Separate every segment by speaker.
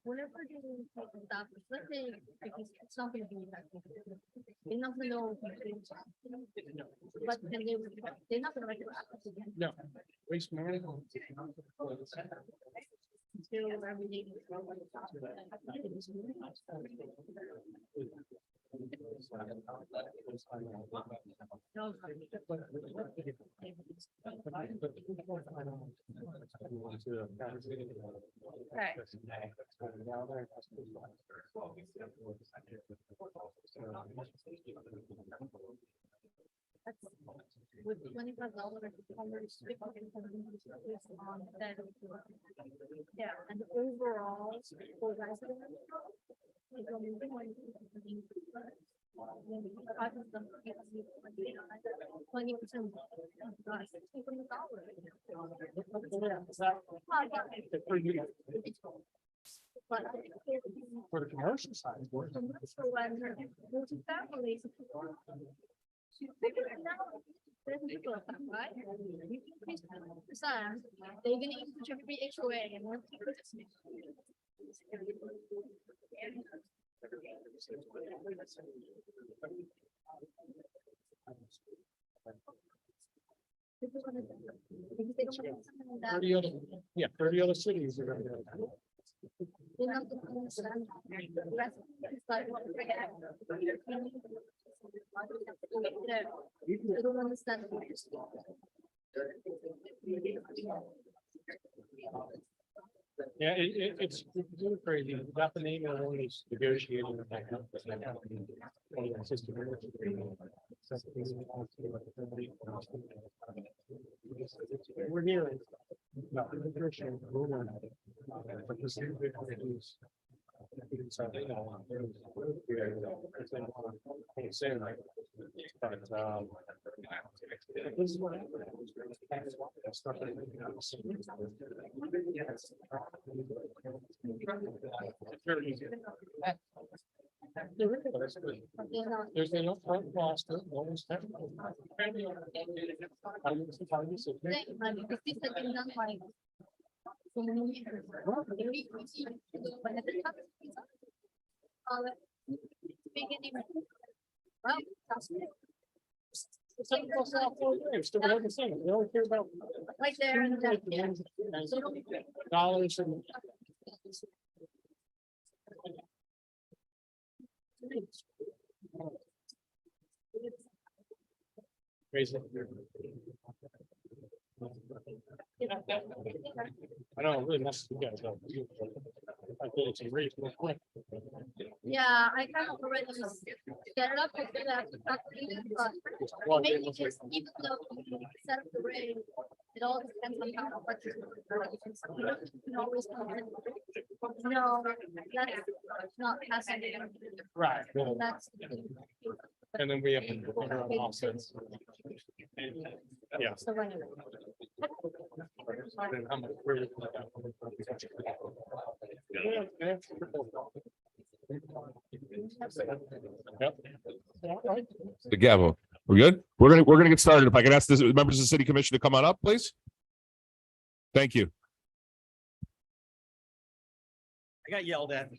Speaker 1: whenever they take the stuff, let's say because it's not going to be effective, they're not going to know. But then they're not going to write it up again.
Speaker 2: No. Waste management.
Speaker 1: Until every day. With $25 on that. Yeah, and overall for residents. It's only 20%.
Speaker 2: For the commercial side.
Speaker 1: Families. Right? You increase the size, they're gonna increase every HOA and one.
Speaker 2: Yeah, 30 other cities are gonna do it.
Speaker 1: They don't understand. The rest is like what we have. They don't understand.
Speaker 2: Yeah, it's really crazy. Got the name of one is negotiating with that company. We're hearing. No, but this is. This is what there's no front cost. Still haven't seen it. They don't care about
Speaker 1: Right there and that.
Speaker 2: dollars and. Crazy. I know, it really messes you guys up. I feel it's a race real quick.
Speaker 1: Yeah, I kind of already set it up for that, but maybe just even though you set up the rate, it all depends on how much you can always come in. No, that's not passing.
Speaker 2: Right.
Speaker 1: That's.
Speaker 2: And then we have to figure out offsets. Yeah.
Speaker 1: So anyway.
Speaker 2: Then how much we're looking at. Yep.
Speaker 3: The gavel. We're good? We're gonna get started. If I can ask the members of the city commission to come on up, please. Thank you.
Speaker 4: I got yelled at.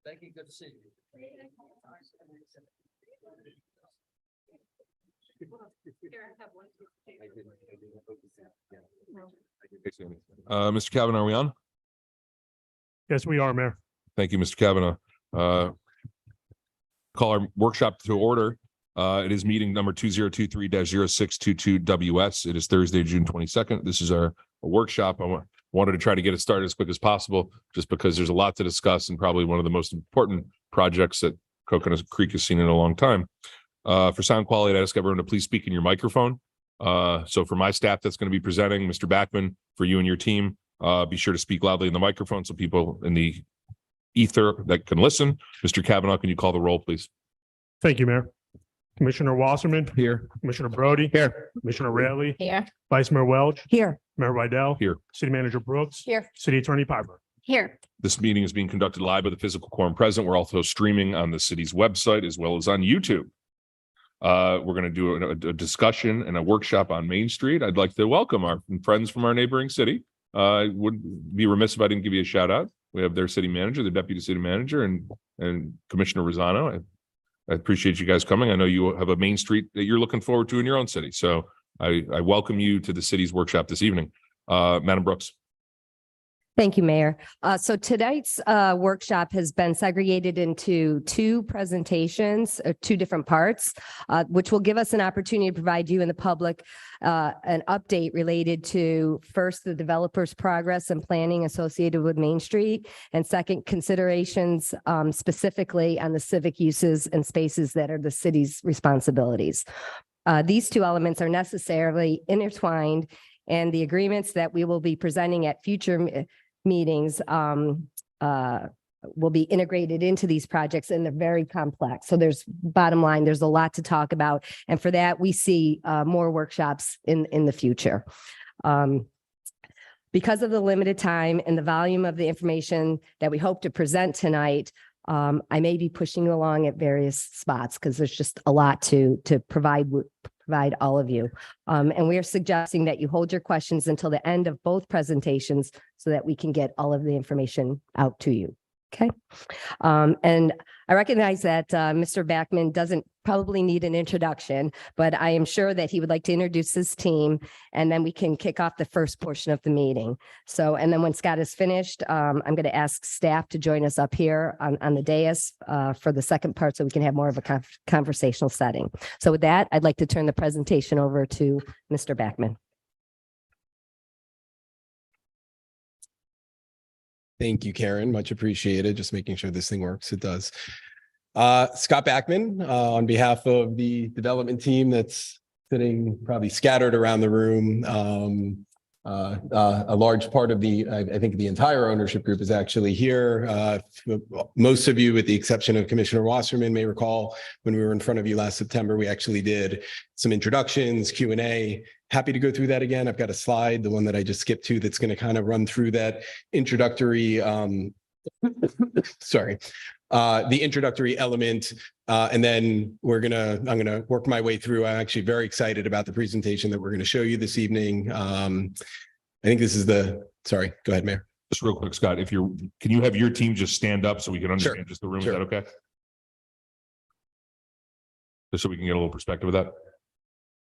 Speaker 4: Thank you. Good to see you.
Speaker 3: Mr. Kavanaugh, are we on?
Speaker 2: Yes, we are, Mayor.
Speaker 3: Thank you, Mr. Kavanaugh. Call our workshop to order. It is meeting number 2023-0622 WS. It is Thursday, June 22nd. This is our workshop. I wanted to try to get it started as quick as possible, just because there's a lot to discuss and probably one of the most important projects that Coconut Creek has seen in a long time. For sound quality, I ask everyone to please speak in your microphone. So for my staff that's going to be presenting, Mr. Backman, for you and your team, be sure to speak loudly in the microphone so people in the ether that can listen. Mr. Kavanaugh, can you call the roll, please?
Speaker 5: Thank you, Mayor. Commissioner Wasserman,
Speaker 3: Here.
Speaker 5: Commissioner Brody. Here. Commissioner Raley,
Speaker 1: Here.
Speaker 5: Vice Mayor Welch,
Speaker 1: Here.
Speaker 5: Mayor Rydell.
Speaker 3: Here.
Speaker 5: City Manager Brooks.
Speaker 1: Here.
Speaker 5: City Attorney Piper.
Speaker 1: Here.
Speaker 3: This meeting is being conducted live with a physical quorum present. We're also streaming on the city's website as well as on YouTube. We're going to do a discussion and a workshop on Main Street. I'd like to welcome our friends from our neighboring city. I would be remiss if I didn't give you a shout out. We have their city manager, the deputy city manager, and Commissioner Rosano. I appreciate you guys coming. I know you have a Main Street that you're looking forward to in your own city. So I welcome you to the city's workshop this evening. Madam Brooks.
Speaker 6: Thank you, Mayor. So tonight's workshop has been segregated into two presentations, two different parts, which will give us an opportunity to provide you and the public an update related to, first, the developer's progress and planning associated with Main Street, and second, considerations specifically on the civic uses and spaces that are the city's responsibilities. These two elements are necessarily intertwined, and the agreements that we will be presenting at future meetings will be integrated into these projects, and they're very complex. So bottom line, there's a lot to talk about. And for that, we see more workshops in the future. Because of the limited time and the volume of the information that we hope to present tonight, I may be pushing you along at various spots because there's just a lot to provide all of you. And we are suggesting that you hold your questions until the end of both presentations so that we can get all of the information out to you. Okay. And I recognize that Mr. Backman doesn't probably need an introduction, but I am sure that he would like to introduce his team, and then we can kick off the first portion of the meeting. So, and then when Scott is finished, I'm going to ask staff to join us up here on the dais for the second part so we can have more of a conversational setting. So with that, I'd like to turn the presentation over to Mr. Backman.
Speaker 7: Thank you, Karen. Much appreciated. Just making sure this thing works. It does. Scott Backman, on behalf of the development team that's sitting probably scattered around the room. A large part of I think the entire ownership group is actually here. Most of you, with the exception of Commissioner Wasserman, may recall when we were in front of you last September, we actually did some introductions, Q&A. Happy to go through that again. I've got a slide, the one that I just skipped to, that's going to kind of run through that introductory, sorry, the introductory element. And then I'm going to work my way through. I'm actually very excited about the presentation that we're going to show you this evening. I think this is sorry, go ahead, Mayor.
Speaker 3: Just real quick, Scott, can you have your team just stand up so we can understand
Speaker 7: Sure.
Speaker 3: just the room?
Speaker 7: Sure.
Speaker 3: Is that okay? Just so we can get a little perspective of that.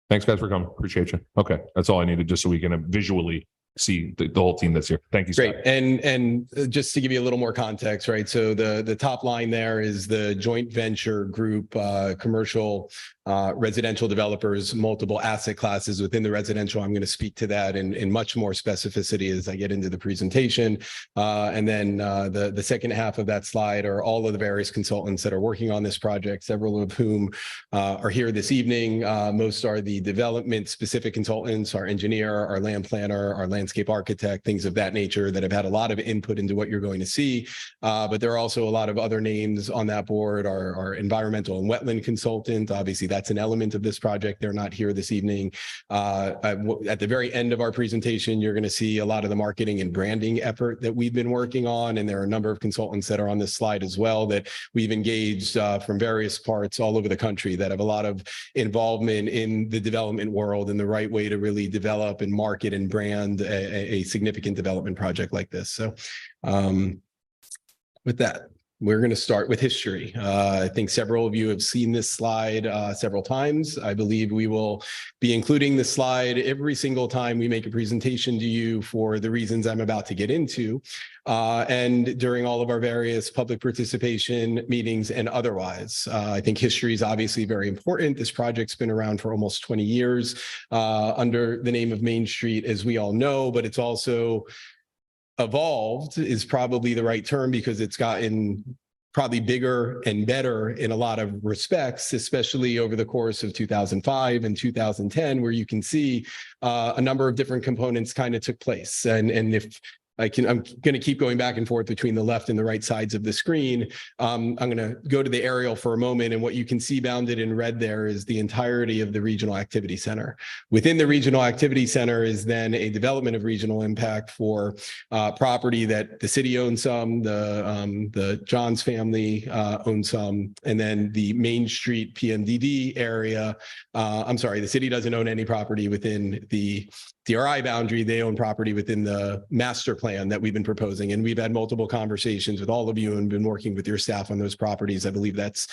Speaker 3: Thanks, guys, for coming. Appreciate you. Okay, that's all I needed, just so we can visually see the whole team that's here. Thank you, Scott.
Speaker 7: Great. And just to give you a little more context, right? So the top line there is the joint venture group, commercial, residential developers, multiple asset classes within the residential. I'm going to speak to that in much more specificity as I get into the presentation. And then the second half of that slide are all of the various consultants that are working on this project, several of whom are here this evening. Most are the development specific consultants, our engineer, our land planner, our landscape architect, things of that nature that have had a lot of input into what you're going to see. But there are also a lot of other names on that board, our environmental and wetland consultant. Obviously, that's an element of this project. They're not here this evening. At the very end of our presentation, you're going to see a lot of the marketing and branding effort that we've been working on. And there are a number of consultants that are on this slide as well that we've engaged from various parts all over the country that have a lot of involvement in the development world and the right way to really develop and market and brand a significant development project like this. So with that, we're going to start with history. I think several of you have seen this slide several times. I believe we will be including this slide every single time we make a presentation to you for the reasons I'm about to get into, and during all of our various public participation meetings and otherwise. I think history is obviously very important. This project's been around for almost 20 years under the name of Main Street, as we all know, but it's also evolved is probably the right term because it's gotten probably bigger and better in a lot of respects, especially over the course of 2005 and 2010, where you can see a number of different components kind of took place. And if I'm going to keep going back and forth between the left and the right sides of the screen. I'm going to go to the aerial for a moment. And what you can see bounded in red there is the entirety of the Regional Activity Center. Within the Regional Activity Center is then a development of regional impact for property that the city owns some, the Johns family owns some, and then the Main Street PMDD area. I'm sorry, the city doesn't own any property within the DRI boundary. They own property within the master plan that we've been proposing. And we've had multiple conversations with all of you and been working with your staff on those properties. I believe that's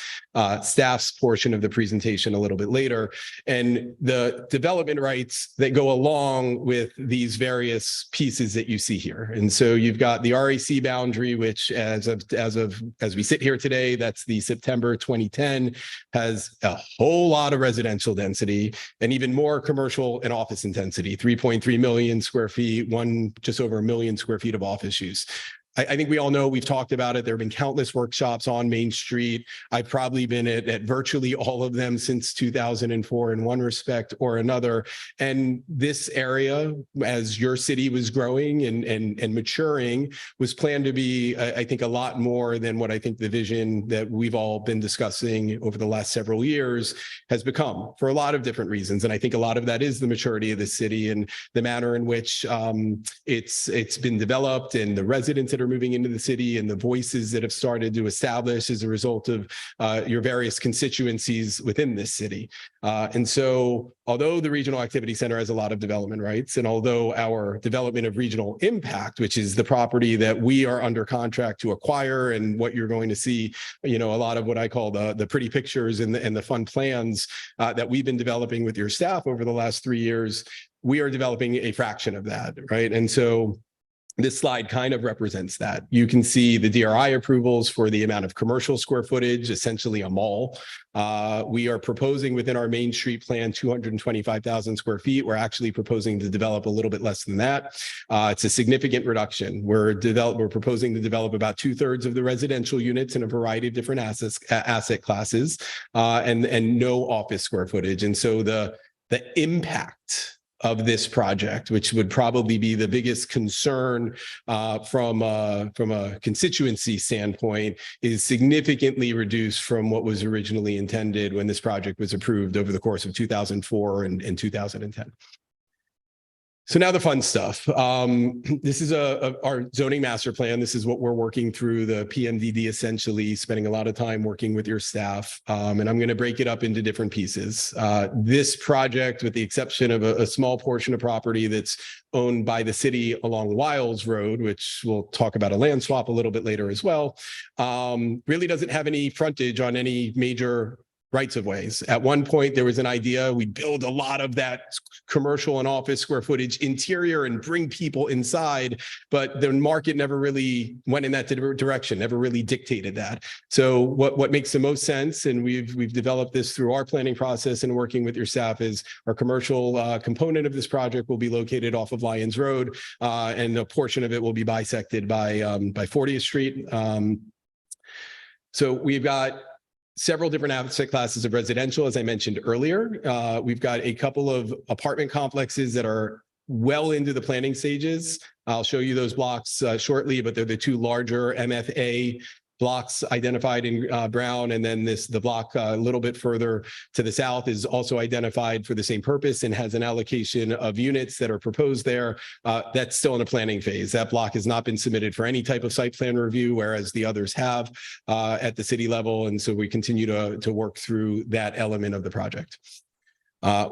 Speaker 7: staff's portion of the presentation a little bit later. And the development rights that go along with these various pieces that you see here. And so you've got the RAC boundary, which as we sit here today, that's the September 2010, has a whole lot of residential density and even more commercial and office intensity, 3.3 million square feet, just over 1 million square feet of office use. I think we all know, we've talked about it. There have been countless workshops on Main Street. I've probably been at virtually all of them since 2004 in one respect or another. And this area, as your city was growing and maturing, was planned to be, I think, a lot more than what I think the vision that we've all been discussing over the last several years has become, for a lot of different reasons. And I think a lot of that is the maturity of the city and the manner in which it's been developed, and the residents that are moving into the city and the voices that have started to establish as a result of your various constituencies within this city. And so although the Regional Activity Center has a lot of development rights, and although our development of regional impact, which is the property that we are under contract to acquire, and what you're going to see, a lot of what I call the pretty pictures and the fun plans that we've been developing with your staff over the last 3 years, we are developing a fraction of that, right? And so this slide kind of represents that. You can see the DRI approvals for the amount of commercial square footage, essentially a mall. We are proposing within our Main Street plan 225,000 square feet. We're actually proposing to develop a little bit less than that. It's a significant reduction. We're proposing to develop about 2/3 of the residential units in a variety of different asset classes, and no office square footage. And so the impact of this project, which would probably be the biggest concern from a constituency standpoint, is significantly reduced from what was originally intended when this project was approved over the course of 2004 and 2010. So now the fun stuff. This is our zoning master plan. This is what we're working through, the PMDD, essentially spending a lot of time working with your staff. And I'm going to break it up into different pieces. This project, with the exception of a small portion of property that's owned by the city along Wiles Road, which we'll talk about a land swap a little bit later as well, really doesn't have any frontage on any major rights of ways. At one point, there was an idea we build a lot of that commercial and office square footage interior and bring people inside, but the market never really went in that direction, never really dictated that. So what makes the most sense, and we've developed this through our planning process and working with your staff, is our commercial component of this project will be located off of Lyons Road, and a portion of it will be bisected by 40th Street. So we've got several different asset classes of residential, as I mentioned earlier. We've got a couple of apartment complexes that are well into the planning stages. I'll show you those blocks shortly, but they're the two larger MFA blocks identified in brown, and then the block a little bit further to the south is also identified for the same purpose and has an allocation of units that are proposed there. That's still in a planning phase. That block has not been submitted for any type of site plan review, whereas the others have at the city level, and so we continue to work through that element of the project.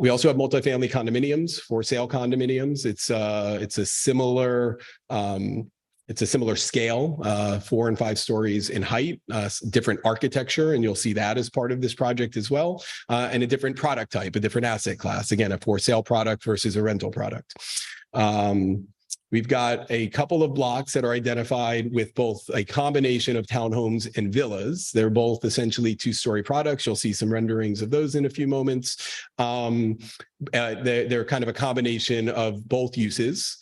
Speaker 7: We also have multifamily condominiums, for sale condominiums. It's a similar scale, 4 and 5 stories in height, different architecture, and you'll see that as part of this project as well, and a different product type, a different asset class. Again, a for sale product versus a rental product. We've got a couple of blocks that are identified with both a combination of townhomes and villas. They're both essentially 2-story products. You'll see some renderings of those in a few moments. They're kind of a combination of both uses.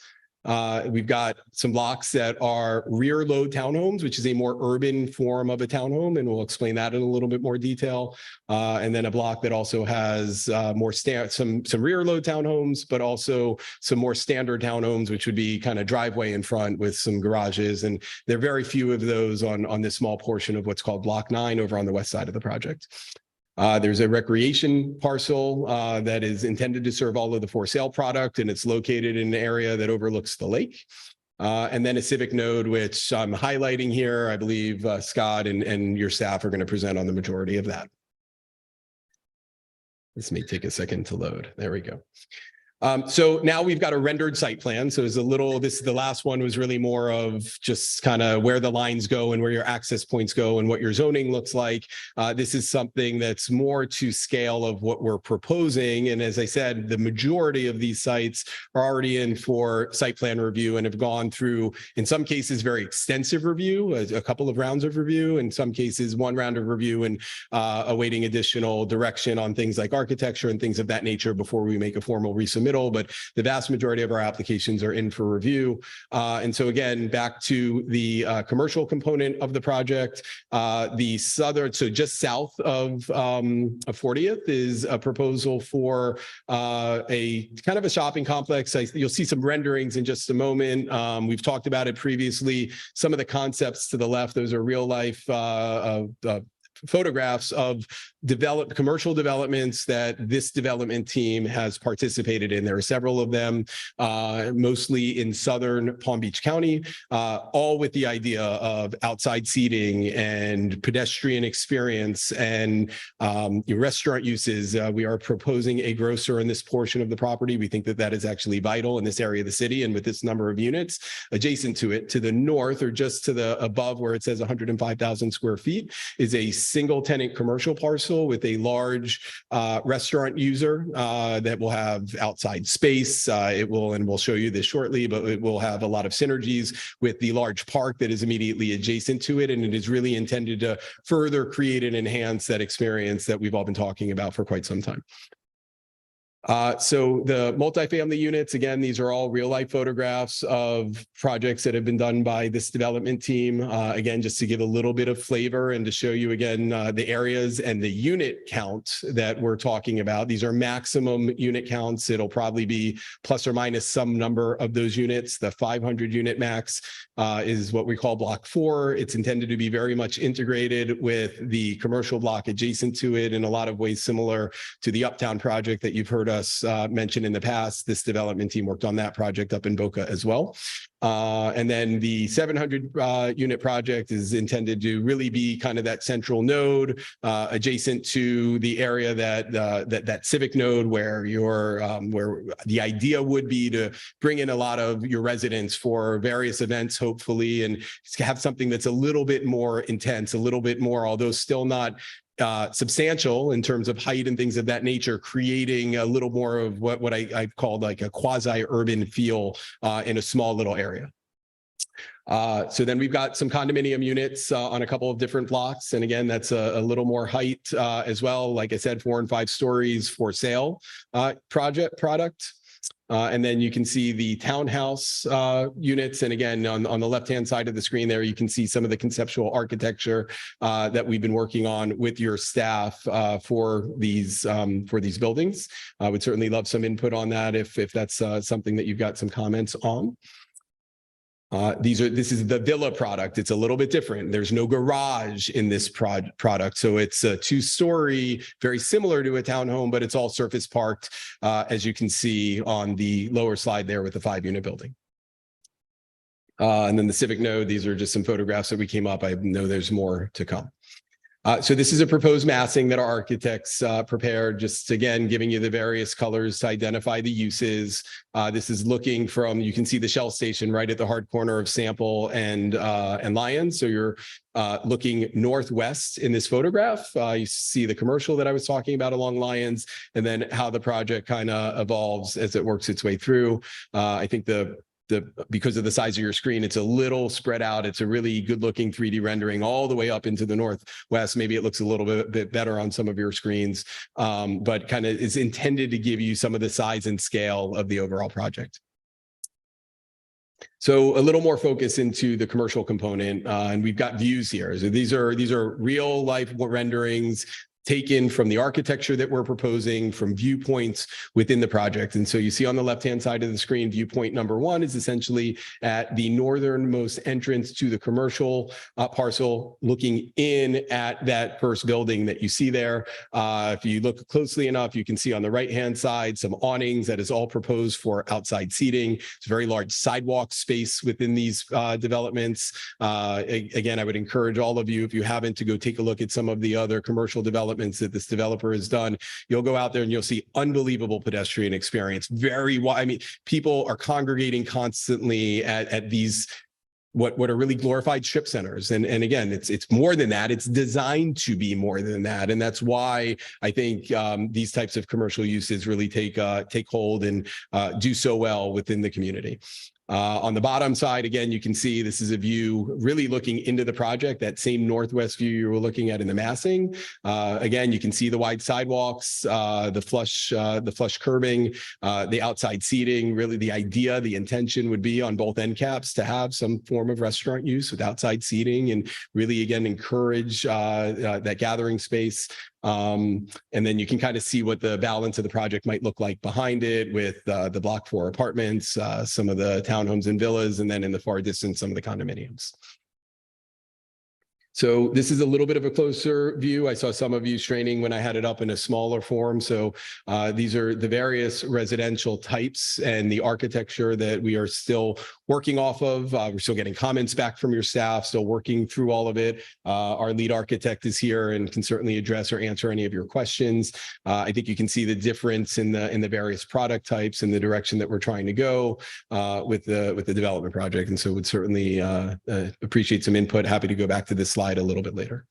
Speaker 7: We've got some blocks that are rear load townhomes, which is a more urban form of a townhome, and we'll explain that in a little bit more detail. And then a block that also has some rear load townhomes, but also some more standard townhomes, which would be kind of driveway in front with some garages. And there are very few of those on this small portion of what's called Block 9 over on the west side of the project. There's a recreation parcel that is intended to serve all of the for sale product, and it's located in an area that overlooks the lake. And then a civic node, which I'm highlighting here. I believe Scott and your staff are going to present on the majority of that. This may take a second to load. There we go. So now we've got a rendered site plan. So the last one was really more of just kind of where the lines go and where your access points go and what your zoning looks like. This is something that's more to scale of what we're proposing. And as I said, the majority of these sites are already in for site plan review and have gone through, in some cases, very extensive review, a couple of rounds of review, in some cases, one round of review, and awaiting additional direction on things like architecture and things of that nature before we make a formal resubmittal. But the vast majority of our applications are in for review. And so again, back to the commercial component of the project, so just south of 40th is a proposal for a kind of a shopping complex. You'll see some renderings in just a moment. We've talked about it previously. Some of the concepts to the left, those are real life photographs of commercial developments that this development team has participated in. There are several of them, mostly in southern Palm Beach County, all with the idea of outside seating and pedestrian experience and restaurant uses. We are proposing a grocer in this portion of the property. We think that that is actually vital in this area of the city, and with this number of units adjacent to it, to the north or just to the above where it says 105,000 square feet is a single tenant commercial parcel with a large restaurant user that will have outside space. And we'll show you this shortly, but it will have a lot of synergies with the large park that is immediately adjacent to it. And it is really intended to further create and enhance that experience that we've all been talking about for quite some time. So the multifamily units, again, these are all real life photographs of projects that have been done by this development team. Again, just to give a little bit of flavor and to show you again, the areas and the unit count that we're talking about. These are maximum unit counts. It'll probably be plus or minus some number of those units. The 500 unit max is what we call block 4. It's intended to be very much integrated with the commercial block adjacent to it, in a lot of ways similar to the Uptown project that you've heard us mention in the past. This development team worked on that project up in Boca as well. And then the 700 unit project is intended to really be kind of that central node adjacent to the area that civic node where where the idea would be to bring in a lot of your residents for various events, hopefully, and have something that's a little bit more intense, a little bit more, although still not substantial in terms of height and things of that nature, creating a little more of what I've called like a quasi-urban feel in a small little area. So then we've got some condominium units on a couple of different blocks. And again, that's a little more height as well. Like I said, 4 and 5 stories for sale product. And then you can see the townhouse units. And again, on the left-hand side of the screen there, you can see some of the conceptual architecture that we've been working on with your staff for these buildings. I would certainly love some input on that if that's something that you've got some comments on. This is the villa product. It's a little bit different. There's no garage in this product. So it's a 2-story, very similar to a townhome, but it's all surface parked, as you can see on the lower slide there with the 5-unit building. And then the civic node, these are just some photographs that we came up. I know there's more to come. So this is a proposed massing that our architects prepared, just again, giving you the various colors to identify the uses. This is looking from, you can see the Shell station right at the hard corner of Sample and Lyons. So you're looking northwest in this photograph. You see the commercial that I was talking about along Lyons, and then how the project kind of evolves as it works its way through. I think because of the size of your screen, it's a little spread out. It's a really good looking 3D rendering all the way up into the northwest. Maybe it looks a little bit better on some of your screens, but kind of is intended to give you some of the size and scale of the overall project. So a little more focus into the commercial component, and we've got views here. So these are real life renderings taken from the architecture that we're proposing, from viewpoints within the project. And so you see on the left-hand side of the screen, viewpoint number one is essentially at the northernmost entrance to the commercial parcel, looking in at that first building that you see there. If you look closely enough, you can see on the right-hand side some awnings that is all proposed for outside seating. It's a very large sidewalk space within these developments. Again, I would encourage all of you, if you haven't, to go take a look at some of the other commercial developments that this developer has done. You'll go out there and you'll see unbelievable pedestrian experience. Very wide. I mean, people are congregating constantly at these what are really glorified strip centers. And again, it's more than that. It's designed to be more than that. And that's why I think these types of commercial uses really take hold and do so well within the community. On the bottom side, again, you can see this is a view really looking into the project, that same northwest view you were looking at in the massing. Again, you can see the wide sidewalks, the flush curbing, the outside seating. Really, the idea, the intention would be on both end caps to have some form of restaurant use with outside seating and really, again, encourage that gathering space. And then you can kind of see what the balance of the project might look like behind it with the Block 4 apartments, some of the townhomes and villas, and then in the far distance, some of the condominiums. So this is a little bit of a closer view. I saw some of you straining when I had it up in a smaller form. So these are the various residential types and the architecture that we are still working off of. We're still getting comments back from your staff, still working through all of it. Our lead architect is here and can certainly address or answer any of your questions. I think you can see the difference in the various product types and the direction that we're trying to go with the development project. And so would certainly appreciate some input. Happy to go back to this slide a little bit later.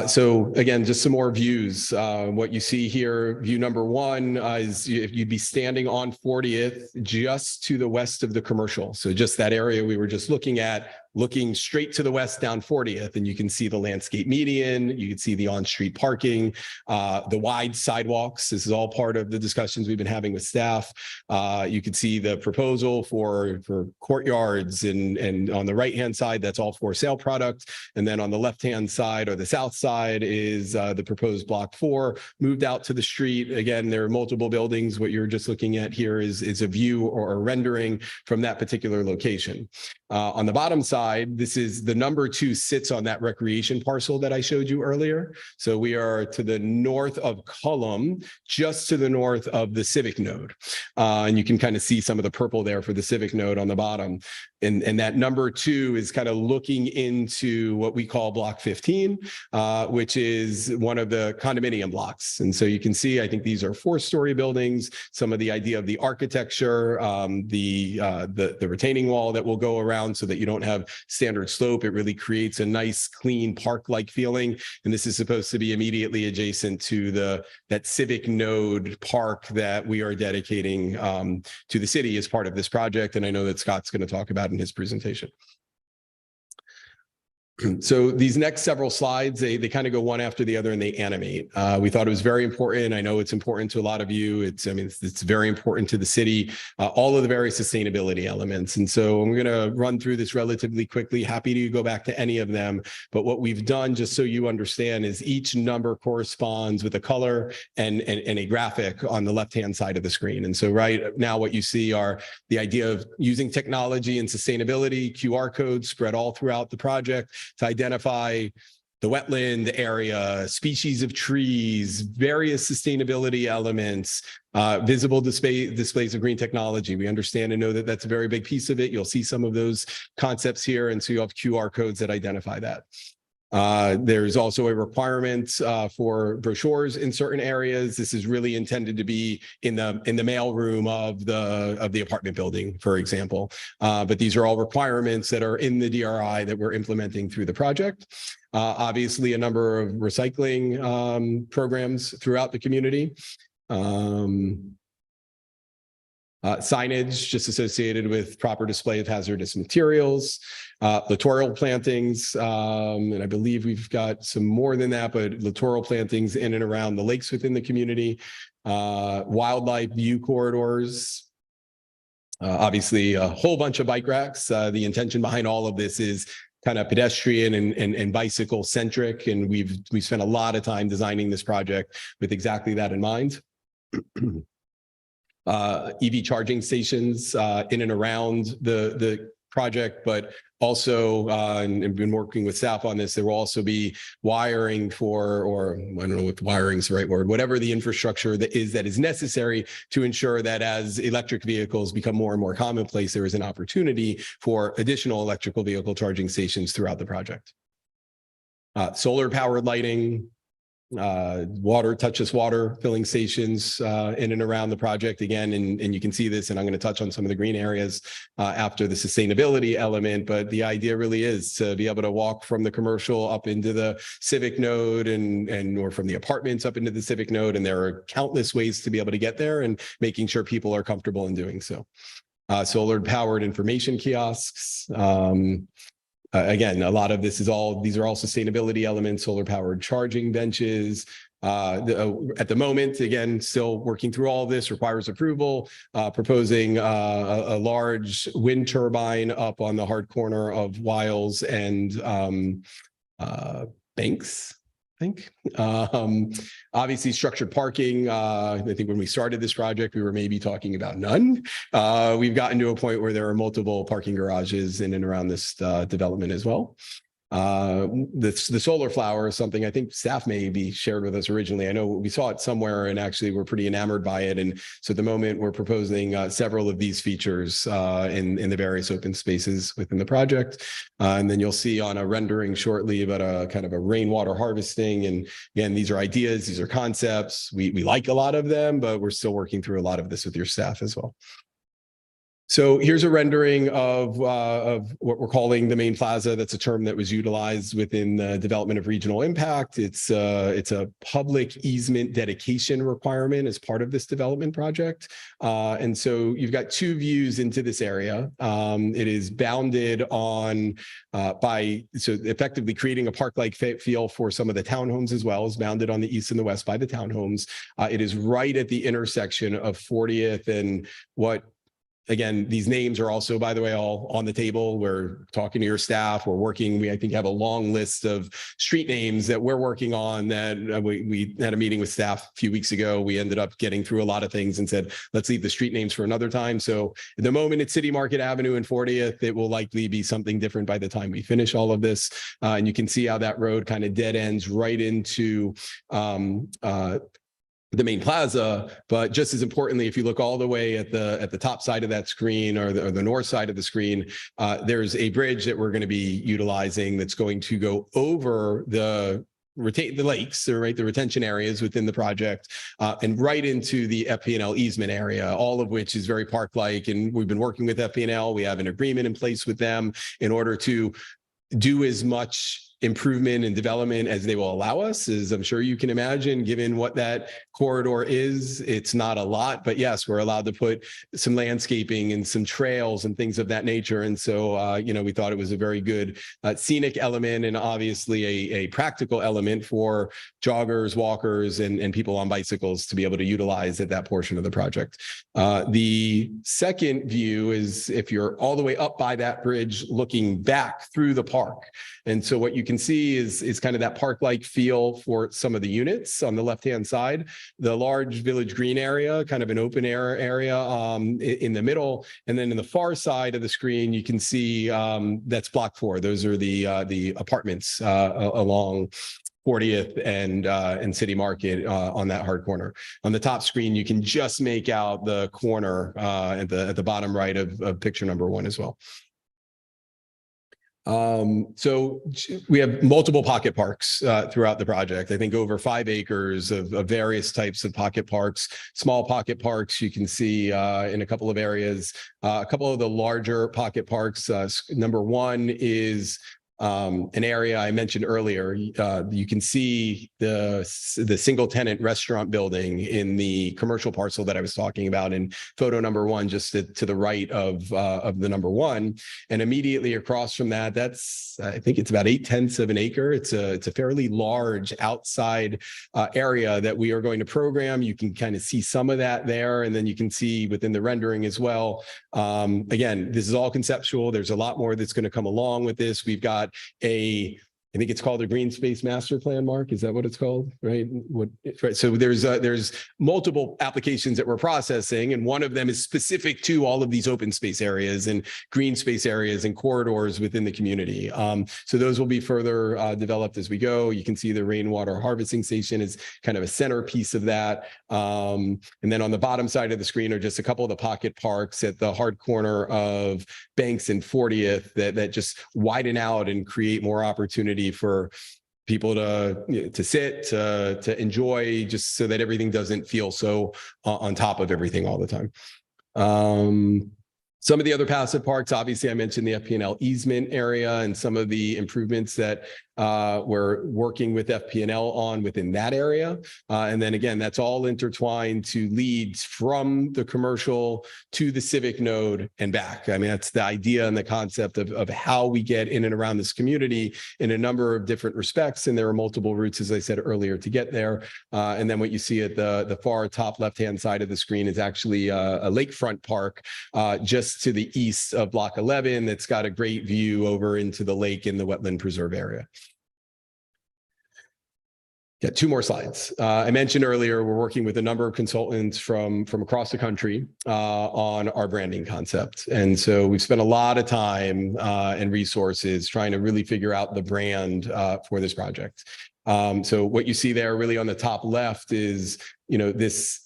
Speaker 7: So again, just some more views. What you see here, view number one is you'd be standing on 40th just to the west of the commercial. So just that area we were just looking at, looking straight to the west down 40th, and you can see the landscape median, you can see the on-street parking, the wide sidewalks. This is all part of the discussions we've been having with staff. You can see the proposal for courtyards, and on the right-hand side, that's all for sale product. And then on the left-hand side or the south side is the proposed Block 4 moved out to the street. Again, there are multiple buildings. What you're just looking at here is a view or a rendering from that particular location. On the bottom side, this is the number 2 sits on that recreation parcel that I showed you earlier. So we are to the north of Cullum, just to the north of the Civic Node. And you can kind of see some of the purple there for the Civic Node on the bottom. And that number 2 is kind of looking into what we call Block 15, which is one of the condominium blocks. And so you can see, I think these are 4-story buildings, some of the idea of the architecture, the retaining wall that will go around so that you don't have standard slope. It really creates a nice, clean park-like feeling. And this is supposed to be immediately adjacent to that Civic Node park that we are dedicating to the city as part of this project. And I know that Scott's going to talk about in his presentation. So these next several slides, they kind of go one after the other and they animate. We thought it was very important. I know it's important to a lot of you. It's very important to the city, all of the various sustainability elements. And so I'm going to run through this relatively quickly. Happy to go back to any of them. But what we've done, just so you understand, is each number corresponds with a color and a graphic on the left-hand side of the screen. And so right now what you see are the idea of using technology and sustainability, QR codes spread all throughout the project to identify the wetland area, species of trees, various sustainability elements, visible displays of green technology. We understand and know that that's a very big piece of it. You'll see some of those concepts here. And so you have QR codes that identify that. There's also a requirement for brochures in certain areas. This is really intended to be in the mail room of the apartment building, for example. But these are all requirements that are in the DRI that we're implementing through the project. Obviously, a number of recycling programs throughout the community. Signage just associated with proper display of hazardous materials, littoral plantings, and I believe we've got some more than that, but littoral plantings in and around the lakes within the community, wildlife view corridors, Obviously, a whole bunch of bike racks. The intention behind all of this is kind of pedestrian and bicycle centric, and we've spent a lot of time designing this project with exactly that in mind. EV charging stations in and around the project, but also, and been working with staff on this, there will also be wiring for, or I don't know if wiring is the right word, whatever the infrastructure that is necessary to ensure that as electric vehicles become more and more commonplace, there is an opportunity for additional electrical vehicle charging stations throughout the project. Solar powered lighting, water, touchless water filling stations in and around the project again, and you can see this, and I'm going to touch on some of the green areas after the sustainability element, but the idea really is to be able to walk from the commercial up into the civic node and or from the apartments up into the civic node, and there are countless ways to be able to get there, and making sure people are comfortable in doing so. Solar powered information kiosks. Again, a lot of this is these are all sustainability elements, solar powered charging benches. At the moment, again, still working through all of this, requires approval, proposing a large wind turbine up on the hard corner of Wiles and Banks, I think. Obviously structured parking. I think when we started this project, we were maybe talking about none. We've gotten to a point where there are multiple parking garages in and around this development as well. The solar flower is something I think staff maybe shared with us originally. I know we saw it somewhere and actually we're pretty enamored by it. And so at the moment we're proposing several of these features in the various open spaces within the project. And then you'll see on a rendering shortly about a kind of a rainwater harvesting. And again, these are ideas, these are concepts. We like a lot of them, but we're still working through a lot of this with your staff as well. So here's a rendering of what we're calling the main plaza. That's a term that was utilized within the development of regional impact. It's a public easement dedication requirement as part of this development project. And so you've got two views into this area. It is bounded on so effectively creating a park-like feel for some of the townhomes as well, as bounded on the east and the west by the townhomes. It is right at the intersection of 40th and again, these names are also, by the way, all on the table. We're talking to your staff. We're working. I think have a long list of street names that we're working on that we had a meeting with staff a few weeks ago. We ended up getting through a lot of things and said, let's leave the street names for another time. So at the moment it's City Market Avenue and 40th. It will likely be something different by the time we finish all of this. And you can see how that road kind of dead ends right into the main plaza, but just as importantly, if you look all the way at the top side of that screen or the north side of the screen, there's a bridge that we're going to be utilizing that's going to go over the lakes, right, the retention areas within the project, and right into the FP&L easement area, all of which is very park-like. And we've been working with FP&L. We have an agreement in place with them in order to do as much improvement and development as they will allow us. As I'm sure you can imagine, given what that corridor is, it's not a lot, but yes, we're allowed to put some landscaping and some trails and things of that nature. And so, we thought it was a very good scenic element and obviously a practical element for joggers, walkers, and people on bicycles to be able to utilize at that portion of the project. The second view is if you're all the way up by that bridge looking back through the park. And so what you can see is kind of that park-like feel for some of the units on the left-hand side, the large Village Green area, kind of an open air area in the middle. And then in the far side of the screen, you can see that's Block 4. Those are the apartments along 40th and City Market on that hard corner. On the top screen, you can just make out the corner at the bottom right of picture number 1 as well. So we have multiple pocket parks throughout the project. I think over 5 acres of various types of pocket parks, small pocket parks you can see in a couple of areas. A couple of the larger pocket parks, number 1 is an area I mentioned earlier. You can see the single tenant restaurant building in the commercial parcel that I was talking about in photo number 1, just to the right of the number 1. And immediately across from that, that's, I think it's about 0.8 of an acre. It's a fairly large outside area that we are going to program. You can kind of see some of that there, and then you can see within the rendering as well. Again, this is all conceptual. There's a lot more that's going to come along with this. We've got I think it's called a green space master plan, Mark. Is that what it's called? Right. Right. So there's multiple applications that we're processing, and one of them is specific to all of these open space areas and green space areas and corridors within the community. So those will be further developed as we go. You can see the rainwater harvesting station is kind of a centerpiece of that. And then on the bottom side of the screen are just a couple of the pocket parks at the hard corner of Banks and 40th that just widen out and create more opportunity for people to sit, to enjoy, just so that everything doesn't feel so on top of everything all the time. Some of the other passive parks, obviously I mentioned the FP&L easement area and some of the improvements that we're working with FP&L on within that area. And then again, that's all intertwined to lead from the commercial to the civic node and back. I mean, that's the idea and the concept of how we get in and around this community in a number of different respects. And there are multiple routes, as I said earlier, to get there. And then what you see at the far top left-hand side of the screen is actually a lakefront park just to the east of Block 11 that's got a great view over into the lake in the wetland preserve area. Got 2 more slides. I mentioned earlier, we're working with a number of consultants from across the country on our branding concept. And so we've spent a lot of time and resources trying to really figure out the brand for this project. So what you see there really on the top left is, you know, this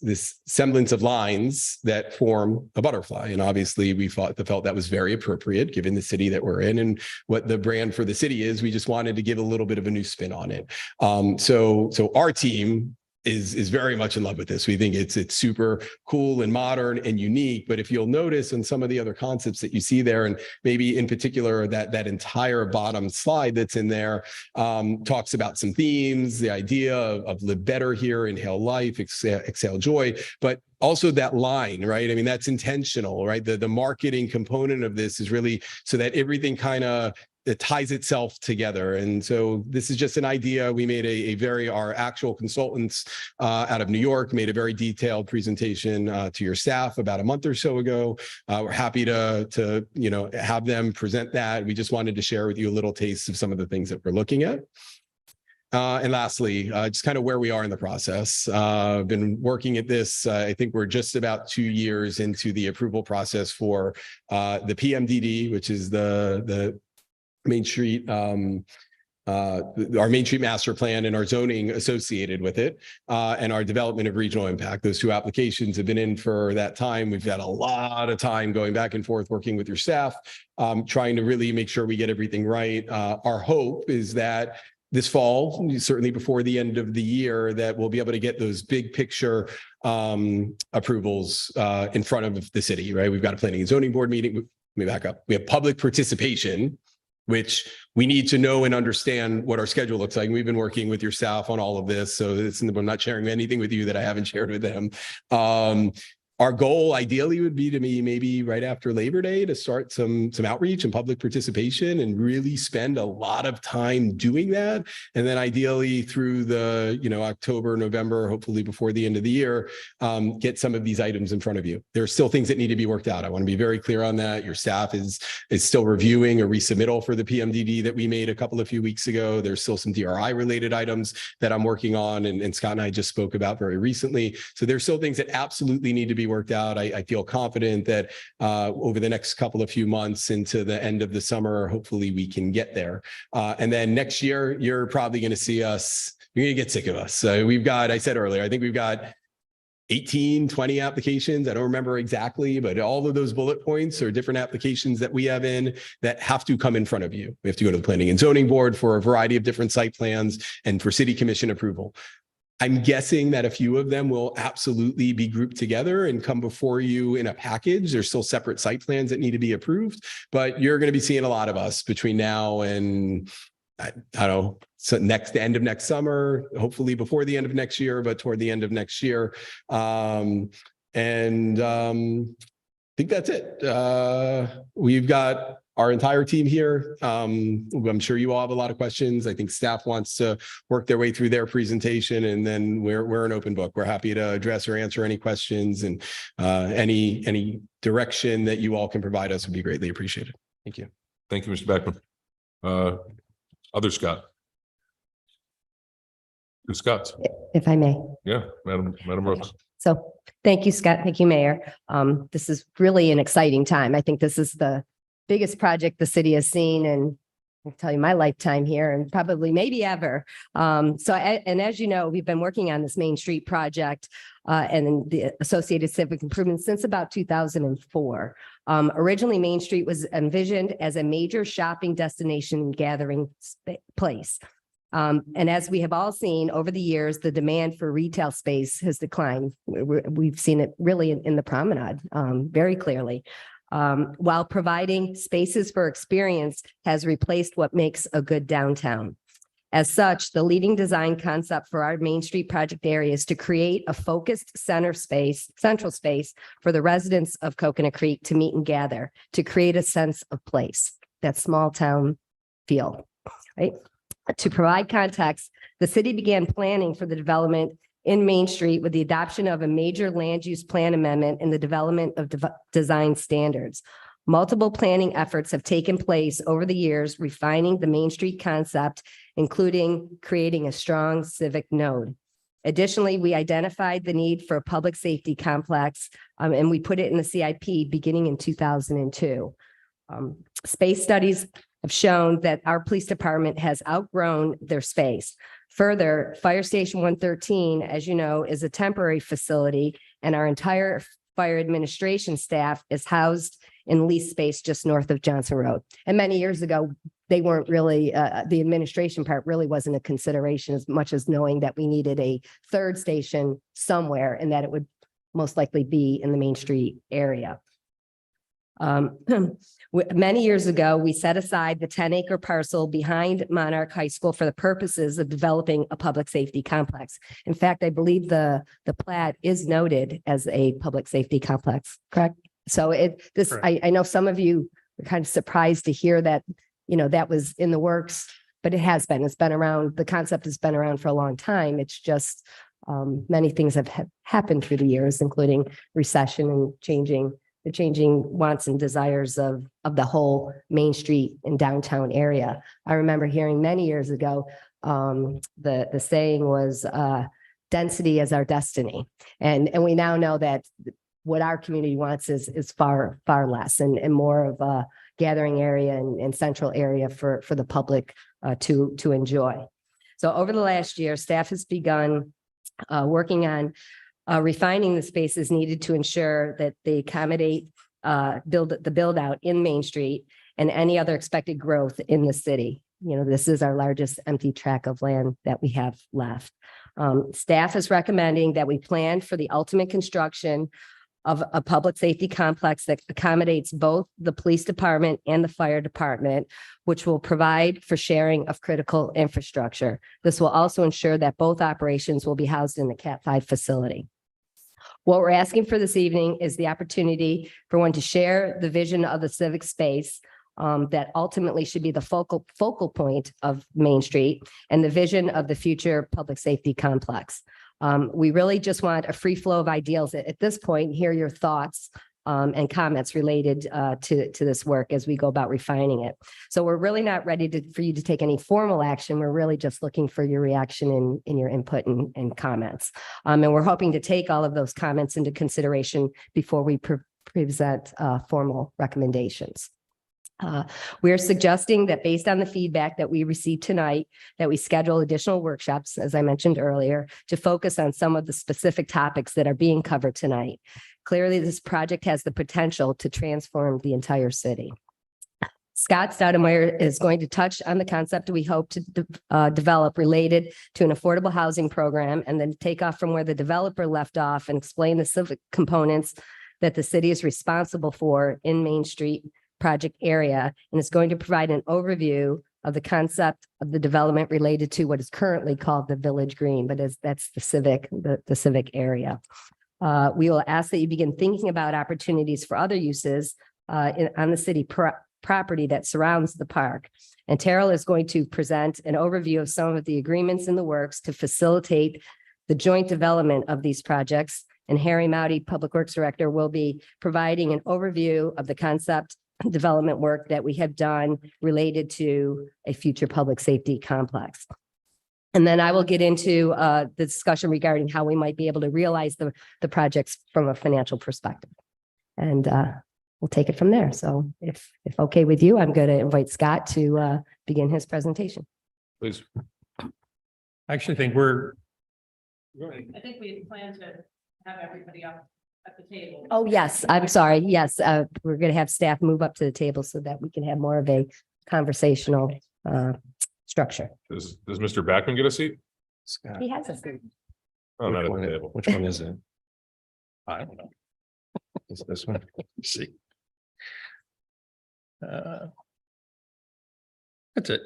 Speaker 7: semblance of lines that form a butterfly. And obviously we felt that was very appropriate given the city that we're in and what the brand for the city is. We just wanted to give a little bit of a new spin on it. So our team is very much in love with this. We think it's super cool and modern and unique. But if you'll notice in some of the other concepts that you see there, and maybe in particular that entire bottom slide that's in there talks about some themes, the idea of live better here, inhale life, exhale joy, but also that line, right? I mean, that's intentional, right? The marketing component of this is really so that everything kind of it ties itself together. And so this is just an idea. We made our actual consultants out of New York made a very detailed presentation to your staff about a month or so ago. We're happy to you know, have them present that. We just wanted to share with you a little taste of some of the things that we're looking at. And lastly, just kind of where we are in the process. I've been working at this. I think we're just about 2 years into the approval process for the PMDD, which is the Main Street, our Main Street Master Plan and our zoning associated with it, and our development of regional impact. Those 2 applications have been in for that time. We've had a lot of time going back and forth, working with your staff, trying to really make sure we get everything right. Our hope is that this fall, certainly before the end of the year, that we'll be able to get those big picture approvals in front of the city, right? We've got a planning and zoning board meeting. Let me back up. We have public participation, which we need to know and understand what our schedule looks like. We've been working with your staff on all of this, so I'm not sharing anything with you that I haven't shared with them. Our goal ideally would be to maybe right after Labor Day to start some outreach and public participation and really spend a lot of time doing that. And then ideally through the, you know, October, November, hopefully before the end of the year, get some of these items in front of you. There are still things that need to be worked out. I want to be very clear on that. Your staff is still reviewing a resubmittal for the PMDD that we made a few weeks ago. There's still some DRI related items that I'm working on and Scott and I just spoke about very recently. So there's still things that absolutely need to be worked out. I feel confident that over the next few months into the end of the summer, hopefully we can get there. And then next year, you're probably going to see us, you're going to get sick of us. We've got, I said earlier, I think we've got 18, 20 applications. I don't remember exactly, but all of those bullet points are different applications that we have in that have to come in front of you. We have to go to the Planning and Zoning Board for a variety of different site plans and for City Commission approval. I'm guessing that a few of them will absolutely be grouped together and come before you in a package. There's still separate site plans that need to be approved, but you're going to be seeing a lot of us between now and I don't know, so end of next summer, hopefully before the end of next year, but toward the end of next year. I think that's it. We've got our entire team here. I'm sure you all have a lot of questions. I think staff wants to work their way through their presentation, and then we're an open book. We're happy to address or answer any questions, and any direction that you all can provide us would be greatly appreciated. Thank you.
Speaker 3: Thank you, Mr. Beckman. Other Scott. Scott.
Speaker 6: If I may.
Speaker 3: Yeah, Madam Brooks.
Speaker 6: So thank you, Scott. Thank you, Mayor. This is really an exciting time. I think this is the biggest project the city has seen in, I'll tell you, my lifetime here, and probably maybe ever. And as you know, we've been working on this Main Street project and the associated civic improvements since about 2004. Originally, Main Street was envisioned as a major shopping destination and gathering place. And as we have all seen over the years, the demand for retail space has declined. We've seen it really in the promenade very clearly. While providing spaces for experience has replaced what makes a good downtown. As such, the leading design concept for our Main Street project area is to create a focused central space for the residents of Coconut Creek to meet and gather, to create a sense of place, that small town feel, right? To provide context, the city began planning for the development in Main Street with the adoption of a major land use plan amendment and the development of design standards. Multiple planning efforts have taken place over the years, refining the Main Street concept, including creating a strong civic node. Additionally, we identified the need for a public safety complex, and we put it in the CIP beginning in 2002. Space studies have shown that our police department has outgrown their space. Further, Fire Station 113, as you know, is a temporary facility, and our entire fire administration staff is housed in leased space just north of Johnson Road. And many years ago, they weren't really, the administration part really wasn't a consideration as much as knowing that we needed a third station somewhere and that it would most likely be in the Main Street area. Many years ago, we set aside the 10-acre parcel behind Monarch High School for the purposes of developing a public safety complex. In fact, I believe the plat is noted as a public safety complex, correct? So I know some of you were kind of surprised to hear that, you know, that was in the works, but it's been around. The concept has been around for a long time. It's just many things have happened through the years, including recession and the changing wants and desires of the whole Main Street and downtown area. I remember hearing many years ago, the saying was, density is our destiny. And we now know that what our community wants is far, far less and more of a gathering area and central area for the public to enjoy. So over the last year, staff has begun working on refining the spaces needed to ensure that they accommodate the build out in Main Street and any other expected growth in the city. You know, this is our largest empty tract of land that we have left. Staff is recommending that we plan for the ultimate construction of a public safety complex that accommodates both the police department and the fire department, which will provide for sharing of critical infrastructure. This will also ensure that both operations will be housed in the Cat 5 facility. What we're asking for this evening is the opportunity for one to share the vision of the civic space that ultimately should be the focal point of Main Street and the vision of the future public safety complex. We really just want a free flow of ideals at this point, hear your thoughts and comments related to this work as we go about refining it. So we're really not ready for you to take any formal action. We're really just looking for your reaction and your input and comments. And we're hoping to take all of those comments into consideration before we present formal recommendations. We're suggesting that based on the feedback that we received tonight, that we schedule additional workshops, as I mentioned earlier, to focus on some of the specific topics that are being covered tonight. Clearly, this project has the potential to transform the entire city. Scott Stoudemire is going to touch on the concept we hope to develop related to an affordable housing program, and then take off from where the developer left off and explain the civic components that the city is responsible for in Main Street project area, and is going to provide an overview of the concept of the development related to what is currently called the Village Green, but that's the civic area. We will ask that you begin thinking about opportunities for other uses on the city property that surrounds the park. And Terrell is going to present an overview of some of the agreements in the works to facilitate the joint development of these projects. And Harry Mowdy, Public Works Director, will be providing an overview of the concept development work that we have done related to a future public safety complex. And then I will get into the discussion regarding how we might be able to realize the projects from a financial perspective. And we'll take it from there. So if okay with you, I'm going to invite Scott to begin his presentation.
Speaker 3: Please.
Speaker 2: I actually think
Speaker 8: I think we plan to have everybody up at the table.
Speaker 6: Oh, yes, I'm sorry. Yes, we're going to have staff move up to the table so that we can have more of a conversational structure.
Speaker 3: Does Mr. Backman get a seat?
Speaker 7: Scott,
Speaker 6: He has a seat.
Speaker 3: Oh, not at the
Speaker 7: which
Speaker 3: table.
Speaker 7: one is it?
Speaker 2: I don't know.
Speaker 7: Is this one?
Speaker 2: See. That's it.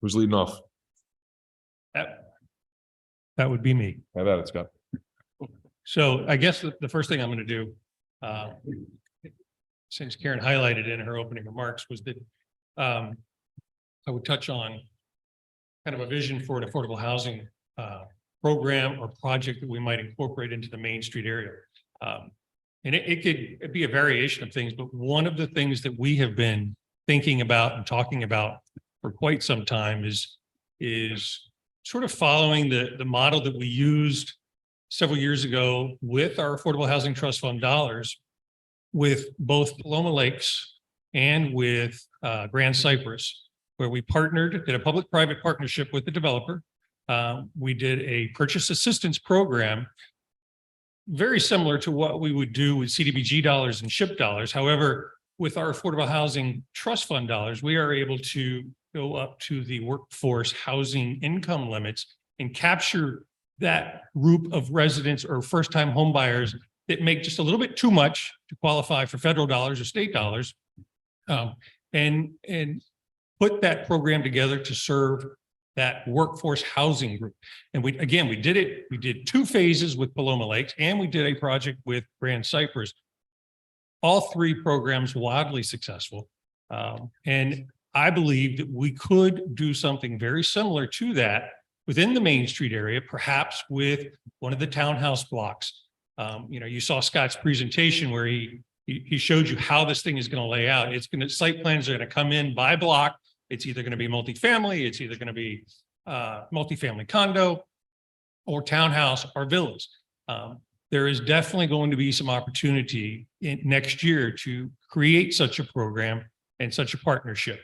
Speaker 3: Who's leading off?
Speaker 2: That would be me.
Speaker 3: Have at it, Scott.
Speaker 2: So I guess the first thing I'm going to do, since Karen highlighted in her opening remarks, was that I would touch on kind of a vision for an affordable housing program or project that we might incorporate into the Main Street area. And it could be a variation of things, but one of the things that we have been thinking about and talking about for quite some time is sort of following the model that we used several years ago with our Affordable Housing Trust Fund dollars, with both Paloma Lakes and with Grand Cypress, where we partnered, did a public-private partnership with the developer. We did a purchase assistance program, very similar to what we would do with CDBG dollars and SHIP dollars. However, with our Affordable Housing Trust Fund dollars, we are able to go up to the workforce housing income limits and capture that group of residents or first-time home buyers that make just a little bit too much to qualify for federal dollars or state dollars, and put that program together to serve that workforce housing group. And we did 2 phases with Paloma Lakes, and we did a project with Grand Cypress. All 3 programs wildly successful. And I believe that we could do something very similar to that within the Main Street area, perhaps with one of the townhouse blocks. You saw Scott's presentation where he showed you how this thing is going to lay out. Site plans are going to come in by block. It's either going to be multifamily, it's either going to be multifamily condo or townhouse or villas. There is definitely going to be some opportunity next year to create such a program and such a partnership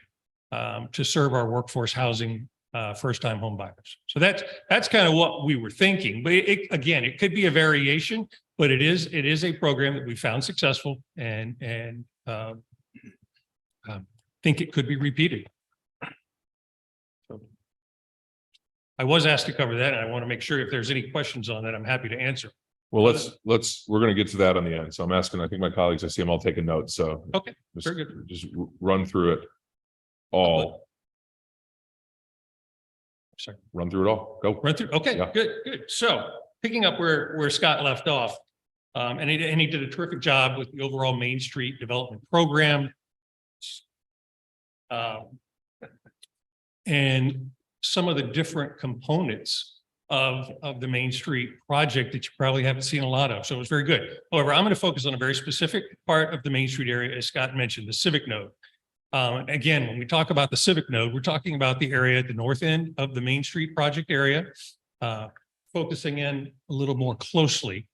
Speaker 2: to serve our workforce housing first-time home buyers. So that's kind of what we were thinking. But it could be a variation, but it is a program that we found successful and think it could be repeated. So I was asked to cover that, and I want to make sure if there's any questions on that, I'm happy to answer.
Speaker 3: Well, we're going to get to that on the end. So I'm asking, I think my colleagues, I see them all taking notes. So
Speaker 2: Okay,
Speaker 3: just,
Speaker 2: very good.
Speaker 3: just run through it all.
Speaker 2: Sorry.
Speaker 3: Run through it all. Go.
Speaker 2: Run through. Okay,
Speaker 3: Yeah.
Speaker 2: good. So picking up where Scott left off, and he did a terrific job with the overall Main Street development program. And some of the different components of the Main Street project that you probably haven't seen a lot of. So it was very good. However, I'm going to focus on a very specific part of the Main Street area, as Scott mentioned, the civic node. Again, when we talk about the civic node, we're talking about the area at the north end of the Main Street project area. Focusing in a little more closely.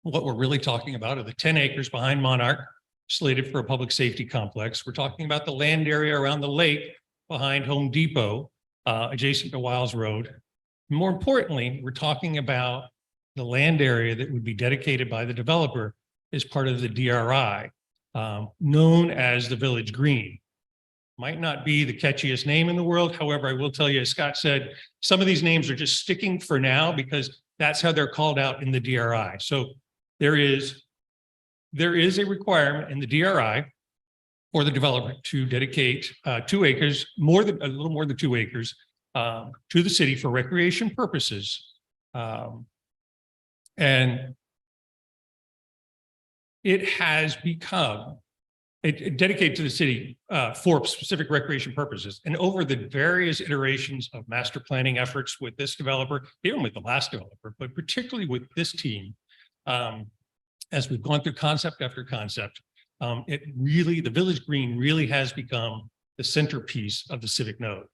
Speaker 2: What we're really talking about are the 10 acres behind Monarch slated for a public safety complex. We're talking about the land area around the lake behind Home Depot, adjacent to Wiles Road. More importantly, we're talking about the land area that would be dedicated by the developer as part of the DRI, known as the Village Green. Might not be the catchiest name in the world. However, I will tell you, as Scott said, some of these names are just sticking for now because that's how they're called out in the DRI. So there is a requirement in the DRI for the developer to dedicate 2 acres, a little more than 2 acres, to the city for recreation purposes. And it has become dedicated to the city for specific recreation purposes. And over the various iterations of master planning efforts with this developer, even with the last developer, but particularly with this team, as we've gone through concept after concept, the Village Green really has become the centerpiece of the civic node.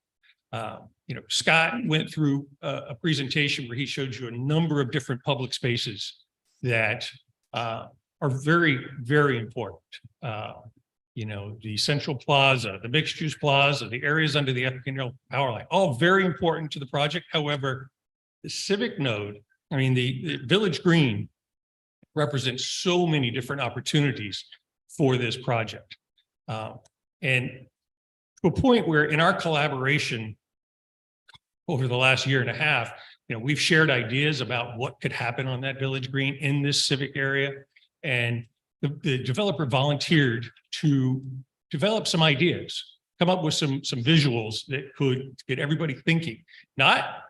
Speaker 2: Scott went through a presentation where he showed you a number of different public spaces that are very, very important. The Central Plaza, the Mixed Use Plaza, the areas under the Epic Power Line, all very important to the project. However, the civic node, the Village Green represents so many different opportunities for this project. And to a point where in our collaboration over the last year and a half, we've shared ideas about what could happen on that Village Green in this civic area. And the developer volunteered to develop some ideas, come up with some visuals that could get everybody thinking, not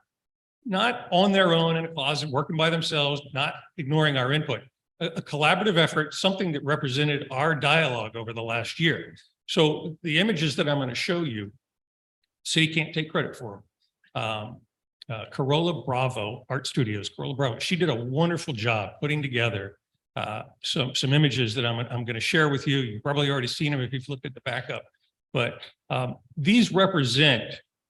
Speaker 2: on their own in a closet, working by themselves, not ignoring our input, a collaborative effort, something that represented our dialogue over the last year. So the images that I'm going to show you, city can't take credit for them. Corolla Bravo Art Studios, Corolla Bravo, she did a wonderful job putting together some images that I'm going to share with you. You've probably already seen them if you've looked at the backup, but these represent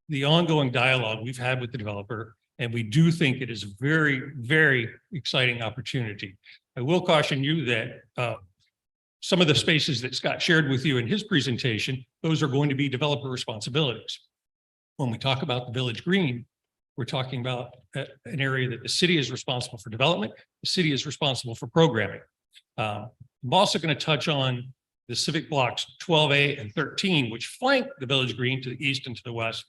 Speaker 2: the ongoing dialogue we've had with the developer, and we do think it is a very, very exciting opportunity. I will caution you that some of the spaces that Scott shared with you in his presentation, those are going to be developer responsibilities. When we talk about the Village Green, we're talking about an area that the city is responsible for development. The city is responsible for programming. I'm also going to touch on the civic blocks 12A and 13, which flank the Village Green to the east and to the west.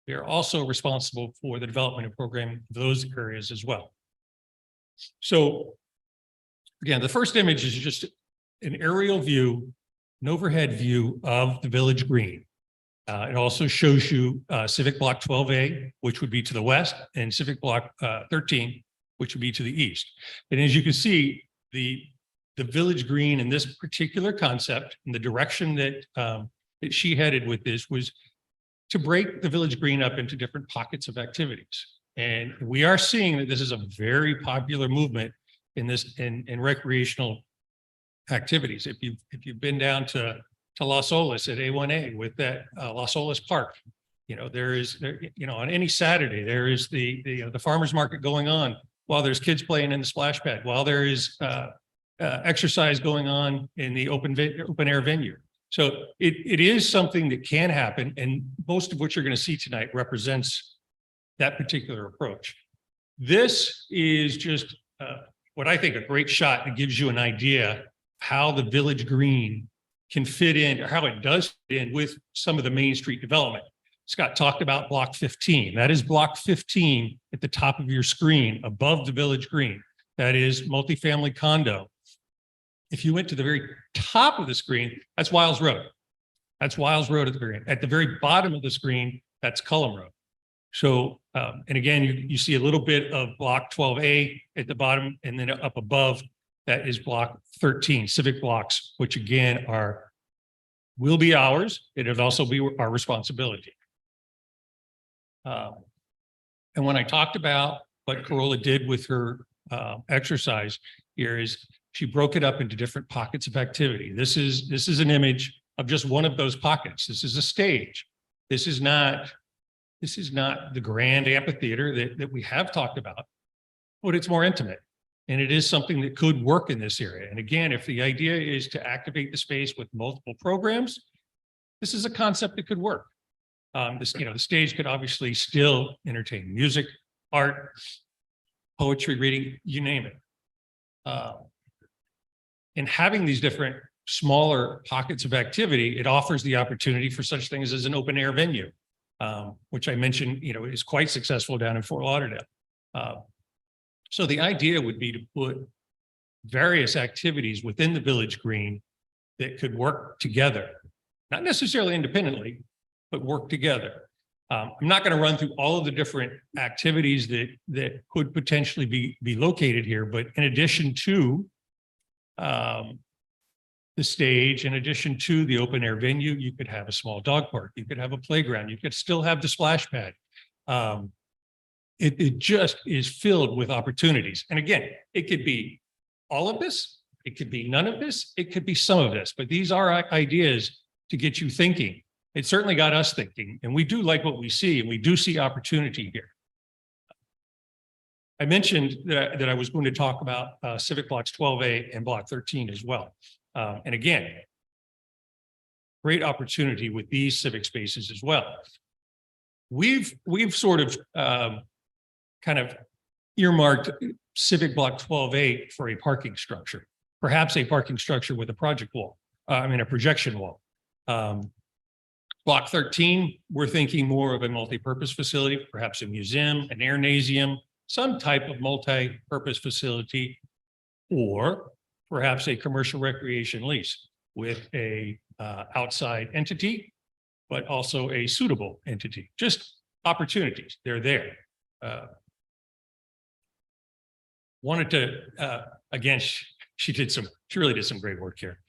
Speaker 2: They are also responsible for the development and programming of those areas as well. So again, the first image is just an aerial view, an overhead view of the Village Green. It also shows you Civic Block 12A, which would be to the west, and Civic Block 13, which would be to the east. And as you can see, the Village Green in this particular concept and the direction that she headed with this was to break the Village Green up into different pockets of activities. And we are seeing that this is a very popular movement in recreational activities. If you've been down to Las Olas at A1A with that Las Olas Park, on any Saturday, there is the farmer's market going on while there's kids playing in the splash pad, while there is exercise going on in the open air venue. So it is something that can happen, and most of what you're going to see tonight represents that particular approach. This is just what I think a great shot that gives you an idea how the Village Green can fit in, or how it does fit in with some of the Main Street development. Scott talked about Block 15. That is Block 15 at the top of your screen above the Village Green. That is multifamily condo. If you went to the very top of the screen, that's Wiles Road. That's Wiles Road at the very end. At the very bottom of the screen, that's Cullum Road. So, and again, you see a little bit of Block 12A at the bottom, and then up above, that is Block 13, civic blocks, which again will be ours. It'll also be our responsibility. And when I talked about what Corolla did with her exercise here, is she broke it up into different pockets of activity. This is an image of just one of those pockets. This is a stage. This is not the grand amphitheater that we have talked about, but it's more intimate. And it is something that could work in this area. And again, if the idea is to activate the space with multiple programs, this is a concept that could work. The stage could obviously still entertain music, art, poetry reading, you name it. And having these different smaller pockets of activity, it offers the opportunity for such things as an open air venue, which I mentioned, is quite successful down in Fort Lauderdale. So the idea would be to put various activities within the Village Green that could work together, not necessarily independently, but work together. I'm not going to run through all of the different activities that could potentially be located here, but in addition to the stage, in addition to the open air venue, you could have a small dog park, you could have a playground, you could still have the splash pad. It just is filled with opportunities. And again, it could be all of this, it could be none of this, it could be some of this, but these are ideas to get you thinking. It certainly got us thinking, and we do like what we see, and we do see opportunity here. I mentioned that I was going to talk about Civic Blocks 12A and Block 13 as well. And again, great opportunity with these civic spaces as well. We've sort of kind of earmarked Civic Block 12A for a parking structure, perhaps a parking structure with a project wall, a projection wall. Block 13, we're thinking more of a multi-purpose facility, perhaps a museum, an airnasium, some type of multi-purpose facility, or perhaps a commercial recreation lease with a outside entity, but also a suitable entity. Just opportunities, they're there. Wanted to, again, she really did some great work here.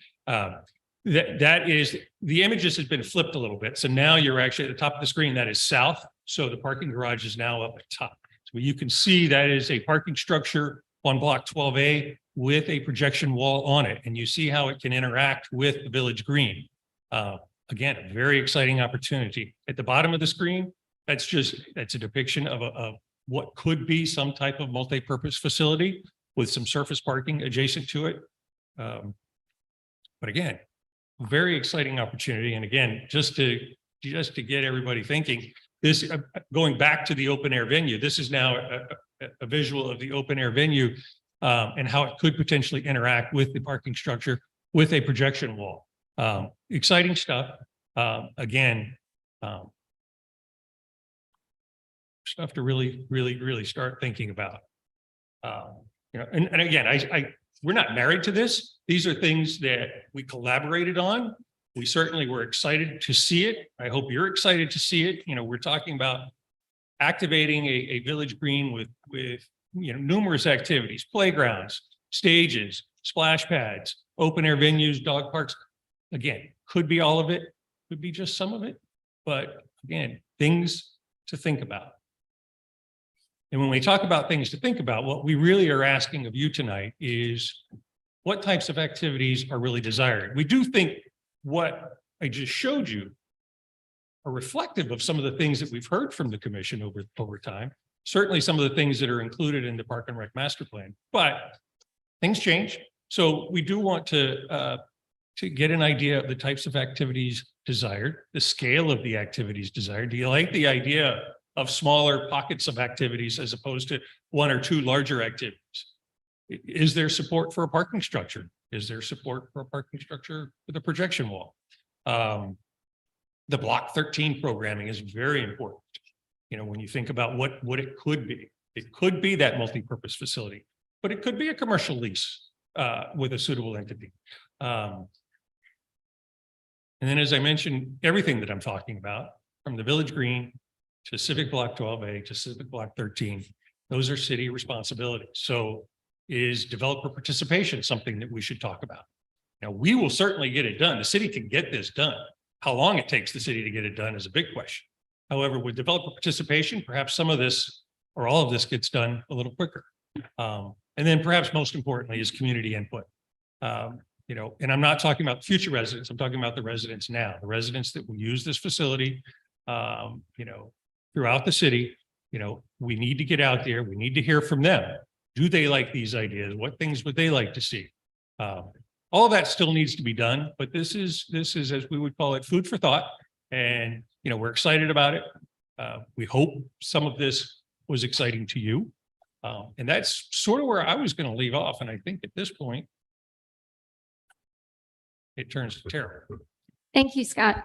Speaker 2: That is, the images has been flipped a little bit. So now you're actually at the top of the screen, that is south. So the parking garage is now up at top. So you can see that is a parking structure on Block 12A with a projection wall on it. And you see how it can interact with the Village Green. Again, a very exciting opportunity. At the bottom of the screen, that's a depiction of what could be some type of multi-purpose facility with some surface parking adjacent to it. But again, very exciting opportunity. And again, just to get everybody thinking, this going back to the open air venue, this is now a visual of the open air venue and how it could potentially interact with the parking structure with a projection wall. Exciting stuff. Again, stuff to really start thinking about. And again, we're not married to this. These are things that we collaborated on. We certainly were excited to see it. I hope you're excited to see it. We're talking about activating a Village Green with numerous activities, playgrounds, stages, splash pads, open air venues, dog parks. Again, could be all of it, could be just some of it, but again, things to think about. And when we talk about things to think about, what we really are asking of you tonight is what types of activities are really desired. We do think what I just showed you are reflective of some of the things that we've heard from the commission over time. Certainly some of the things that are included in the Park and Rec Master Plan, but things change. So we do want to get an idea of the types of activities desired, the scale of the activities desired. Do you like the idea of smaller pockets of activities as opposed to one or two larger activities? Is there support for a parking structure? Is there support for a parking structure with a projection wall? The Block 13 programming is very important. When you think about what it could be that multi-purpose facility, but it could be a commercial lease with a suitable entity. And then, as I mentioned, everything that I'm talking about, from the Village Green to Civic Block 12A to Civic Block 13, those are city responsibilities. So is developer participation something that we should talk about? Now, we will certainly get it done. The city can get this done. How long it takes the city to get it done is a big question. However, with developer participation, perhaps some of this or all of this gets done a little quicker. And then perhaps most importantly is community input. You know, and I'm not talking about future residents. I'm talking about the residents now, the residents that will use this facility, you know, throughout the city. You know, we need to get out there. We need to hear from them. Do they like these ideas? What things would they like to see? All of that still needs to be done, but this is, as we would call it, food for thought. And, you know, we're excited about it. We hope some of this was exciting to you. And that's sort of where I was going to leave off. And I think at this point, it turns to Tara.
Speaker 9: Thank you, Scott.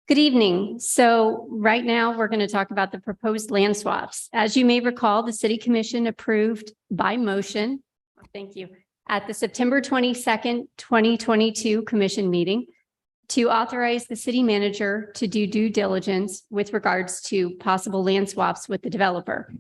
Speaker 9: Good evening. So right now, we're going to talk about the proposed land swaps. As you may recall, the City Commission approved by motion, thank you, at the September 22nd, 2022 Commission meeting to authorize the city manager to do due diligence with regards to possible land swaps with the developer.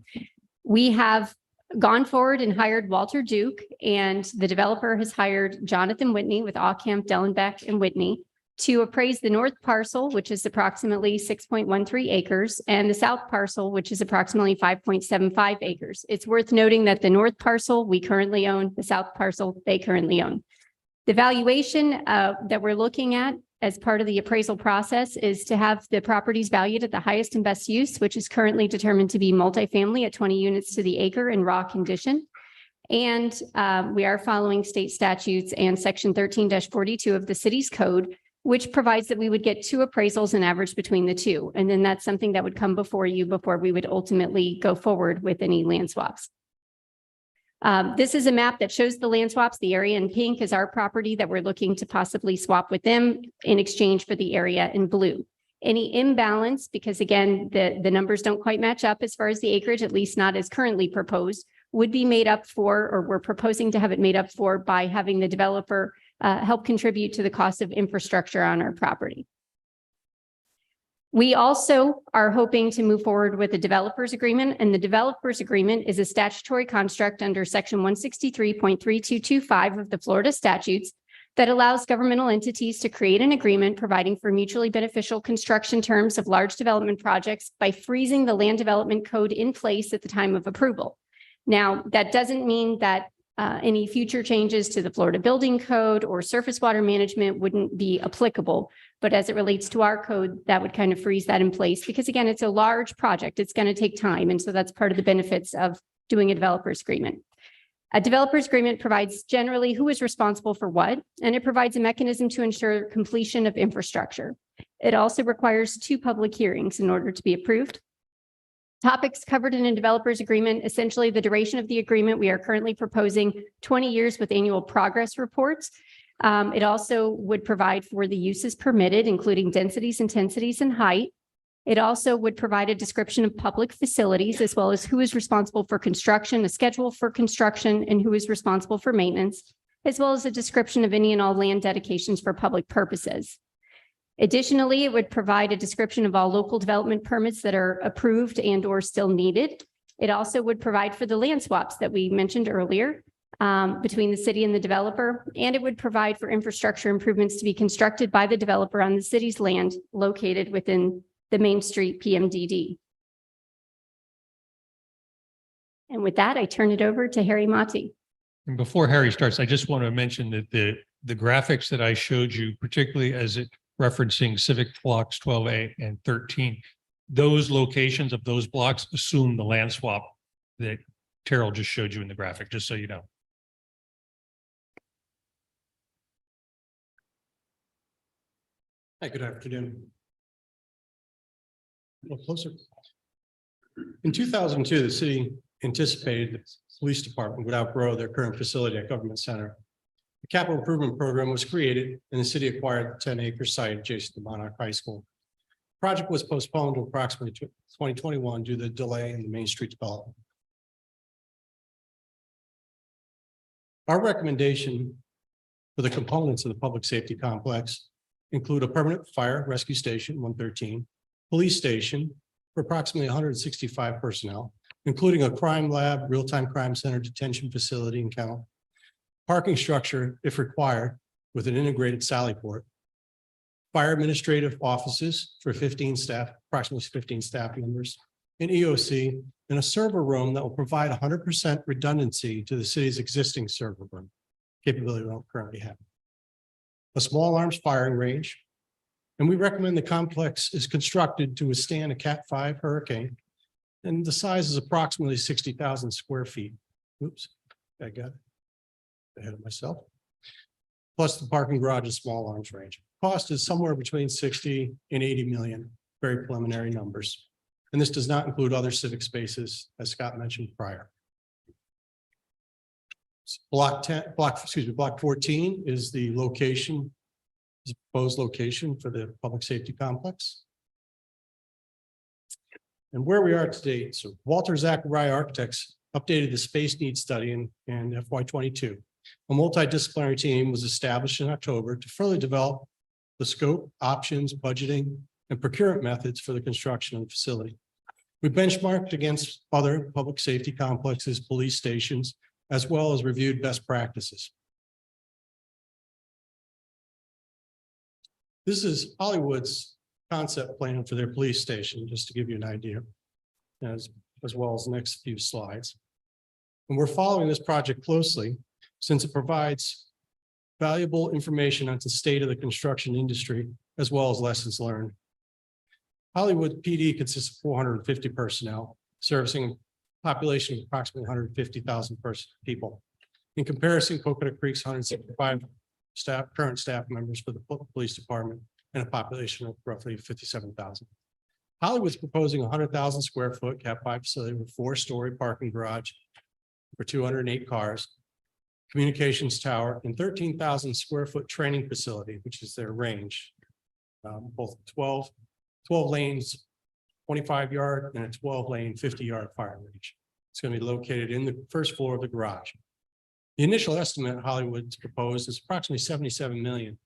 Speaker 9: We have gone forward and hired Walter Duke, and the developer has hired Jonathan Whitney with Ocamp, Dellenbeck, and Whitney to appraise the north parcel, which is approximately 6.13 acres, and the south parcel, which is approximately 5.75 acres. It's worth noting that the north parcel we currently own, the south parcel they currently own. The valuation that we're looking at as part of the appraisal process is to have the properties valued at the highest and best use, which is currently determined to be multifamily at 20 units to the acre in raw condition. And we are following state statutes and section 13-42 of the city's code, which provides that we would get two appraisals and average between the two. And then that's something that would come before you before we would ultimately go forward with any land swaps. This is a map that shows the land swaps. The area in pink is our property that we're looking to possibly swap with them in exchange for the area in blue. Any imbalance, because again, the numbers don't quite match up as far as the acreage, at least not as currently proposed, would be made up for, or we're proposing to have it made up for by having the developer help contribute to the cost of infrastructure on our property. We also are hoping to move forward with a developers agreement, and the developers agreement is a statutory construct under section 163.3225 of the Florida statutes that allows governmental entities to create an agreement providing for mutually beneficial construction terms of large development projects by freezing the land development code in place at the time of approval. Now, that doesn't mean that any future changes to the Florida Building Code or surface water management wouldn't be applicable. But as it relates to our code, that would kind of freeze that in place because again, it's a large project. It's going to take time. And so that's part of the benefits of doing a developer's agreement. A developer's agreement provides generally who is responsible for what, and it provides a mechanism to ensure completion of infrastructure. It also requires 2 public hearings in order to be approved. Topics covered in a developer's agreement, essentially the duration of the agreement. We are currently proposing 20 years with annual progress reports. It also would provide for the uses permitted, including densities, intensities, and height. It also would provide a description of public facilities, as well as who is responsible for construction, a schedule for construction, and who is responsible for maintenance, as well as a description of any and all land dedications for public purposes. Additionally, it would provide a description of all local development permits that are approved and or still needed. It also would provide for the land swaps that we mentioned earlier between the city and the developer, and it would provide for infrastructure improvements to be constructed by the developer on the city's land located within the Main Street PMDD. And with that, I turn it over to Harry Motti.
Speaker 2: And before Harry starts, I just want to mention that the graphics that I showed you, particularly as it referencing civic blocks 12A and 13, those locations of those blocks assume the land swap that Terrell just showed you in the graphic, just so you know.
Speaker 10: Hi, good afternoon. A little closer. In 2002, the city anticipated the police department would outgrow their current facility at Government Center. The capital improvement program was created and the city acquired the 10-acre site adjacent to Monarch High School. The project was postponed to approximately 2021 due to the delay in the Main Street development. Our recommendation for the components of the public safety complex include a permanent fire rescue station, 113, police station for approximately 165 personnel, including a crime lab, real-time crime center, detention facility and kennel, parking structure if required with an integrated sally port, fire administrative offices for 15 staff, approximately 15 staff members, an EOC, and a server room that will provide 100% redundancy to the city's existing server room capability we don't currently have. a small arms firing range. And we recommend the complex is constructed to withstand a Cat 5 hurricane. And the size is approximately 60,000 square feet. Oops, I got it ahead of myself. Plus the parking garage and small arms range. Cost is somewhere between 60 and 80 million, very preliminary numbers. And this does not include other civic spaces, as Scott mentioned prior. Block 14 is the location, is proposed location for the public safety complex. And where we are today, so Walter Zachariah Architects updated the space needs study in FY22. A multidisciplinary team was established in October to further develop the scope, options, budgeting, and procurement methods for the construction of the facility. We benchmarked against other public safety complexes, police stations, as well as reviewed best practices. This is Hollywood's concept plan for their police station, just to give you an idea, as well as the next few slides. And we're following this project closely since it provides valuable information on the state of the construction industry, as well as lessons learned. Hollywood PD consists of 450 personnel, servicing a population of approximately 150,000 people. In comparison, Coconut Creek's 165 current staff members for the police department and a population of roughly 57,000. Hollywood's proposing 100,000 square foot Cat 5 facility with 4-story parking garage for 208 cars, communications tower, and 13,000 square foot training facility, which is their range. Both 12 lanes, 25-yard, and a 12-lane, 50-yard fire range. It's going to be located in the first floor of the garage. The initial estimate Hollywood's proposed is approximately 77 million,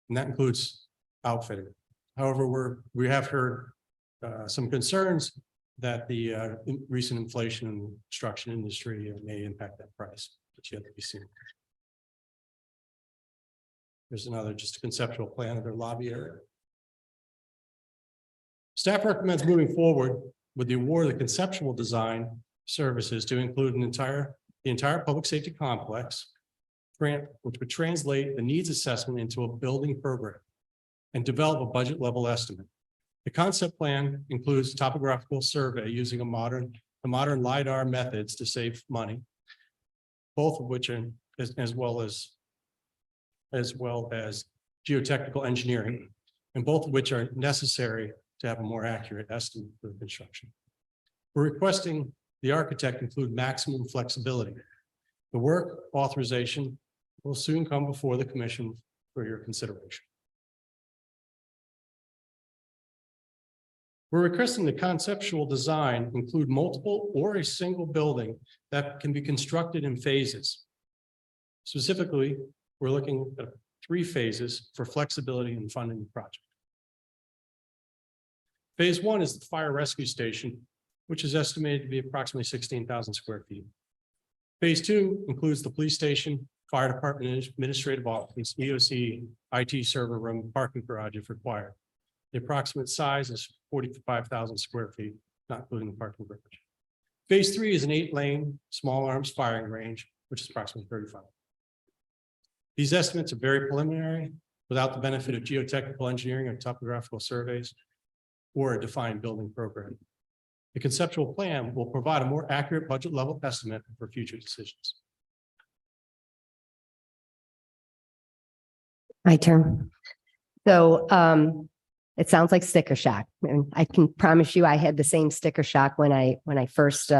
Speaker 10: and that includes outfitting. However, we have heard some concerns that the recent inflation in the construction industry may impact that price, but yet to be seen. There's another just a conceptual plan of their lobby area. Staff recommends moving forward with the award of the conceptual design services to include the entire public safety complex grant, which would translate the needs assessment into a building program and develop a budget level estimate. The concept plan includes topographical survey using the modern LiDAR methods to save money, both of which are as well as geotechnical engineering, and both of which are necessary to have a more accurate estimate for the construction. We're requesting the architect include maximum flexibility. The work authorization will soon come before the commission for your consideration. We're requesting the conceptual design include multiple or a single building that can be constructed in phases. Specifically, we're looking at 3 phases for flexibility in funding the project. Phase 1 is the fire rescue station, which is estimated to be approximately 16,000 square feet. Phase 2 includes the police station, fire department administrative office, EOC, IT server room, parking garage if required. The approximate size is 45,000 square feet, not including the parking garage. Phase 3 is an 8-lane small arms firing range, which is approximately 35. These estimates are very preliminary without the benefit of geotechnical engineering or topographical surveys or a defined building program. The conceptual plan will provide a more accurate budget level estimate for future decisions.
Speaker 6: My turn. So it sounds like sticker shock. And I can promise you I had the same sticker shock when I first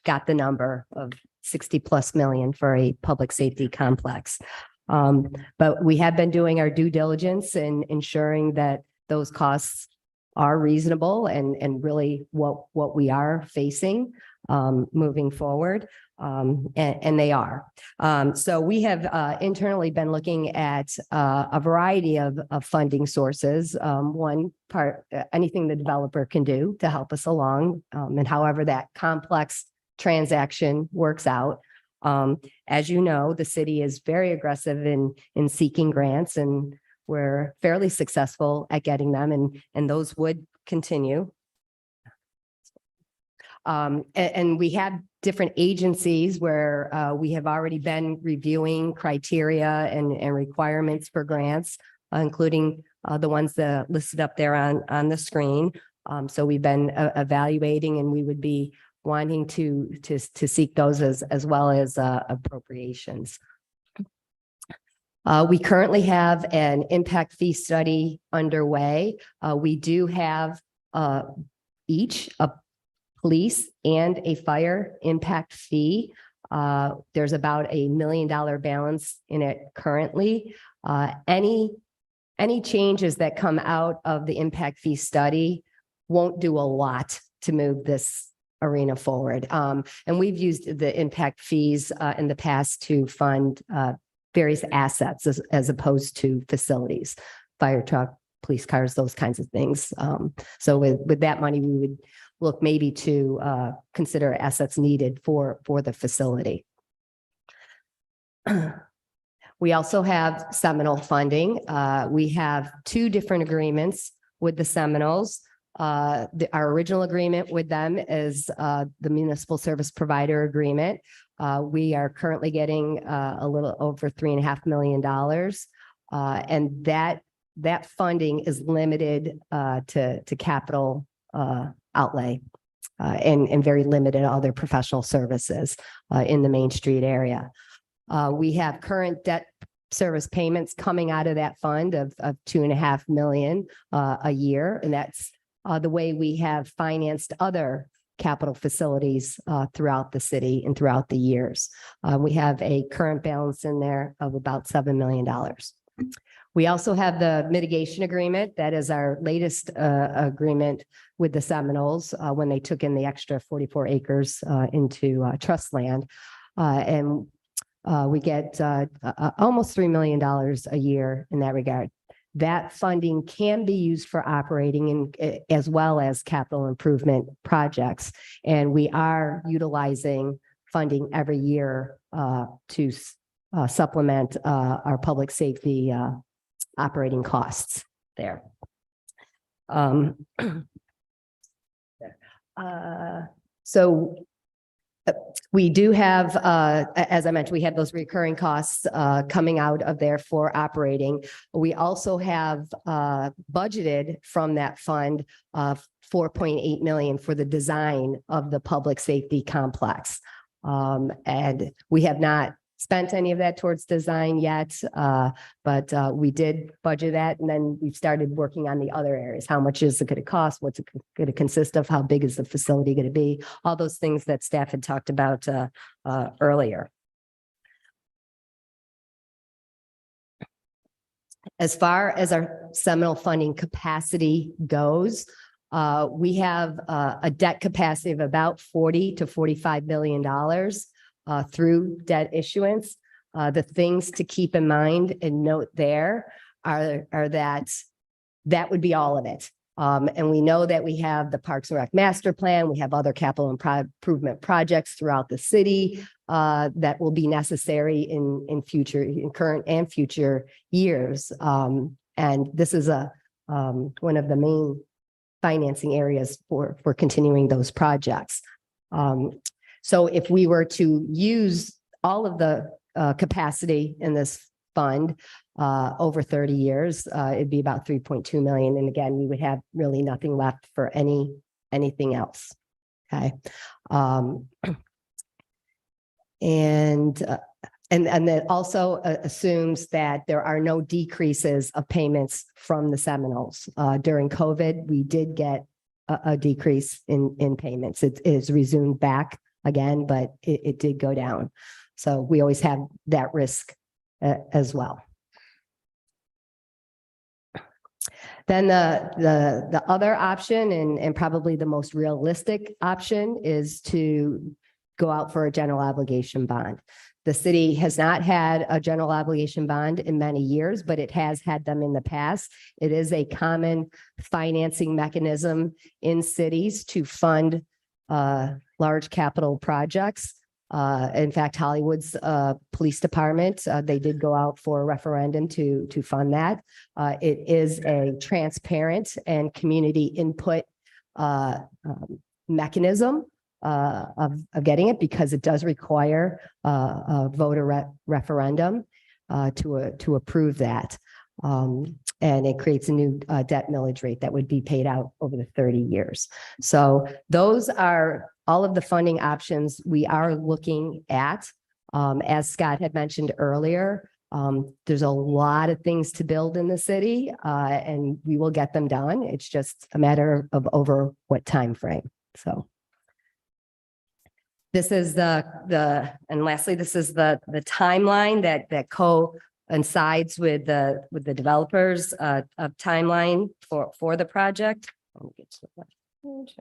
Speaker 6: got the number of 60+ million for a public safety complex. But we have been doing our due diligence in ensuring that those costs are reasonable and really what we are facing moving forward. And they are. So we have internally been looking at a variety of funding sources. One part, anything the developer can do to help us along, and however that complex transaction works out. As you know, the city is very aggressive in seeking grants, and we're fairly successful at getting them, and those would continue. And we had different agencies where we have already been reviewing criteria and requirements for grants, including the ones that listed up there on the screen. So we've been evaluating, and we would be wanting to seek those as well as appropriations. We currently have an impact fee study underway. We do have each a police and a fire impact fee. There's about $1 million balance in it currently. Any changes that come out of the impact fee study won't do a lot to move this arena forward. And we've used the impact fees in the past to fund various assets as opposed to facilities, fire truck, police cars, those kinds of things. So with that money, we would look maybe to consider assets needed for the facility. We also have Seminole funding. We have 2 different agreements with the Seminoles. Our original agreement with them is the municipal service provider agreement. We are currently getting a little over $3.5 million. And that funding is limited to capital outlay and very limited other professional services in the Main Street area. We have current debt service payments coming out of that fund of $2.5 million a year. And that's the way we have financed other capital facilities throughout the city and throughout the years. We have a current balance in there of about $7 million. We also have the mitigation agreement. That is our latest agreement with the Seminoles when they took in the extra 44 acres into trust land. And we get almost $3 million a year in that regard. That funding can be used for operating and as well as capital improvement projects. And we are utilizing funding every year to supplement our public safety operating costs there. So we do have, as I mentioned, we have those recurring costs coming out of there for operating. We also have budgeted from that fund $4.8 million for the design of the public safety complex. And we have not spent any of that towards design yet, but we did budget that, and then we've started working on the other areas. How much is it going to cost? What's it going to consist of? How big is the facility going to be? All those things that staff had talked about earlier. As far as our Seminole funding capacity goes, we have a debt capacity of about $40 to $45 billion. Through debt issuance. The things to keep in mind and note there are that would be all of it. And we know that we have the Parks and Rec master plan. We have other capital improvement projects throughout the city that will be necessary in current and future years. And this is one of the main financing areas for continuing those projects. So if we were to use all of the capacity in this fund over 30 years, it'd be about 3.2 million. And again, we would have really nothing left for anything else. Okay. And that also assumes that there are no decreases of payments from the Seminoles. During COVID, we did get a decrease in payments. It is resumed back again, but it did go down. So we always have that risk as well. Then the other option and probably the most realistic option is to go out for a general obligation bond. The city has not had a general obligation bond in many years, but it has had them in the past. It is a common financing mechanism in cities to fund large capital projects. In fact, Hollywood's police department, they did go out for a referendum to fund that. It is a transparent and community input mechanism of getting it because it does require a voter referendum to approve that. And it creates a new debt millage rate that would be paid out over the 30 years. So those are all of the funding options we are looking at. As Scott had mentioned earlier, there's a lot of things to build in the city, and we will get them done. It's just a matter of over what time frame. So this is and lastly, this is the timeline that coincides with the developers of timeline for the project. Let me get to the left page.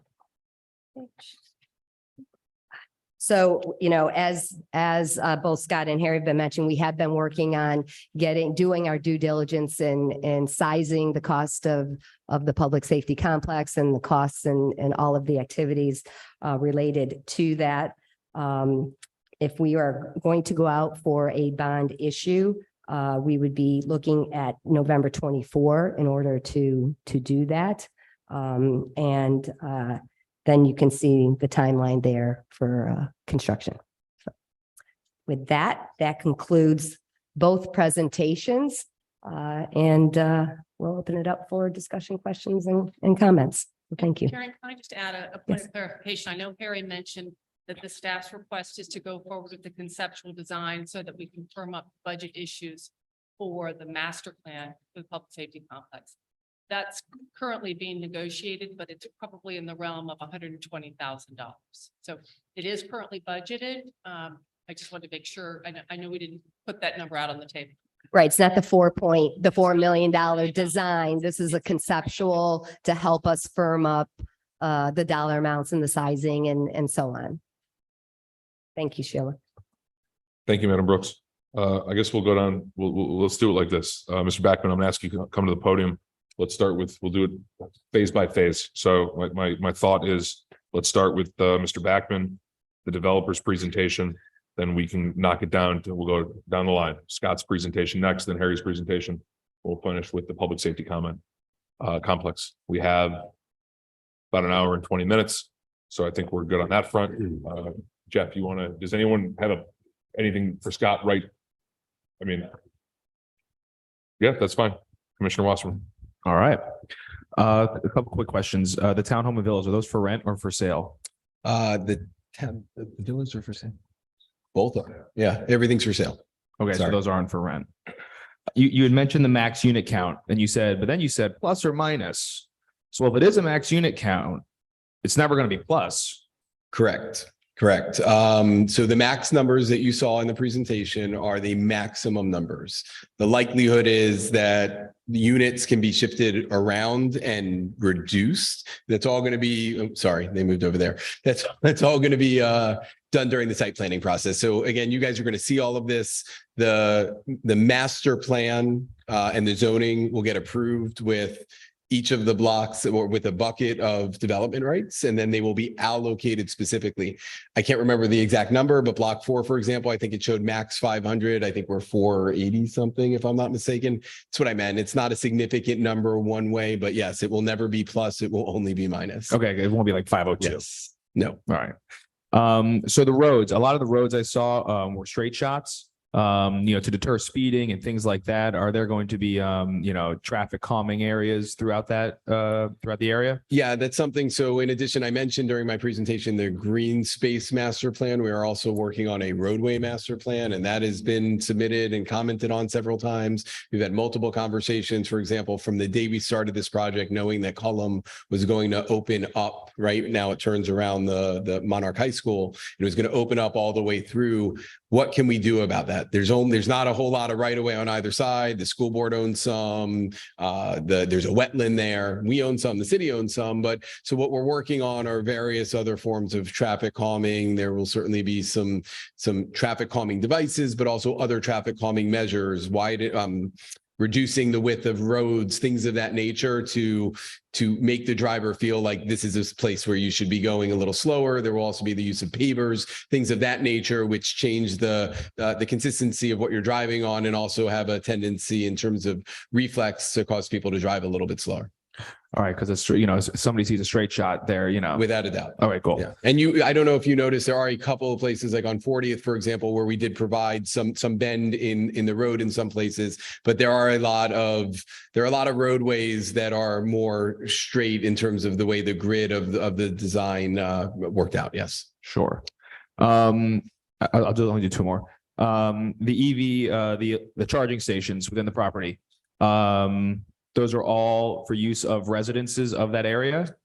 Speaker 6: So, as both Scott and Harry have been mentioning, we have been working on doing our due diligence and sizing the cost of the public safety complex and the costs and all of the activities related to that. If we are going to go out for a bond issue, we would be looking at November 24 in order to do that. Then you can see the timeline there for construction. So with that concludes both presentations. And we'll open it up for discussion, questions, and comments. So thank you.
Speaker 8: Karen, can I just add a point of clarification? I know Harry mentioned that the staff's request is to go forward with the conceptual design so that we can firm up budget issues for the master plan for the public safety complex. That's currently being negotiated, but it's probably in the realm of $120,000. So it is currently budgeted. I just wanted to make sure, I know we didn't put that number out on the table.
Speaker 6: Right. It's not the $4 million design. This is a conceptual to help us firm up the dollar amounts and the sizing and so on. Thank you, Sheila.
Speaker 3: Thank you, Madam Brooks. I guess we'll go down. Let's do it like this. Mr. Backman, I'm gonna ask you to come to the podium. Let's start with, we'll do it phase by phase. So my thought is, let's start with Mr. Backman, the developer's presentation, then we can knock it down we'll go down the line. Scott's presentation next, then Harry's presentation. We'll finish with the public safety comment complex. We have about an hour and 20 minutes. So I think we're good on that front. Jeff, does anyone have anything for Scott, right? I mean, yeah, that's fine. Commissioner Wasserman.
Speaker 11: All right. A couple quick questions. The townhome and villas, are those for rent or for sale?
Speaker 7: The villas are for sale. Both of them. Yeah, everything's for sale.
Speaker 11: Okay,
Speaker 7: Sorry.
Speaker 11: so those aren't for rent. You had mentioned the max unit count and but then you said plus or minus. So if it is a max unit count, it's never going to be plus.
Speaker 7: Correct. So the max numbers that you saw in the presentation are the maximum numbers. The likelihood is that the units can be shifted around and reduced. That's all going to be, sorry, they moved over there. That's all going to be done during the site planning process. So again, you guys are going to see all of this. The master plan and the zoning will get approved with each of the blocks or with a bucket of development rights, and then they will be allocated specifically. I can't remember the exact number, but block 4, for example, I think it showed max 500. I think we're 480 something, if I'm not mistaken. That's what I meant. It's not a significant number one way, but yes, it will never be plus. It will only be minus.
Speaker 11: Okay, it won't be like 502.
Speaker 7: Yes. No.
Speaker 11: All right. So the roads, a lot of the roads I saw were straight shots. To deter speeding and things like that. Are there going to be, traffic calming areas throughout the area?
Speaker 7: Yeah, that's something. So in addition, I mentioned during my presentation, the green space master plan. We are also working on a roadway master plan, and that has been submitted and commented on several times. We've had multiple conversations, for example, from the day we started this project, knowing that Cullum was going to open up, right now it turns around the Monarch High School. It was going to open up all the way through. What can we do about that? There's not a whole lot of right of way on either side. The school board owns some. There's a wetland there. We own some. The city owns some. But so what we're working on are various other forms of traffic calming. There will certainly be some traffic calming devices, but also other traffic calming measures. Reducing the width of roads, things of that nature to make the driver feel like this is a place where you should be going a little slower. There will also be the use of pavers, things of that nature, which change the consistency of what you're driving on and also have a tendency in terms of reflex to cause people to drive a little bit slower.
Speaker 11: All right, because it's, you know, if somebody sees a straight shot there, you know.
Speaker 7: Without a doubt.
Speaker 11: All right, cool.
Speaker 7: Yeah. And I don't know if you noticed, there are a couple of places like on 40th, for example, where we did provide some bend in the road in some places, but there are a lot of roadways that are more straight in terms of the way the grid of the design worked out. Yes.
Speaker 11: Sure. I'll just only do two more. The EV, the charging stations within the property. Those are all for use of residences of that area?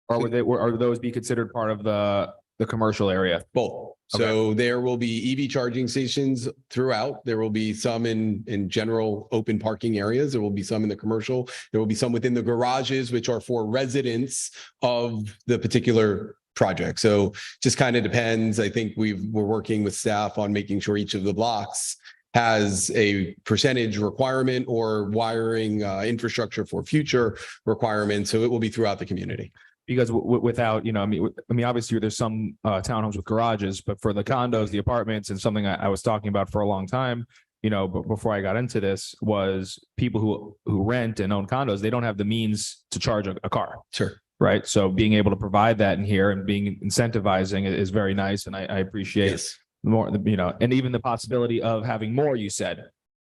Speaker 11: Or are those be considered part of the commercial area?
Speaker 7: Both. So there will be EV charging stations throughout. There will be some in general open parking areas. There will be some in the commercial. There will be some within the garages, which are for residents of the particular project. So just kind of depends. I think we're working with staff on making sure each of the blocks has a percentage requirement or wiring infrastructure for future requirements. So it will be throughout the community.
Speaker 11: Because without, you know, I mean, obviously there's some townhomes with garages, but for the condos, the apartments, and something I was talking about for a long time, you know, but before I got into this, was people who rent and own condos, they don't have the means to charge a car.
Speaker 7: Sure.
Speaker 11: Right. So being able to provide that in here and being incentivizing is very nice. And I appreciate
Speaker 7: Yes.
Speaker 11: more, you know, and even the possibility of having more, you said.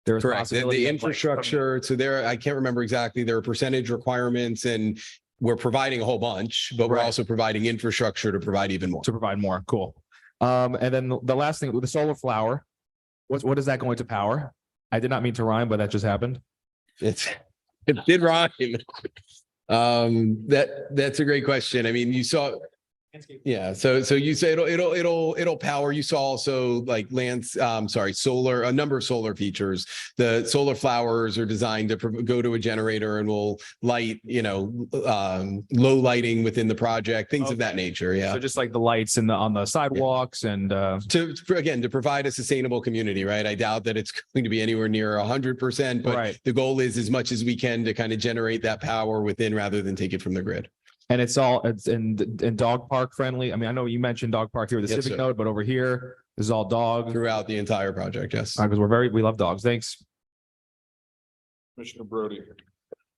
Speaker 11: There's
Speaker 7: Correct. The infrastructure. So there, I can't remember exactly. There are percentage requirements and we're providing a whole bunch, but we're
Speaker 11: Right.
Speaker 7: also providing infrastructure to provide even more.
Speaker 11: To provide more. Cool. And then the last thing with the solar flower, what is that going to power? I did not mean to rhyme, but that just happened.
Speaker 7: It did rhyme. That's a great question. I mean, you saw. Yeah, so you say it'll power. You saw also like solar, a number of solar features. The solar flowers are designed to go to a generator and will light, you know, low lighting within the project, things of that nature. Yeah.
Speaker 11: So just like the lights on the sidewalks and
Speaker 7: to provide a sustainable community, right? I doubt that it's going to be anywhere near 100%, but
Speaker 11: Right.
Speaker 7: the goal is as much as we can to kind of generate that power within rather than take it from the grid.
Speaker 11: and it's in dog park friendly. I mean, I know you mentioned dog park here with the
Speaker 7: Yes,
Speaker 11: Civic
Speaker 7: sir.
Speaker 11: Note, but over here this is all dog
Speaker 7: Throughout the entire project, yes.
Speaker 11: because we love dogs. Thanks.
Speaker 3: Commissioner Brody.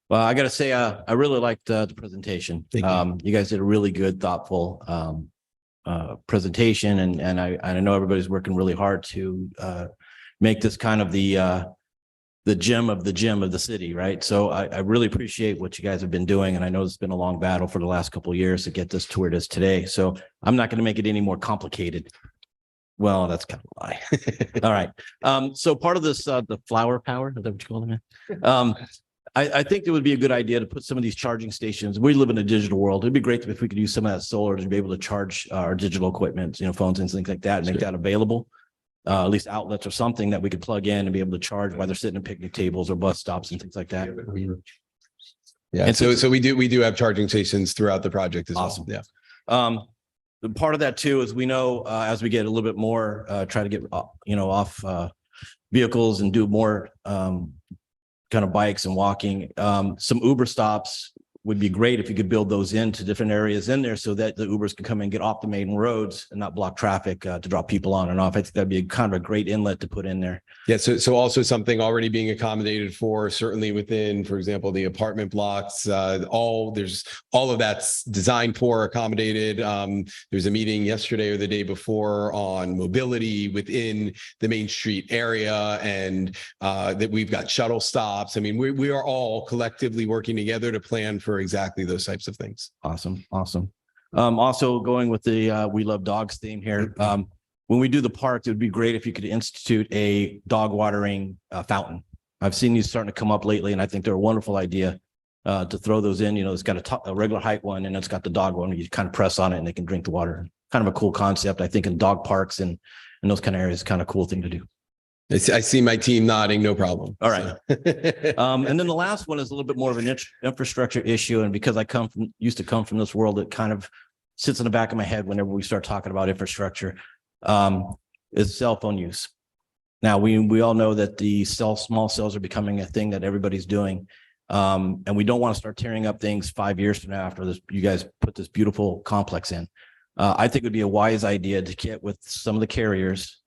Speaker 4: Well, I gotta say, I really liked the presentation.
Speaker 7: Thank you.
Speaker 4: You guys did a really good, thoughtful presentation, and I know everybody's working really hard to make this kind of the gem of the city, right? So I really appreciate what you guys have been doing, and I know it's been a long battle for the last couple of years to get this to where it is today. So I'm not going to make it any more complicated. Well, that's kind of a lie. All right. So part of this, the flower power, is that what you call them? I think it would be a good idea to put some of these charging stations. We live in a digital world. It'd be great if we could use some of that solar to be able to charge our digital equipment, you know, phones and things like that, and make that available. At least outlets or something that we could plug in and be able to charge while they're sitting at picnic tables or bus stops and things like that.
Speaker 7: Yeah,
Speaker 4: And
Speaker 7: so we do have charging stations throughout the project as well.
Speaker 4: Awesome.
Speaker 7: Yeah.
Speaker 4: The part of that too is we know as we get a little bit more, try to get off vehicles and do more kind of bikes and walking. Some Uber stops would be great if you could build those into different areas in there so that the Ubers can come and get off the main roads and not block traffic to drop people on and off. I think that'd be kind of a great inlet to put in there.
Speaker 7: Yeah, so also something already being accommodated for, certainly within, for example, the apartment blocks, all of that's designed for, accommodated. There's a meeting yesterday or the day before on mobility within the Main Street area, and that we've got shuttle stops. I mean, we are all collectively working together to plan for exactly those types of things.
Speaker 4: Awesome. Also going with the We Love Dogs theme here. When we do the park, it would be great if you could institute a dog watering fountain. I've seen these starting to come up lately, and I think they're a wonderful idea to throw those in. You know, it's got a regular height one, and it's got the dog one. You kind of press on it, and they can drink the water. Kind of a cool concept. I think in dog parks and those kind of areas, kind of cool thing to do.
Speaker 7: I see my team nodding, no problem.
Speaker 4: All right. And then the last one is a little bit more of an infrastructure issue. And because I used to come from this world, it kind of sits in the back of my head whenever we start talking about infrastructure, is cell phone use. Now, we all know that the small cells are becoming a thing that everybody's doing. And we don't want to start tearing up things 5 years from now after you guys put this beautiful complex in. I think it would be a wise idea to get with some of the carriers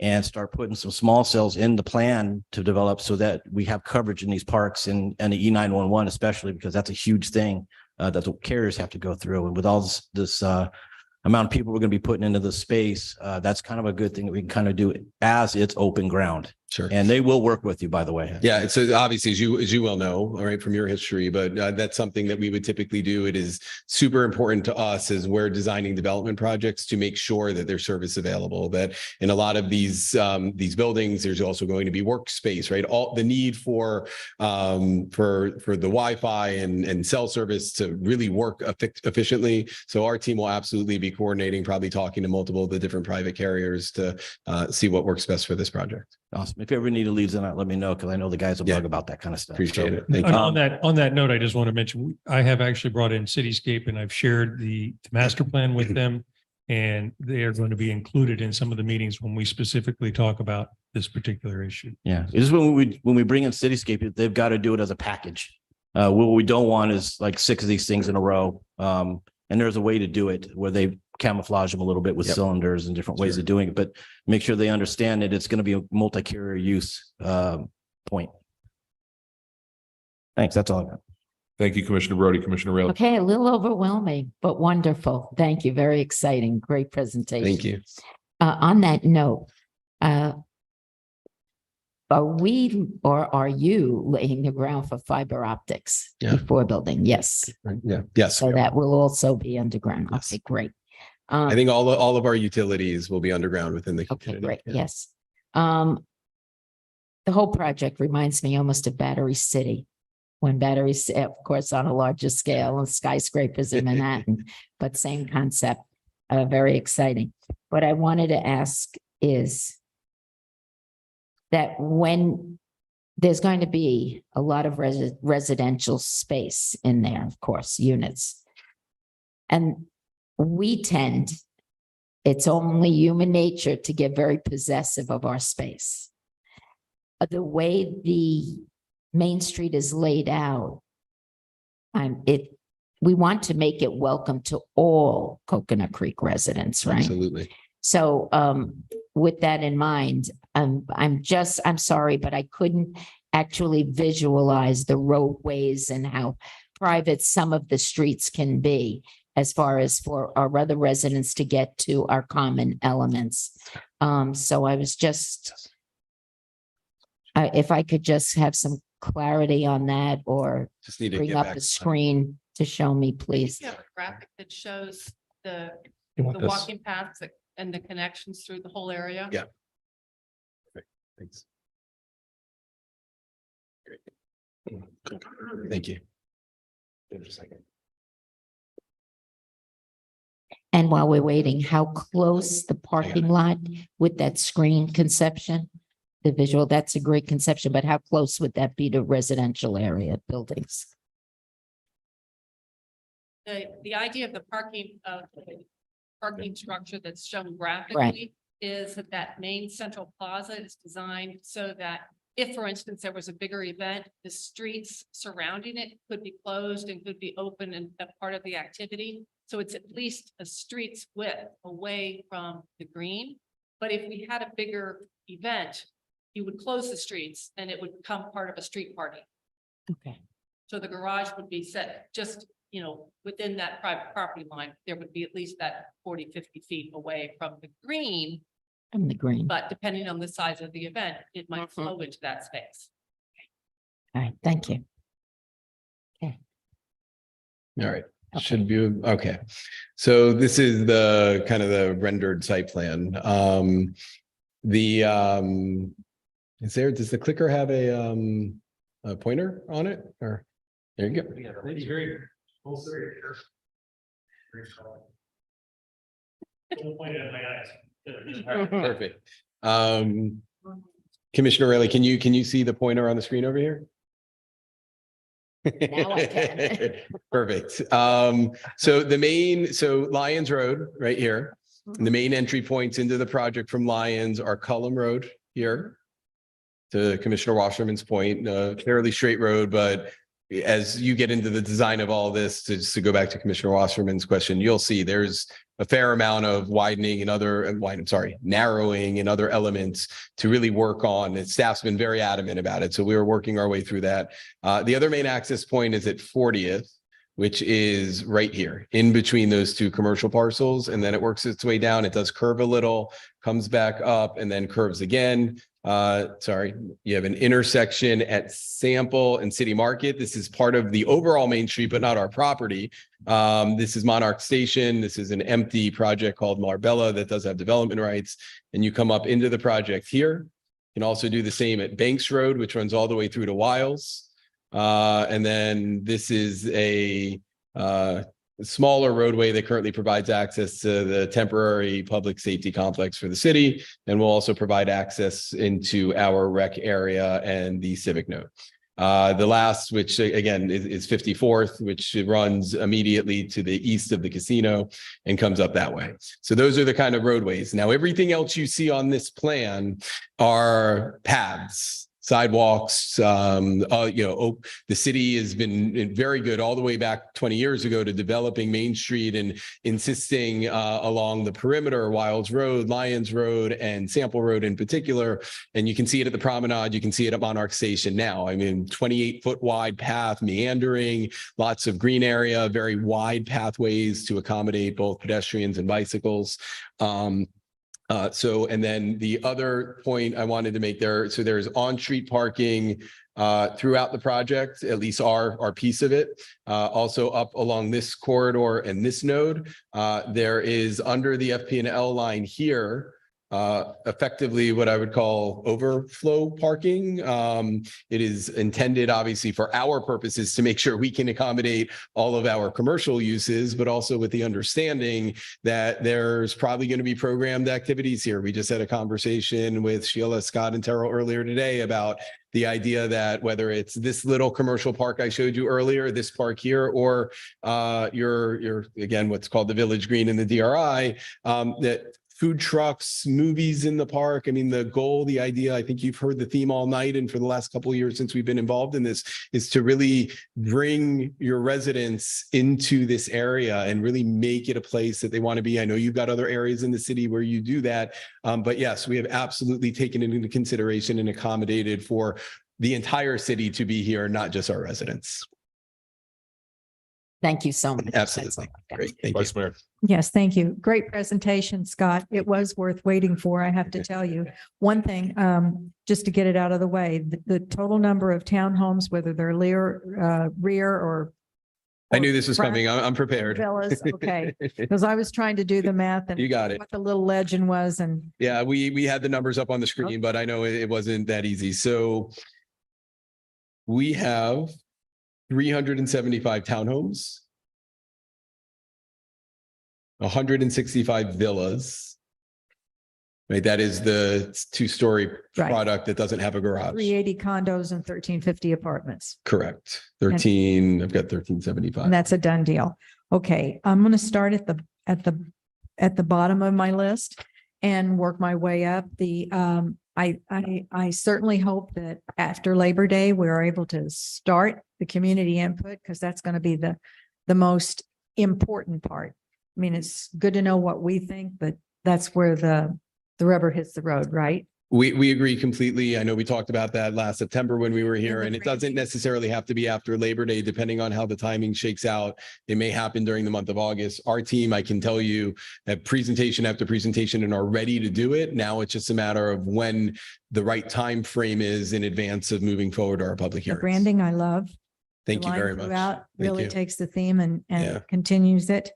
Speaker 4: and start putting some small cells in the plan to develop so that we have coverage in these parks and the E911 especially, because that's a huge thing that the carriers have to go through. And with all this amount of people we're going to be putting into the space, that's kind of a good thing that we can kind of do as it's open ground.
Speaker 7: Sure.
Speaker 4: And they will work with you, by the way.
Speaker 7: Yeah, so obviously, as you well know, all right, from your history, but that's something that we would typically do. It is super important to us as we're designing development projects to make sure that there's service available. That in a lot of these buildings, there's also going to be workspace, right? All the need for the Wi-Fi and cell service to really work efficiently. So our team will absolutely be coordinating, probably talking to multiple of the different private carriers to see what works best for this project.
Speaker 4: Awesome. If you ever need to leave tonight, let me know, because I know the guys will
Speaker 7: Yeah.
Speaker 4: bug about that kind of stuff.
Speaker 7: Appreciate
Speaker 4: So,
Speaker 7: it. Thank
Speaker 2: And
Speaker 7: you.
Speaker 2: on that note, I just want to mention, I have actually brought in Cityscape and I've shared the master plan with them. And they are going to be included in some of the meetings when we specifically talk about this particular issue.
Speaker 4: Yeah, it's just when we bring in Cityscape, they've got to do it as a package. What we don't want is like 6 of these things in a row. And there's a way to do it where they camouflage them a little bit with
Speaker 7: Yep.
Speaker 4: cylinders and different ways of doing it, but make sure they understand that it's going to be a multi-carrier use point. Thanks. That's all I got.
Speaker 3: Thank you, Commissioner Brody, Commissioner Railing.
Speaker 12: Okay, a little overwhelming, but wonderful. Thank you. Very exciting. Great presentation.
Speaker 7: Thank you.
Speaker 12: On that note, are we or are you laying the ground for fiber optics
Speaker 7: Yeah.
Speaker 12: before building? Yes.
Speaker 7: Yeah. Yes.
Speaker 12: So that will also be underground.
Speaker 7: Yes.
Speaker 12: Okay, great.
Speaker 7: I think all of our utilities will be underground within the
Speaker 12: Okay,
Speaker 7: community.
Speaker 12: great.
Speaker 7: Yeah.
Speaker 12: Yes. The whole project reminds me almost of Battery City. When batteries, of course, on a larger scale and skyscrapers in Manhattan, but same concept, very exciting. What I wanted to ask is that when there's going to be a lot of residential space in there, of course, units. And it's only human nature to get very possessive of our space. The way the Main Street is laid out, we want to make it welcome to all Coconut Creek residents, right?
Speaker 7: Absolutely.
Speaker 12: So with that in mind, I'm sorry, but I couldn't actually visualize the roadways and how private some of the streets can be as far as for our other residents to get to our common elements. So I was if I could just have some clarity on that or
Speaker 7: Just need to
Speaker 12: bring
Speaker 7: get
Speaker 12: up
Speaker 7: back.
Speaker 12: a screen to show me, please.
Speaker 8: We have a graphic that shows the
Speaker 7: You want this?
Speaker 8: walking paths and the connections through the whole area.
Speaker 7: Yeah. Thanks. Great. Thank you. Just a second.
Speaker 12: And while we're waiting, how close the parking lot with that screen conception? The visual, that's a great conception, but how close would that be to residential area buildings?
Speaker 8: The idea of the parking structure that's shown graphically is that main central plaza is designed so that if, for instance, there was a bigger event, the streets surrounding it could be closed and could be open and a part of the activity. So it's at least a street's width away from the green. But if we had a bigger event, you would close the streets and it would become part of a street party.
Speaker 12: Okay.
Speaker 8: So the garage would be set just, within that private property line, there would be at least that 40, 50 feet away from the green.
Speaker 12: From the green.
Speaker 8: But depending on the size of the event, it might flow into that space.
Speaker 12: All right, thank you.
Speaker 7: All right. Should be, okay. So this is the kind of the rendered site plan. Does the clicker have a pointer on it or? There you go. Perfect. Commissioner Rayleigh, can you see the pointer on the screen over here?
Speaker 12: Now I can.
Speaker 7: Perfect. So Lyons Road right here. And the main entry points into the project from Lyons are Cullum Road here to Commissioner Wasserman's point, fairly straight road, but as you get into the design of all this, to go back to Commissioner Wasserman's question, you'll see there's a fair amount of narrowing and other elements to really work on. And staff's been very adamant about it. So we were working our way through that. The other main access point is at 40th, which is right here in between those two commercial parcels. And then it works its way down. It does curve a little, comes back up, and then curves again. You have an intersection at Sample and City Market. This is part of the overall Main Street, but not our property. This is Monarch Station. This is an empty project called Marbella that does have development rights. And you come up into the project here. You can also do the same at Banks Road, which runs all the way through to Wiles. And then this is a smaller roadway that currently provides access to the temporary public safety complex for the city. And will also provide access into our rec area and the civic node. The last, which again is 54th, which runs immediately to the east of the casino and comes up that way. So those are the kind of roadways. Now, everything else you see on this plan are paths, sidewalks. The city has been very good all the way back 20 years ago to developing Main Street and insisting along the perimeter, Wiles Road, Lyons Road, and Sample Road in particular. And you can see it at the promenade. You can see it at Monarch Station now. I mean, 28-foot wide path, meandering, lots of green area, very wide pathways to accommodate both pedestrians and bicycles. And then the other point I wanted to make there, so there's on-street parking throughout the project, at least our piece of it. Also up along this corridor and this node, there is under the FP&L line here, effectively what I would call overflow parking. It is intended obviously for our purposes to make sure we can accommodate all of our commercial uses, but also with the understanding that there's probably going to be programmed activities here. We just had a conversation with Sheila, Scott, and Terrell earlier today about the idea that whether it's this little commercial park I showed you earlier, this park here, or your again, what's called the Village Green in the DRI, that food trucks, movies in the park. I mean, the goal, the idea, I think you've heard the theme all night and for the last couple of years since we've been involved in this, is to really bring your residents into this area and really make it a place that they want to be. I know you've got other areas in the city where you do that. But yes, we have absolutely taken it into consideration and accommodated for the entire city to be here, not just our residents.
Speaker 12: Thank you so much.
Speaker 7: Absolutely. Great. Thank you.
Speaker 3: Vice Mayor.
Speaker 13: Yes, thank you. Great presentation, Scott. It was worth waiting for, I have to tell you. One thing, just to get it out of the way, the total number of townhomes, whether they're rear or
Speaker 7: I knew this was coming. I'm prepared.
Speaker 13: villas, okay. Because I was trying to do the math and
Speaker 7: You got it.
Speaker 13: what the little legend was and
Speaker 7: Yeah, we had the numbers up on the screen, but I know it wasn't that easy. So we have 375 townhomes, 165 villas. Right, that is the two-story
Speaker 13: Right.
Speaker 7: product that doesn't have a garage.
Speaker 13: 380 condos and 1350 apartments.
Speaker 7: Correct. 13, I've got 1375.
Speaker 13: And that's a done deal. Okay, I'm going to start at the bottom of my list and work my way up. I certainly hope that after Labor Day, we're able to start the community input because that's going to be the most important part. I mean, it's good to know what we think, but that's where the rubber hits the road, right?
Speaker 7: We agree completely. I know we talked about that last September when we were here,
Speaker 13: the
Speaker 7: and it doesn't necessarily have to be after Labor Day, depending on how the timing shakes out. It may happen during the month of August. Our team, I can tell you, have presentation after presentation and are ready to do it. Now it's just a matter of when the right time frame is in advance of moving forward to our public
Speaker 13: The
Speaker 7: hearings.
Speaker 13: branding I love.
Speaker 7: Thank
Speaker 13: The
Speaker 7: you
Speaker 13: line
Speaker 7: very much.
Speaker 13: throughout
Speaker 7: Thank
Speaker 13: Really
Speaker 7: you.
Speaker 13: takes the theme and
Speaker 7: Yeah.
Speaker 13: continues it.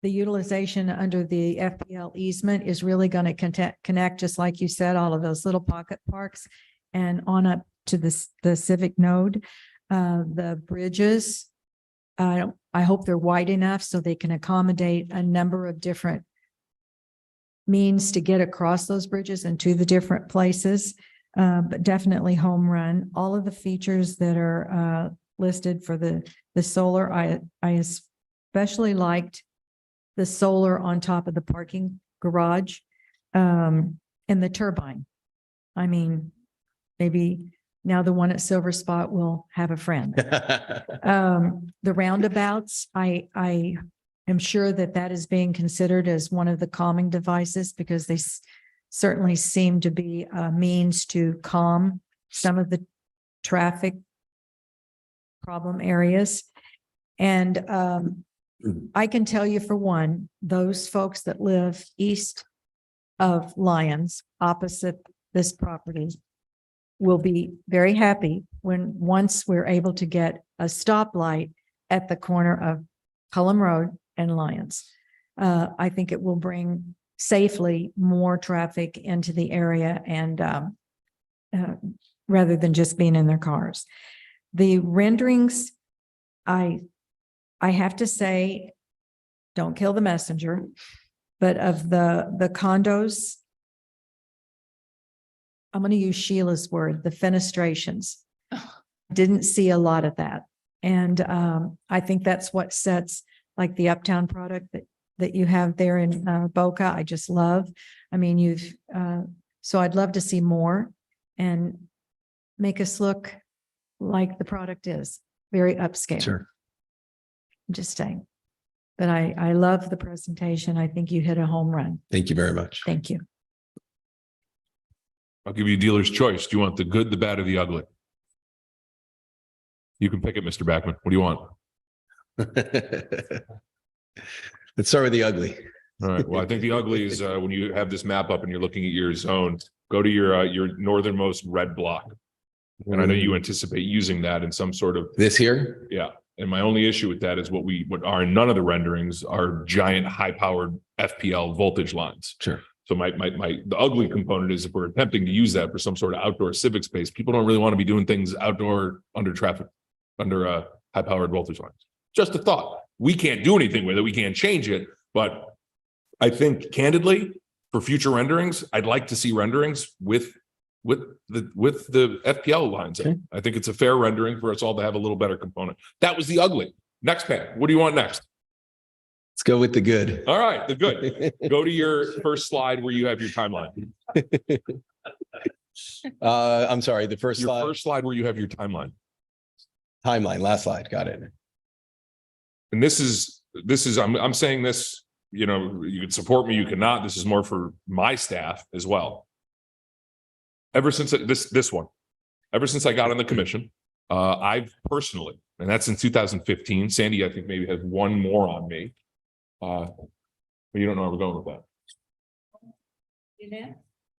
Speaker 13: The utilization under the FPL easement is really going to connect, just like you said, all of those little pocket parks and on up to the civic node. The bridges, I hope they're wide enough so they can accommodate a number of different means to get across those bridges and to the different places. But definitely home run. All of the features that are listed for the solar, I especially liked the solar on top of the parking garage and the turbine. I mean, maybe Now the one at Silver Spot will have a friend. The roundabouts, I am sure that is being considered as one of the calming devices because they certainly seem to be a means to calm some of the traffic problem areas. And I can tell you for one, those folks that live east of Lyons, opposite this property, will be very happy once we're able to get a stoplight at the corner of Cullum Road and Lyons. I think it will bring safely more traffic into the area and rather than just being in their cars. The renderings, I have to say, don't kill the messenger, but of the condos, I'm going to use Sheila's word, the fenestrations. Didn't see a lot of that. And I think that's what sets like the Uptown product that you have there in Boca. I just love. I mean, so I'd love to see more and make us look like the product is very upscale.
Speaker 7: Sure.
Speaker 13: I'm just saying. But I love the presentation. I think you hit a home run.
Speaker 7: Thank you very much.
Speaker 13: Thank you.
Speaker 3: I'll give you a dealer's choice. Do you want the good, the bad, or the ugly? You can pick it, Mr. Backman. What do you want?
Speaker 7: Let's start with the ugly.
Speaker 3: All right. Well, I think the ugly is when you have this map up and you're looking at your zone, go to your northernmost red block. And I know you anticipate using that in some sort of.
Speaker 7: This here?
Speaker 3: Yeah. And my only issue with that is what are in none of the renderings are giant high-powered FPL voltage lines.
Speaker 7: Sure.
Speaker 3: So the ugly component is if we're attempting to use that for some sort of outdoor civic space, people don't really want to be doing things outdoor under high-powered voltage lines. Just a thought. We can't do anything with it. We can't change it. But I think candidly, for future renderings, I'd like to see renderings with the FPL lines.
Speaker 7: Okay.
Speaker 3: I think it's a fair rendering for us all to have a little better component. That was the ugly. Next, Pat, what do you want next?
Speaker 7: Let's go with the good.
Speaker 3: All right, the good. Go to your first slide where you have your timeline.
Speaker 7: I'm sorry, the first
Speaker 3: Your
Speaker 7: slide.
Speaker 3: first slide where you have your timeline.
Speaker 7: Timeline, last slide. Got it.
Speaker 3: And this is, I'm saying this, you know, you can support me, you cannot. This is more for my staff as well. Ever since this one, ever since I got on the commission, I've personally, and that's in 2015, Sandy, I think maybe has one more on me. But you don't know where we're going with that.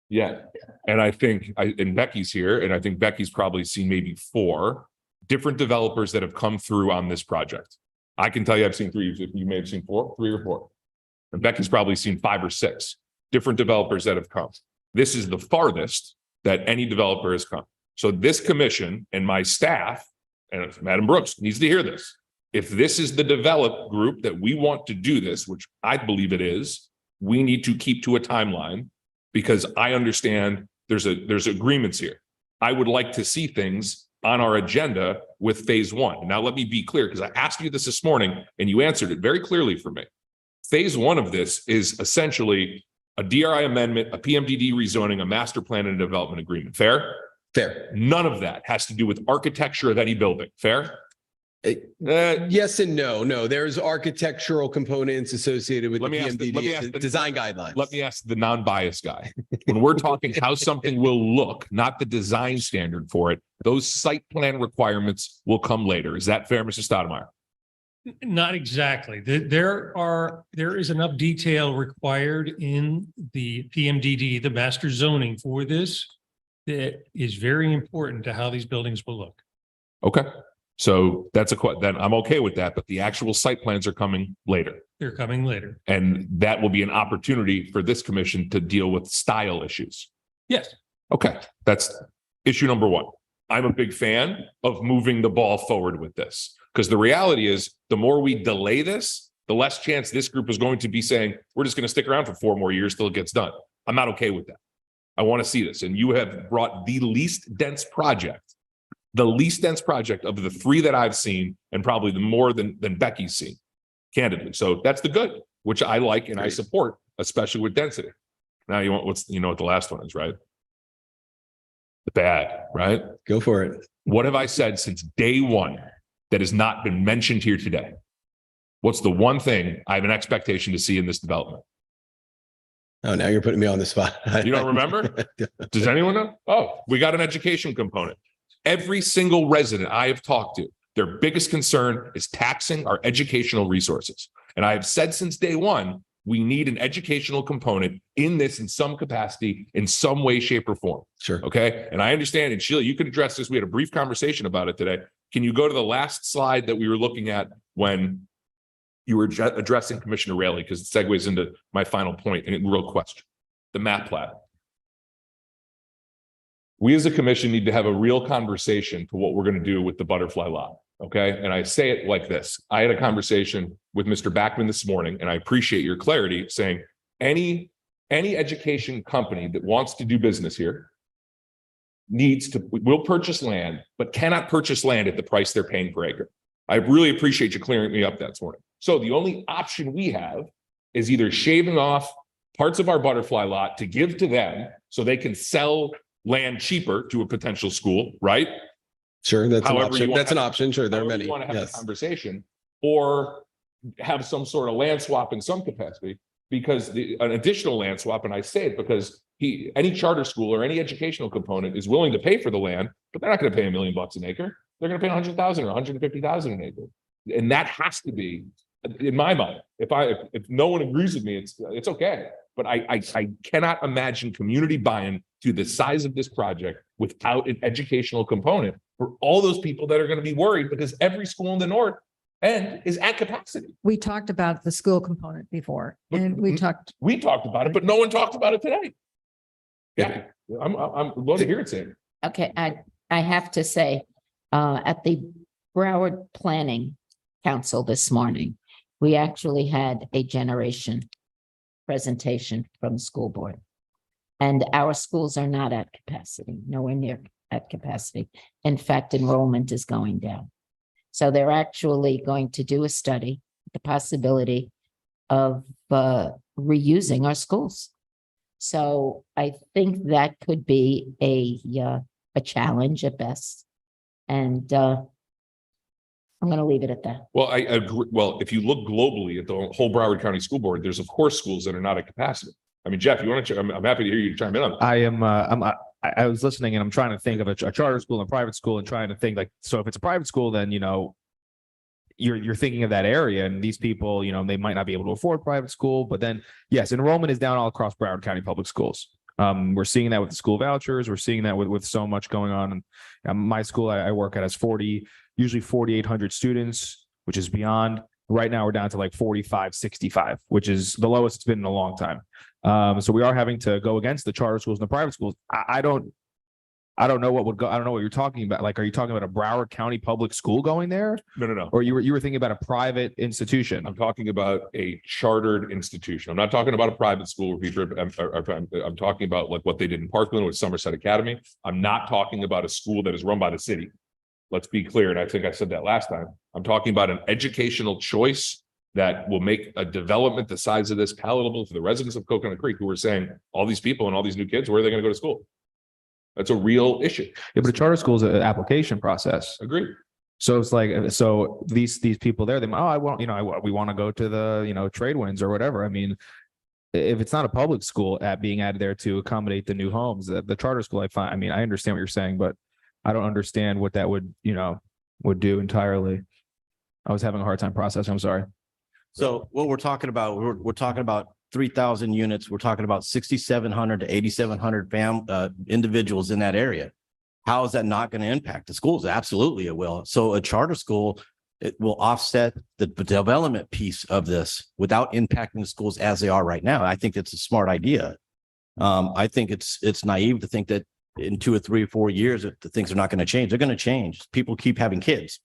Speaker 3: Yeah. And I think and Becky's here, and I think Becky's probably seen maybe 4 different developers that have come through on this project. I can tell you I've seen 3, you may have seen 4, 3 or 4. And Becky's probably seen 5 or 6 different developers that have come. This is the farthest that any developer has come. So this commission and my staff, and Madam Brooks needs to hear this. If this is the developed group that we want to do this, which I believe it is, we need to keep to a timeline because I understand there's agreements here. I would like to see things on our agenda with phase 1. Now, let me be clear because I asked you this morning and you answered it very clearly for me. Phase 1 of this is essentially a DRI amendment, a PMDD rezoning, a master plan and a development agreement. Fair?
Speaker 7: Fair.
Speaker 3: None of that has to do with architecture of any building. Fair?
Speaker 7: Yes and no. No, there's architectural components associated with the PMDD design guidelines.
Speaker 3: Let me ask the non-biased guy. When we're talking how something will look, not the design standard for it, those site plan requirements will come later. Is that fair, Mr. Stoudemire?
Speaker 2: Not exactly. There is enough detail required in the PMDD, the master zoning for this, that is very important to how these buildings will look.
Speaker 3: Okay. So that's then I'm okay with that, but the actual site plans are coming later.
Speaker 2: They're coming later.
Speaker 3: And that will be an opportunity for this commission to deal with style issues.
Speaker 2: Yes.
Speaker 3: Okay. That's issue number 1. I'm a big fan of moving the ball forward with this because the reality is the more we delay this, the less chance this group is going to be saying, we're just going to stick around for 4 more years till it gets done. I'm not okay with that. I want to see this. And you have brought the least dense project of the 3 that I've seen, and probably the more than Becky's seen, candidly. So that's the good, which I like and I support, especially with density. Now you know what the last one is, right? bad, right?
Speaker 7: Go for it.
Speaker 3: What have I said since day one that has not been mentioned here today? What's the one thing I have an expectation to see in this development?
Speaker 7: Oh, now you're putting me on the spot.
Speaker 3: You don't remember? Does anyone know? Oh, we got an education component. Every single resident I have talked to, their biggest concern is taxing our educational resources. And I have said since day one, we need an educational component in this in some capacity, in some way, shape, or form.
Speaker 7: Sure.
Speaker 3: Okay. And I understand, and Sheila, you can address this. We had a brief conversation about it today. Can you go to the last slide that we were looking at when you were addressing Commissioner Raley, because it segues into my final point and a real question, the map plat. We as a commission need to have a real conversation to what we're going to do with the butterfly lot. Okay. And I say it like this. I had a conversation with Mr. Backman this morning, and I appreciate your clarity saying any education company that wants to do business here will purchase land, but cannot purchase land at the price they're paying per acre. I really appreciate you clearing me up that this morning. So the only option we have is either shaving off parts of our butterfly lot to give to them so they can sell land cheaper to a potential school, right?
Speaker 7: Sure, that's an
Speaker 3: However
Speaker 7: option.
Speaker 3: you want
Speaker 7: That's an option. Sure, there are
Speaker 3: However
Speaker 7: many.
Speaker 3: you want to have a
Speaker 7: Yes.
Speaker 3: conversation, or have some sort of land swap in some capacity, because an additional land swap, and I say it because any charter school or any educational component is willing to pay for the land, but they're not going to pay $1 million an acre. They're going to pay 100,000 or 150,000 an acre. And that has to be, in my mind, if no one agrees with me, it's okay. But I cannot imagine community buy-in to the size of this project without an educational component for all those people that are going to be worried, because every school in the north end is at capacity.
Speaker 13: We talked about the school component before,
Speaker 3: But-
Speaker 13: and we talked,
Speaker 3: We talked about it, but no one talked about it today. Yeah, I'm glad to hear it, Sam.
Speaker 12: Okay, I have to say, at the Broward Planning Council this morning, we actually had a generation presentation from the school board. And our schools are not at capacity, nowhere near at capacity. In fact, enrollment is going down. So they're actually going to do a study, the possibility of reusing our schools. So I think that could be a challenge at best. And I'm going to leave it at that.
Speaker 3: Well, I agree. Well, if you look globally at the whole Broward County School Board, there's of course schools that are not at capacity. I mean, Jeff, you want to? I'm happy to hear you chime in on that.
Speaker 11: I was listening and I'm trying to think of a charter school and private school and trying to think like, so if it's a private school, then, you're thinking of that area and these people, they might not be able to afford private school, but then yes, enrollment is down all across Broward County Public Schools. We're seeing that with the school vouchers. We're seeing that with so much going on. And my school I work at has usually 4,800 students, which is beyond. Right now we're down to like 45, 65, which is the lowest it's been in a long time. So we are having to go against the charter schools and the private schools. I don't know what would go. I don't know what you're talking about. Like, are you talking about a Broward County public school going there?
Speaker 3: No.
Speaker 11: Or you were thinking about a private institution?
Speaker 3: I'm talking about a chartered institution. I'm not talking about a private school where people I'm talking about like what they did in Parkland with Somerset Academy. I'm not talking about a school that is run by the city. Let's be clear. And I think I said that last time. I'm talking about an educational choice that will make a development the size of this palatable for the residents of Coconut Creek, who are saying all these people and all these new kids, where are they going to go to school? That's a real issue.
Speaker 11: Yeah, but a charter school is an application process.
Speaker 3: Agreed.
Speaker 11: So it's like, so these people there, we want to go to the, trade winds or whatever. I mean, if it's not a public school being added there to accommodate the new homes, the charter school, I understand what you're saying, but I don't understand what that would do entirely. I was having a hard time processing. I'm sorry.
Speaker 4: So what we're talking about, we're talking about 3,000 units. We're talking about 6,700 to 8,700 individuals in that area. How is that not going to impact the schools? Absolutely it will. So a charter school, it will offset the development piece of this without impacting the schools as they are right now. I think it's a smart idea. I think it's naive to think that in 2 or 3 or 4 years, that the things are not going to change. They're going to change. People keep having kids.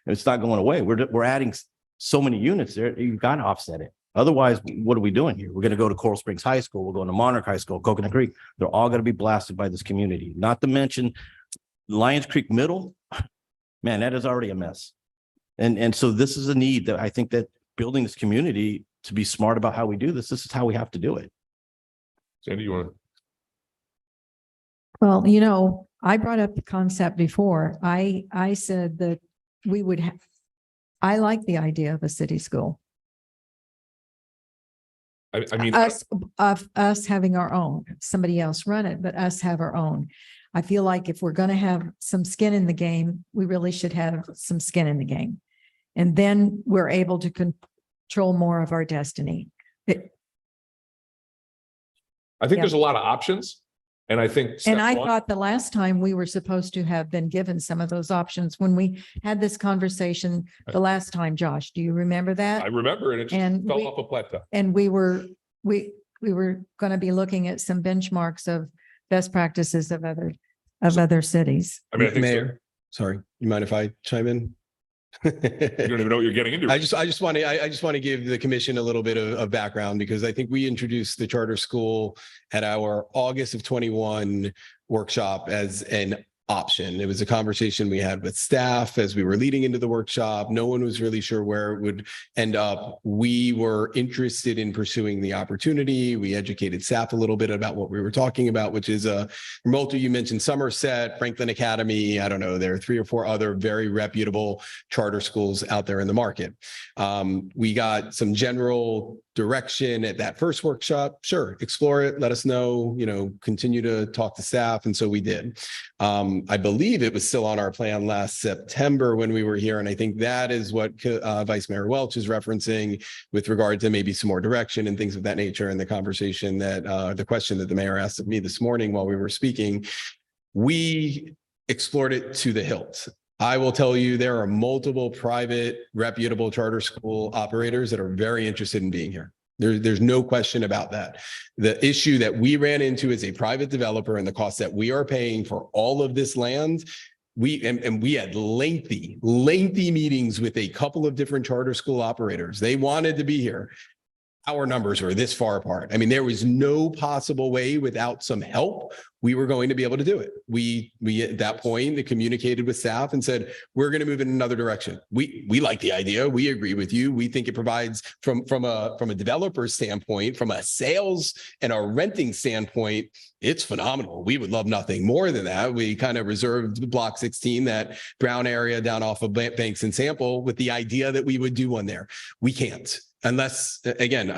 Speaker 4: It's not going away. We're adding so many units there. You've got to offset it. Otherwise, what are we doing here? We're going to go to Coral Springs High School. We're going to Monarch High School, Coconut Creek. They're all going to be blasted by this community. Not to mention Lions Creek Middle. Man, that is already a mess. And so this is a need that I think that building this community to be smart about how we do this is how we have to do it.
Speaker 3: Sandy, you want to?
Speaker 13: Well, you know, I brought up the concept before. I said that we would have, I like the idea of a city school.
Speaker 3: I mean,
Speaker 13: Us having our own, somebody else run it, but us have our own. I feel like if we're going to have some skin in the game, we really should have some skin in the game. And then we're able to control more of our destiny.
Speaker 3: I think there's a lot of options. And I think. step
Speaker 13: And I
Speaker 3: one-
Speaker 13: thought the last time we were supposed to have been given some of those options when we had this conversation the last time, Josh. Do you remember
Speaker 3: I
Speaker 13: that?
Speaker 3: remember, and it just
Speaker 13: And
Speaker 3: fell
Speaker 13: we-
Speaker 3: off a plateau.
Speaker 13: And we were going to be looking at some benchmarks of best practices of other cities.
Speaker 3: I mean, I think so.
Speaker 7: Mayor, sorry, you mind if I chime in?
Speaker 3: You don't even know what you're getting into.
Speaker 7: I just want to give the commission a little bit of background because I think we introduced the charter school at our August of 21 workshop as an option. It was a conversation we had with staff as we were leading into the workshop. No one was really sure where it would end up. We were interested in pursuing the opportunity. We educated staff a little bit about what we were talking about, which is Molto, you mentioned Somerset, Franklin Academy. I don't know, there are 3 or 4 other very reputable charter schools out there in the market. We got some general direction at that first workshop. Sure, explore it, let us know, continue to talk to staff. And so we did. I believe it was still on our plan last September when we were here. And I think that is what Vice Mayor Welch is referencing with regard to maybe some more direction and things of that nature. And the conversation that the question that the mayor asked of me this morning while we were speaking, we explored it to the hilt. I will tell you, there are multiple private reputable charter school operators that are very interested in being here. There's no question about that. The issue that we ran into as a private developer and the cost that we are paying for all of this land, we had lengthy meetings with a couple of different charter school operators. They wanted to be here. Our numbers were this far apart. I mean, there was no possible way without some help we were going to be able to do it. We at that point communicated with staff and said, we're going to move in another direction. We like the idea. We agree with you. We think it provides from a developer standpoint, from a sales and a renting standpoint, it's phenomenal. We would love nothing more than that. We kind of reserved block 16, that brown area down off of Banks and Sample, with the idea that we would do one there. We can't. Unless, again,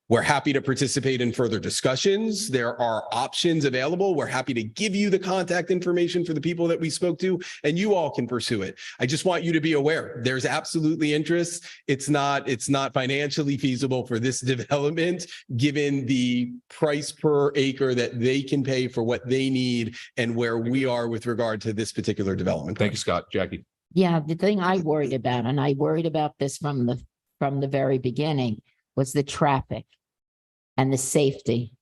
Speaker 7: we're happy to participate in further discussions. There are options available. We're happy to give you the contact information for the people that we spoke to, and you all can pursue it. I just want you to be aware, there's absolutely interest. It's not financially feasible for this development, given the price per acre that they can pay for what they need and where we are with regard to this particular development.
Speaker 3: Thank you, Scott. Jackie.
Speaker 12: Yeah, the thing I worried about, and I worried about this from the very beginning, was the traffic and the safety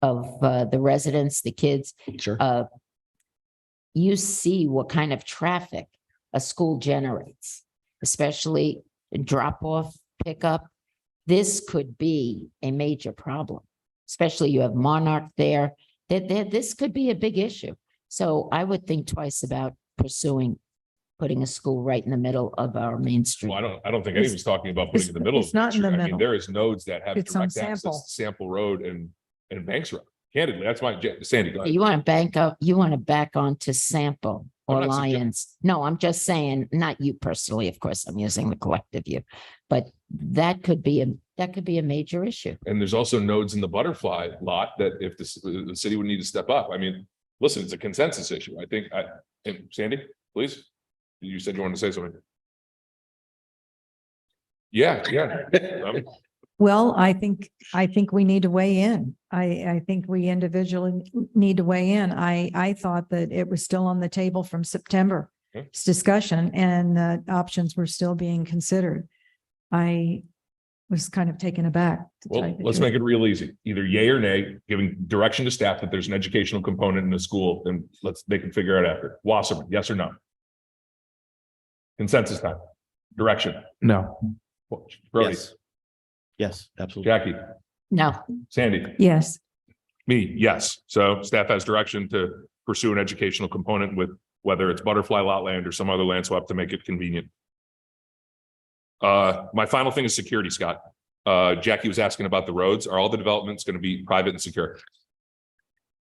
Speaker 12: of the residents, the kids.
Speaker 7: Sure.
Speaker 12: You see what kind of traffic a school generates, especially drop off, pickup. This could be a major problem, especially you have Monarch there. This could be a big issue. So I would think twice about putting a school right in the middle of our main street.
Speaker 3: Well, I don't think anyone's talking about putting it in the middle.
Speaker 13: It's not in the
Speaker 3: I mean,
Speaker 13: middle.
Speaker 3: there is nodes that have
Speaker 13: It's on
Speaker 3: direct access
Speaker 13: Sample.
Speaker 3: to Sample Road and Banks Road. Candidly, that's my, Sandy, go ahead.
Speaker 12: You want to back onto Sample or
Speaker 3: I'm not
Speaker 12: Lions. No, I'm just saying, not you personally, of course, I'm using the collective you, but that could be a major issue.
Speaker 3: And there's also nodes in the Butterfly lot that if the city would need to step up. I mean, listen, it's a consensus issue. I think, and Sandy, please. You said you wanted to say something. Yeah.
Speaker 13: Well, I think we need to weigh in. I think we individually need to weigh in. I thought that it was still on the table from September.
Speaker 3: Okay.
Speaker 13: It's discussion and the options were still being considered. I was kind of taken aback.
Speaker 3: Well, let's make it real easy. Either yay or nay, giving direction to staff that there's an educational component in the school, and they can figure it out after. Wasserman, yes or no? Consensus time. Direction.
Speaker 11: No.
Speaker 3: Brody.
Speaker 4: Yes, absolutely.
Speaker 3: Jackie.
Speaker 12: No,
Speaker 3: Sandy.
Speaker 13: Yes.
Speaker 3: Me, yes. So staff has direction to pursue an educational component with whether it's Butterfly lot land or some other land swap to make it convenient. My final thing is security, Scott. Jackie was asking about the roads. Are all the developments going to be private and secure?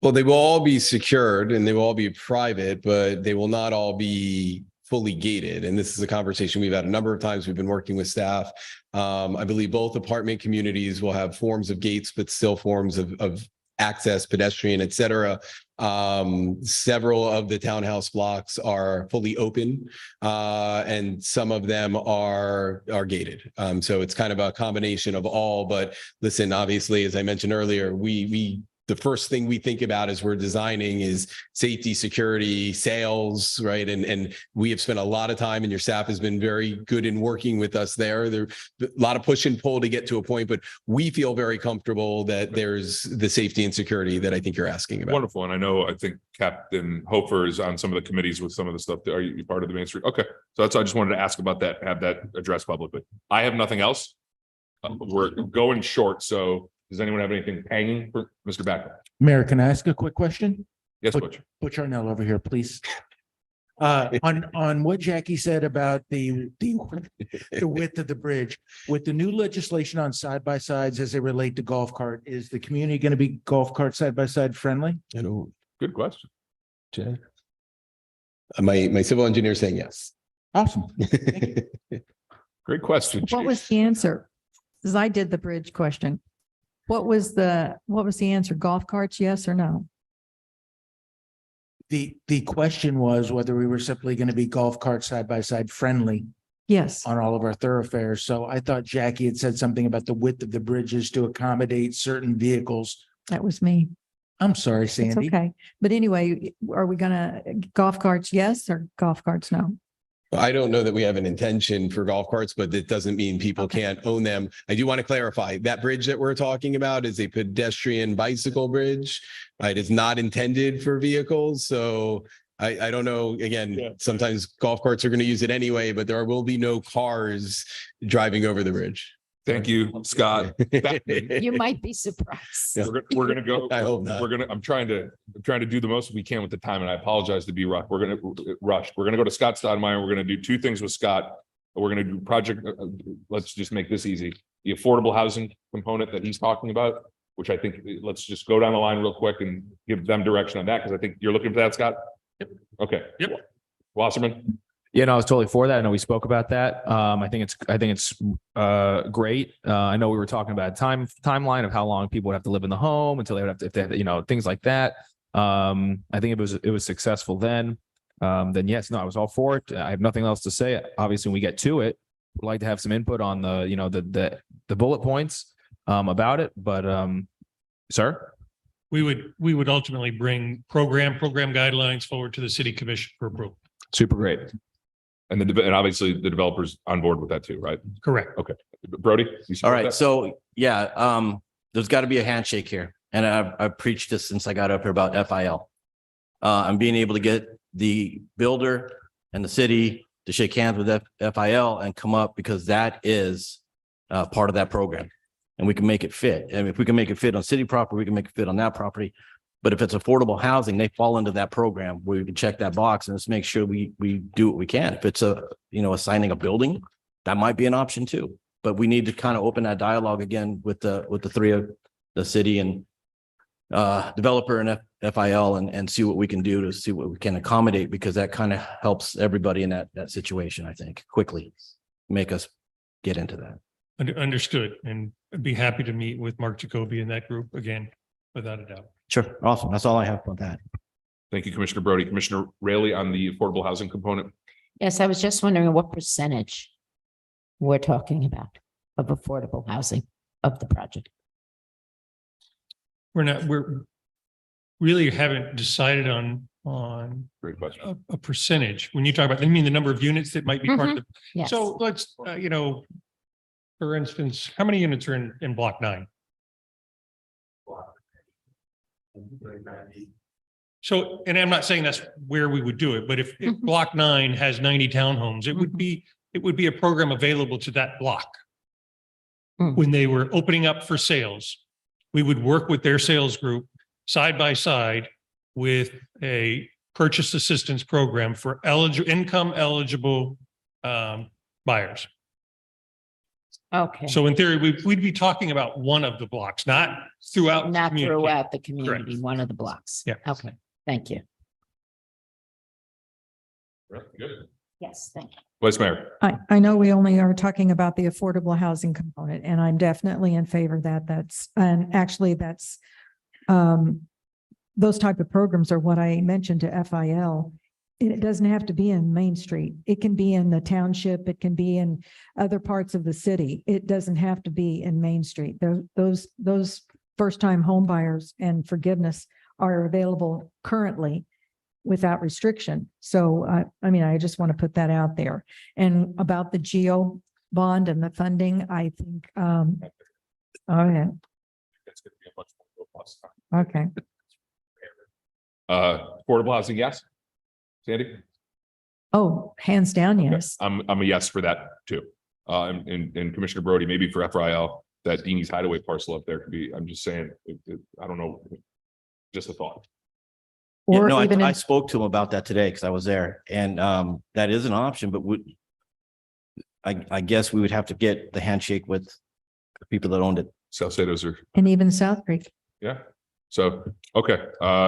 Speaker 7: Well, they will all be secured and they will all be private, but they will not all be fully gated. And this is a conversation we've had a number of times. We've been working with staff. I believe both apartment communities will have forms of gates, but still forms of access, pedestrian, et cetera. Several of the townhouse blocks are fully open, and some of them are gated. So it's kind of a combination of all. But listen, obviously, as I mentioned earlier, the first thing we think about as we're designing is safety, security, sales, right? And we have spent a lot of time, and your staff has been very good in working with us there. There's a lot of push and pull to get to a point, but we feel very comfortable that there's the safety and security that I think you're asking about.
Speaker 3: Wonderful. And I think Captain Hofer is on some of the committees with some of the stuff. Are you part of the Main Street? Okay. So that's, I just wanted to ask about that, have that addressed publicly. I have nothing else. We're going short. So does anyone have anything hanging for Mr. Backer?
Speaker 14: Mayor, can I ask a quick question?
Speaker 3: Yes, Butch.
Speaker 14: Butch Arnell over here, please. On what Jackie said about the width of the bridge, with the new legislation on side by sides as they relate to golf cart, is the community going to be golf cart side by side friendly?
Speaker 3: Good question.
Speaker 14: Jay?
Speaker 7: My civil engineer saying yes.
Speaker 14: Awesome.
Speaker 3: Great question.
Speaker 13: What was the answer? Because I did the bridge question. What was the answer? Golf carts, yes or no?
Speaker 14: The question was whether we were simply going to be golf cart side by side friendly
Speaker 13: Yes.
Speaker 14: on all of our thoroughfares. So I thought Jackie had said something about the width of the bridges to accommodate certain vehicles.
Speaker 13: That was me.
Speaker 14: I'm sorry,
Speaker 13: It's
Speaker 14: Sandy.
Speaker 13: okay. But anyway, are we gonna golf carts, yes, or golf carts, no?
Speaker 7: I don't know that we have an intention for golf carts, but that doesn't mean people can't own them. I do want to clarify that bridge that we're talking about is a pedestrian bicycle bridge. It is not intended for vehicles. So I don't know. Again, sometimes golf carts are going to use it anyway, but there will be no cars driving over the bridge.
Speaker 3: Thank you, Scott.
Speaker 12: You might be surprised.
Speaker 3: We're gonna go.
Speaker 7: I hope not.
Speaker 3: I'm trying to do the most we can with the time, and I apologize to be rushed. We're gonna rush. We're gonna go to Scott Stodmeyer. We're gonna do two things with Scott. We're gonna do project. Let's just make this easy. The affordable housing component that he's talking about, which I think, let's just go down the line real quick and give them direction on that, because I think you're looking for that, Scott.
Speaker 2: Yep.
Speaker 3: Okay.
Speaker 2: Yep.
Speaker 3: Wasserman.
Speaker 11: Yeah, no, I was totally for that. I know we spoke about that. I think it's great. I know we were talking about a timeline of how long people would have to live in the home until they would have to, if they had, things like that. I think it was successful then then yes, no, I was all for it. I have nothing else to say. Obviously, when we get to it, we'd like to have some input on the bullet points about it. But sir?
Speaker 2: We would ultimately bring program guidelines forward to the city commission for approval.
Speaker 11: Super great.
Speaker 3: And obviously the developer's on board with that too, right?
Speaker 2: Correct.
Speaker 3: Okay. Brody? you
Speaker 4: All
Speaker 3: support
Speaker 4: right,
Speaker 3: that?
Speaker 4: so yeah, there's got to be a handshake here. And I've preached this since I got up here about FIL. I'm being able to get the builder and the city to shake hands with FIL and come up, because that is part of that program. And we can make it fit. And if we can make it fit on city property, we can make it fit on that property. But if it's affordable housing, they fall into that program. We can check that box and just make sure we do what we can. If it's assigning a building, that might be an option too. But we need to kind of open that dialogue again with the three of the city and developer and FIL and see what we can do to see what we can accommodate, because that kind of helps everybody in that situation, I think, quickly make us get into that.
Speaker 2: Understood. And I'd be happy to meet with Mark Jacoby and that group again, without a doubt.
Speaker 4: Sure. Awesome. That's all I have on that.
Speaker 3: Thank you, Commissioner Brody. Commissioner Raley on the affordable housing component.
Speaker 12: Yes, I was just wondering what percentage we're talking about of affordable housing of the project.
Speaker 2: We're really haven't decided on
Speaker 3: Great question.
Speaker 2: a percentage. When you talk about, I mean, the number of units that might be part of the,
Speaker 12: Yes.
Speaker 2: so let's, for instance, how many units are in block 9? So, and I'm not saying that's where we would do it, but if block 9 has 90 townhomes, it would be a program available to that block. When they were opening up for sales, we would work with their sales group side by side with a purchase assistance program for income eligible buyers.
Speaker 12: Okay.
Speaker 2: So in theory, we'd be talking about one of the blocks, not throughout. the
Speaker 12: Not
Speaker 2: community.
Speaker 12: throughout the community, one of the blocks.
Speaker 2: Yeah.
Speaker 12: Okay, thank you.
Speaker 3: Good.
Speaker 12: Yes, thank you.
Speaker 3: Vice Mayor.
Speaker 13: I know we only are talking about the affordable housing component, and I'm definitely in favor of that. And actually that's, those type of programs are what I mentioned to FIL. It doesn't have to be in Main Street. It can be in the township. It can be in other parts of the city. It doesn't have to be in Main Street. Those first-time home buyers and forgiveness are available currently without restriction. So, I mean, I just want to put that out there. And about the GEO bond and the funding, I think, oh, yeah,
Speaker 3: That's going to be a much more robust time.
Speaker 13: okay.
Speaker 3: Affordable housing, yes. Sandy?
Speaker 13: Oh, hands down, yes.
Speaker 3: I'm a yes for that too. And Commissioner Brody, maybe for FRIL, that Deanie's Hideaway parcel up there could be, I'm just saying, I don't know. Just a thought.
Speaker 4: Yeah,
Speaker 13: Or
Speaker 4: no,
Speaker 13: even
Speaker 4: I
Speaker 13: in-
Speaker 4: spoke to him about that today because I was there, and that is an option, but I guess we would have to get the handshake with the people that owned it.
Speaker 3: South Sados are,
Speaker 13: And even South Creek.
Speaker 3: yeah. So, okay,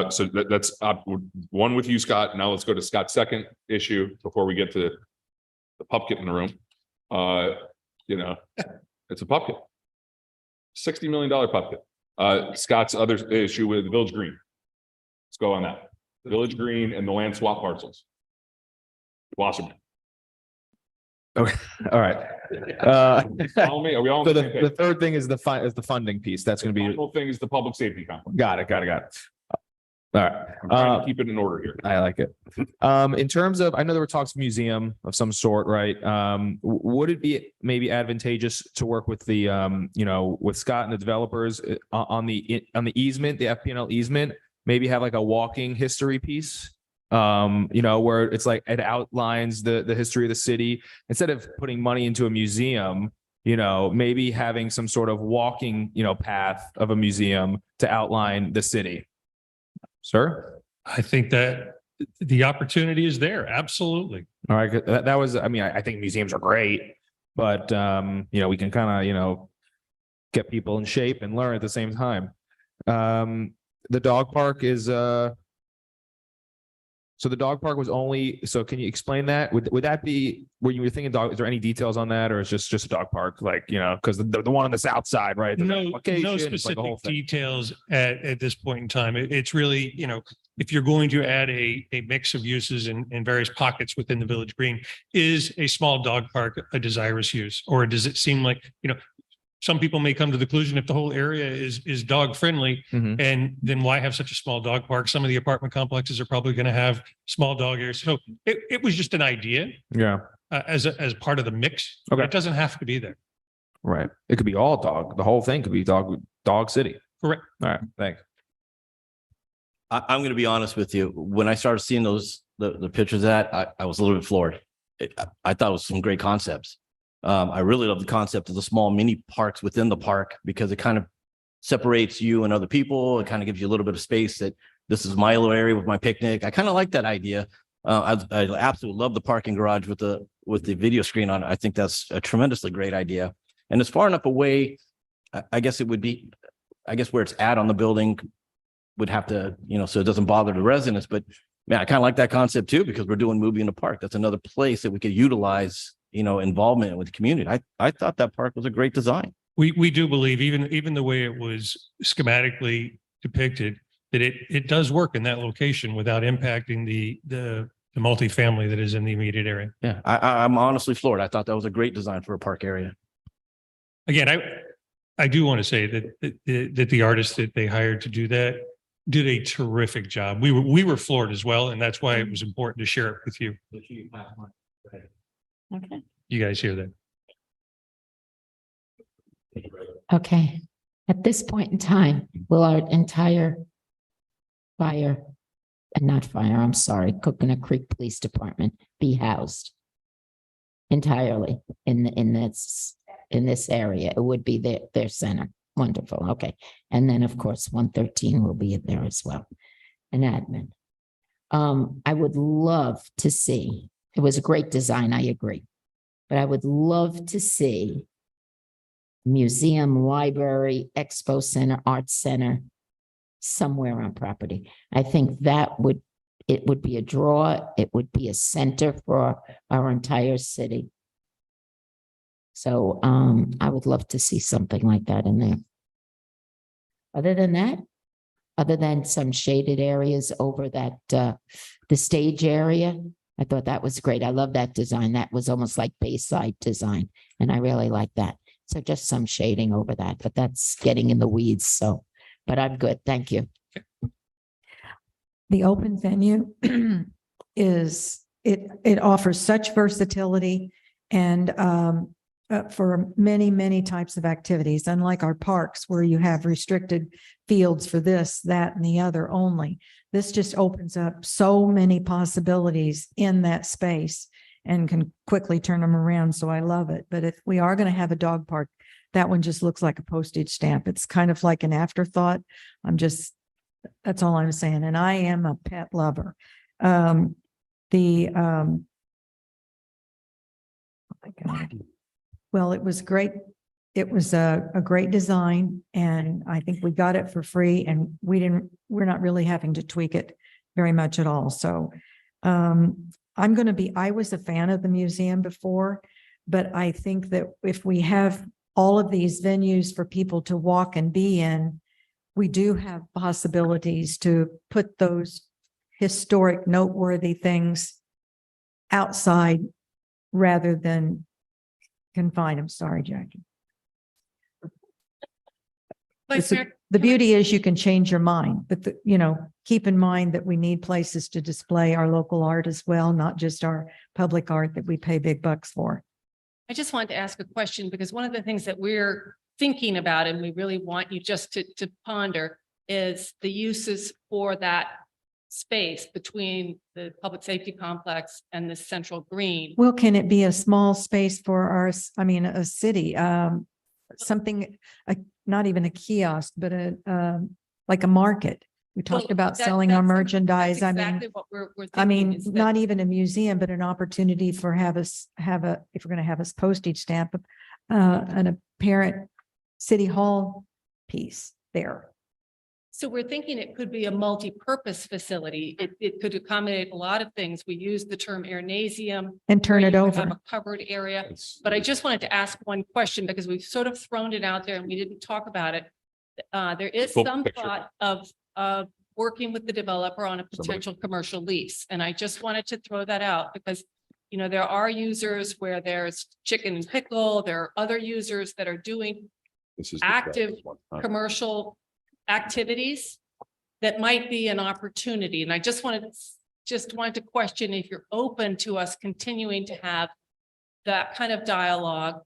Speaker 3: so that's one with you, Scott. Now let's go to Scott's second issue before we get to the pupket in the room. You know, it's a pupket. $60 million pupket. Scott's other issue with the Village Green. Let's go on that. Village Green and the land swap parcels. Wasserman.
Speaker 11: Okay, all right.
Speaker 3: Follow me? Are we all on
Speaker 11: So
Speaker 3: the same
Speaker 11: the
Speaker 3: page?
Speaker 11: third thing is the funding piece. That's going to be,
Speaker 3: Final thing is the public safety complex.
Speaker 11: got it. All right.
Speaker 3: I'm trying to keep it in order here.
Speaker 11: I like it. In terms of, I know there were talks of museum of some sort, right? Would it be maybe advantageous to work with the, you know, with Scott and the developers on the easement, the FPNL easement, maybe have like a walking history piece? You know, where it's like, it outlines the history of the city instead of putting money into a museum, you know, maybe having some sort of walking, you know, path of a museum to outline the city. Sir?
Speaker 2: I think that the opportunity is there. Absolutely.
Speaker 11: All right, that was, I mean, I think museums are great, but you know, we can kind of, you know, get people in shape and learn at the same time. The dog park is so the dog park was only, so can you explain that? Would that be where you were thinking dog, is there any details on that, or is just a dog park, like, you know, because the one on the south side, right? There's
Speaker 2: No,
Speaker 11: a location,
Speaker 2: no
Speaker 11: it's like a
Speaker 2: specific
Speaker 11: whole thing.
Speaker 2: details at this point in time. It's really, you know, if you're going to add a mix of uses in various pockets within the Village Green, is a small dog park a desirous use? Or does it seem like, you know, some people may come to the conclusion if the whole area is dog friendly,
Speaker 11: Mhm.
Speaker 2: and then why have such a small dog park? Some of the apartment complexes are probably going to have small dog areas. So it was just an idea
Speaker 11: Yeah,
Speaker 2: as part of the mix.
Speaker 11: Okay.
Speaker 2: It doesn't have to be there.
Speaker 11: right. It could be all dog. The whole thing could be dog city.
Speaker 2: Correct.
Speaker 11: All right, thanks.
Speaker 4: I'm going to be honest with you. When I started seeing the pictures of that, I was a little bit floored. I thought it was some great concepts. I really love the concept of the small mini parks within the park because it kind of separates you and other people. It kind of gives you a little bit of space that this is my little area with my picnic. I kind of like that idea. I absolutely love the parking garage with the video screen on it. I think that's a tremendously great idea. And it's far enough away. I guess it would be, I guess where it's at on the building would have to, you know, so it doesn't bother the residents. But man, I kind of like that concept too, because we're doing movie in the park. That's another place that we could utilize, you know, involvement with the community. I thought that park was a great design.
Speaker 2: We do believe even the way it was schematically depicted, that it does work in that location without impacting the multifamily that is in the immediate area.
Speaker 4: Yeah, I'm honestly floored. I thought that was a great design for a park area.
Speaker 2: Again, I do want to say that the artists that they hired to do that did a terrific job. We were floored as well, and that's why it was important to share it with you.
Speaker 12: Okay.
Speaker 2: You guys hear that?
Speaker 12: Okay. At this point in time, will our entire I'm sorry, Coconut Creek Police Department be housed entirely in this area? It would be their center. Wonderful. Okay. And then, of course, 113 will be there as well. An admin. I would love to see, it was a great design, I agree. But I would love to see museum, library, expo center, art center, somewhere on property. I think it would be a draw. It would be a center for our entire city. So I would love to see something like that in there. Other than that, other than some shaded areas over that, the stage area, I thought that was great. I love that design. That was almost like Bayside design, and I really like that. So just some shading over that, but that's getting in the weeds. So, but I'm good. Thank you.
Speaker 13: The open venue it offers such versatility and for many, many types of activities, unlike our parks where you have restricted fields for this, that, and the other only. This just opens up so many possibilities in that space and can quickly turn them around. So I love it. But if we are going to have a dog park, that one just looks like a postage stamp. It's kind of like an afterthought. That's all I'm saying. And I am a pet lover. Oh my God. Well, it was great. It was a great design, and I think we got it for free, and we're not really having to tweak it very much at all. So I was a fan of the museum before, but I think that if we have all of these venues for people to walk and be in, we do have possibilities to put those historic, noteworthy things outside rather than confine them. Sorry, Jackie. The beauty is you can change your mind, but keep in mind that we need places to display our local art as well, not just our public art that we pay big bucks for.
Speaker 8: I just wanted to ask a question because one of the things that we're thinking about and we really want you just to ponder is the uses for that space between the public safety complex and the central green.
Speaker 13: Well, can it be a small space for a city, something, not even a kiosk, but like a market? We talked about selling our merchandise.
Speaker 8: Exactly what we're thinking is that-
Speaker 13: not even a museum, but an opportunity for if we're going to have a postage stamp, an apparent city hall piece there.
Speaker 8: So we're thinking it could be a multi-purpose facility. It could accommodate a lot of things. We use the term airnasium.
Speaker 13: And turn
Speaker 8: where
Speaker 13: it
Speaker 8: you
Speaker 13: over.
Speaker 8: Have a covered area. But I just wanted to ask one question because we've sort of thrown it out there and we didn't talk about it. There is
Speaker 3: Full
Speaker 8: some
Speaker 3: picture.
Speaker 8: thought of working with the developer on a potential commercial lease. And I just wanted to throw that out because, there are users where there's chicken and pickle. There are other users that are doing
Speaker 3: This is
Speaker 8: active commercial activities that might be an opportunity. And I just wanted to question if you're open to us continuing to have that kind of dialogue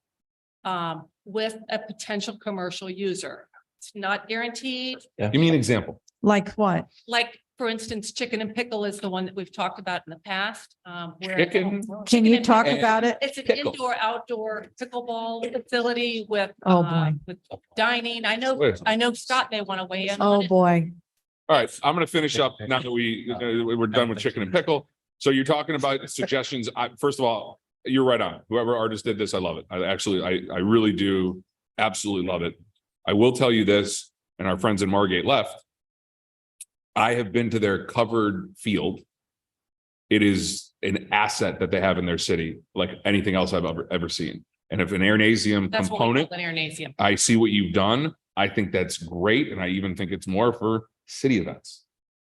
Speaker 8: with a potential commercial user. It's not guaranteed.
Speaker 3: Give me an example.
Speaker 13: Like what?
Speaker 8: Like, for instance, Chicken and Pickle is the one that we've talked about in the past. Where
Speaker 3: Chicken?
Speaker 13: Can you
Speaker 8: and
Speaker 13: talk
Speaker 8: Pickle-
Speaker 13: about it?
Speaker 8: It's an
Speaker 3: Pickle.
Speaker 8: outdoor pickleball facility with
Speaker 13: Oh, boy.
Speaker 8: with dining. I know Scott may want to weigh in.
Speaker 13: Oh,
Speaker 8: on it.
Speaker 13: boy.
Speaker 3: All right, I'm going to finish up now that we're done with chicken and pickle. So you're talking about suggestions. First of all, you're right on. Whoever artist did this, I love it. I really do absolutely love it. I will tell you this, and our friends in Margate left. I have been to their covered field. It is an asset that they have in their city, like anything else I've ever seen. And if an airnasium
Speaker 8: That's what we
Speaker 3: component,
Speaker 8: call an airnasium.
Speaker 3: I see what you've done. I think that's great. And I even think it's more for city events,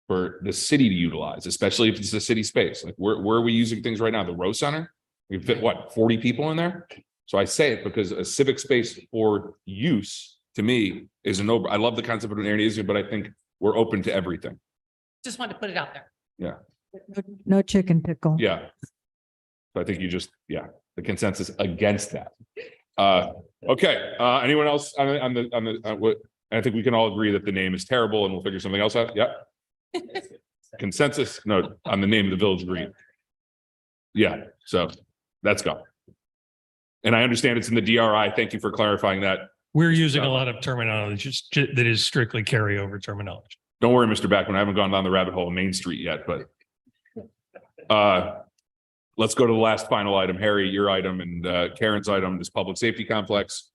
Speaker 3: for the city to utilize, especially if it's a city space. Like where are we using things right now? The Rose Center? We fit 40 people in there? So I say it because a civic space for use to me is I love the concept of an airnasium, but I think we're open to everything.
Speaker 8: Just wanted to put it out there.
Speaker 3: Yeah.
Speaker 13: No chicken pickle.
Speaker 3: Yeah. So I think the consensus against that. Okay. Anyone else on what? I think we can all agree that the name is terrible and we'll figure something else out. Yeah. Consensus? No, on the name of the Village Green. Yeah. So let's go. And I understand it's in the DRI. Thank you for clarifying that.
Speaker 2: We're using a lot of terminology that is strictly carryover terminology.
Speaker 3: Don't worry, Mr. Beckman. I haven't gone down the rabbit hole of Main Street yet, but let's go to the last final item. Harry, your item and Karen's item, this public safety complex.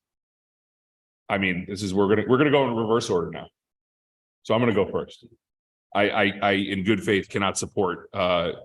Speaker 3: I mean, we're gonna go in reverse order now. So I'm gonna go first. I in good faith cannot support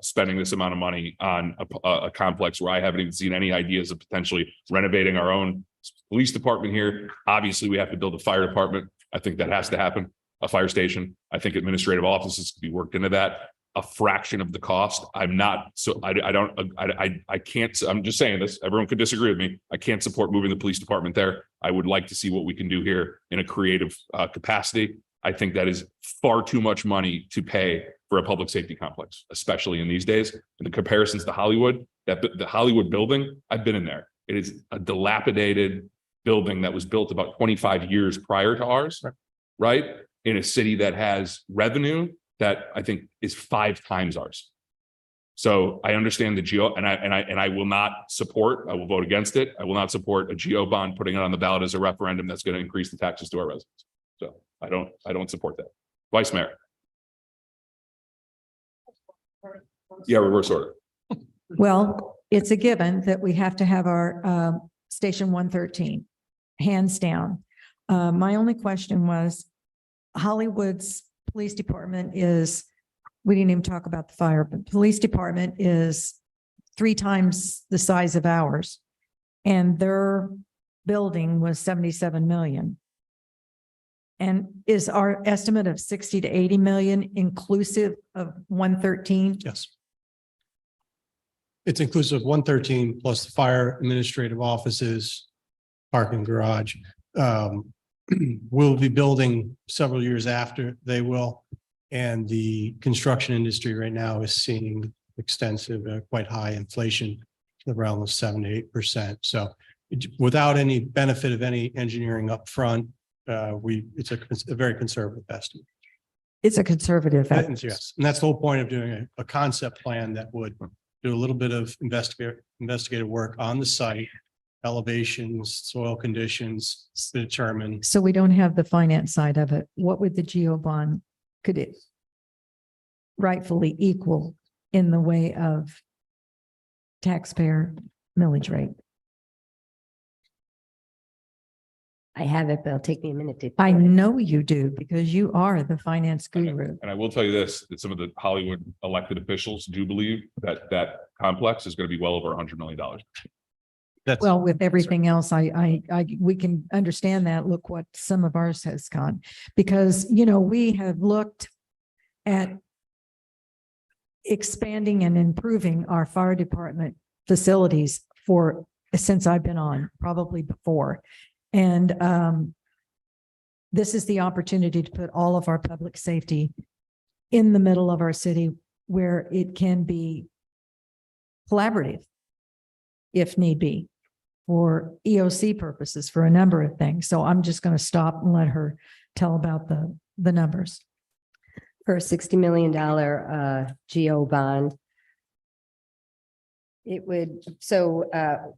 Speaker 3: spending this amount of money on a complex where I haven't even seen any ideas of potentially renovating our own police department here. Obviously, we have to build a fire department. I think that has to happen. A fire station. I think administrative offices could be worked into that. A fraction of the cost. I'm not, so I can't, I'm just saying this, everyone could disagree with me. I can't support moving the police department there. I would like to see what we can do here in a creative capacity. I think that is far too much money to pay for a public safety complex, especially in these days. And the comparisons to Hollywood, that the Hollywood building, I've been in there. It is a dilapidated building that was built about 25 years prior to ours, right? In a city that has revenue that I think is 5 times ours. So I understand the geo, and I will not support, I will vote against it. I will not support a geo bond, putting it on the ballot as a referendum that's going to increase the taxes to our residents. So I don't support that. Vice Mayor. Yeah, reverse order.
Speaker 13: Well, it's a given that we have to have our Station 113, hands down. My only question was, Hollywood's police department is, we didn't even talk about the fire, but police department is 3 times the size of ours. And their building was 77 million. And is our estimate of 60 to 80 million inclusive of 113?
Speaker 10: Yes. It's inclusive of 113 plus the fire administrative offices, parking garage. We'll be building several years after they will. And the construction industry right now is seeing extensive, quite high inflation around the 7 to 8%. So without any benefit of any engineering upfront, it's a very conservative estimate.
Speaker 13: It's a conservative.
Speaker 10: Yes, and that's the whole point of doing a concept plan that would do a little bit of investigative work on the site, elevations, soil conditions to determine.
Speaker 13: So we don't have the finance side of it. What would the geo bond, could it rightfully equal in the way of taxpayer millage rate?
Speaker 6: I have it, but it'll take me a minute to.
Speaker 13: I know you do because you are the finance guru.
Speaker 3: And I will tell you this, that some of the Hollywood elected officials do believe that that complex is going to be well over $100 million.
Speaker 10: That's
Speaker 13: Well, with everything else, we can understand that. Look what some of ours has gone. Because, we have looked at expanding and improving our fire department facilities since I've been on, probably before. And this is the opportunity to put all of our public safety in the middle of our city where it can be collaborative, if need be, for EOC purposes, for a number of things. So I'm just going to stop and let her tell about the numbers.
Speaker 6: For a $60 million geo bond. It would,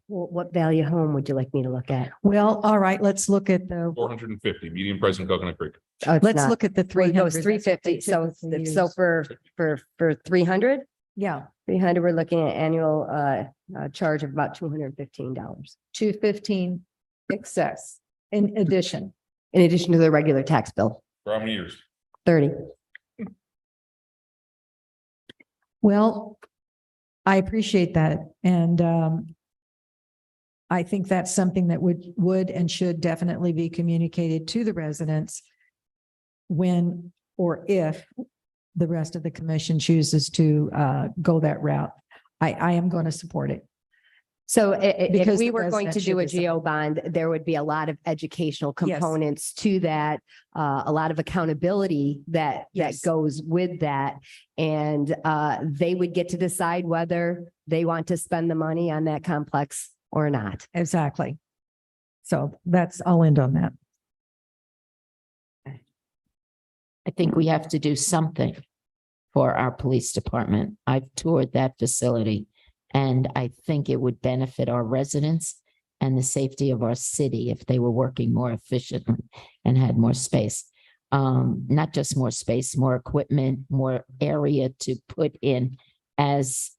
Speaker 6: what value home would you like me to look at?
Speaker 13: Well, all right, let's look at the,
Speaker 3: 450, median price in Coconut Creek.
Speaker 6: Oh, it's
Speaker 13: let's
Speaker 6: not.
Speaker 13: look at the
Speaker 6: Well, it
Speaker 13: 300.
Speaker 6: goes 350. So for 300,
Speaker 13: Yeah,
Speaker 6: 300, we're looking at annual charge of about $215.
Speaker 13: 215 excess in addition.
Speaker 6: In addition to the regular tax bill,
Speaker 3: For how many years?
Speaker 6: 30.
Speaker 13: Well, I appreciate that. And I think that's something that would and should definitely be communicated to the residents when or if the rest of the commission chooses to go that route. I am going to support it.
Speaker 6: So if
Speaker 13: Because
Speaker 6: we
Speaker 13: the
Speaker 6: were going to
Speaker 13: residents
Speaker 6: do a
Speaker 13: should decide.
Speaker 6: geo bond, there would be a lot of educational
Speaker 13: Yes.
Speaker 6: components to that, a lot of accountability that
Speaker 13: Yes.
Speaker 6: goes with that. And they would get to decide whether they want to spend the money on that complex or not.
Speaker 13: Exactly. So I'll end on that.
Speaker 12: I think we have to do something for our police department. I've toured that facility and I think it would benefit our residents and the safety of our city if they were working more efficiently and had more space. Not just more space, more equipment, more area to put in as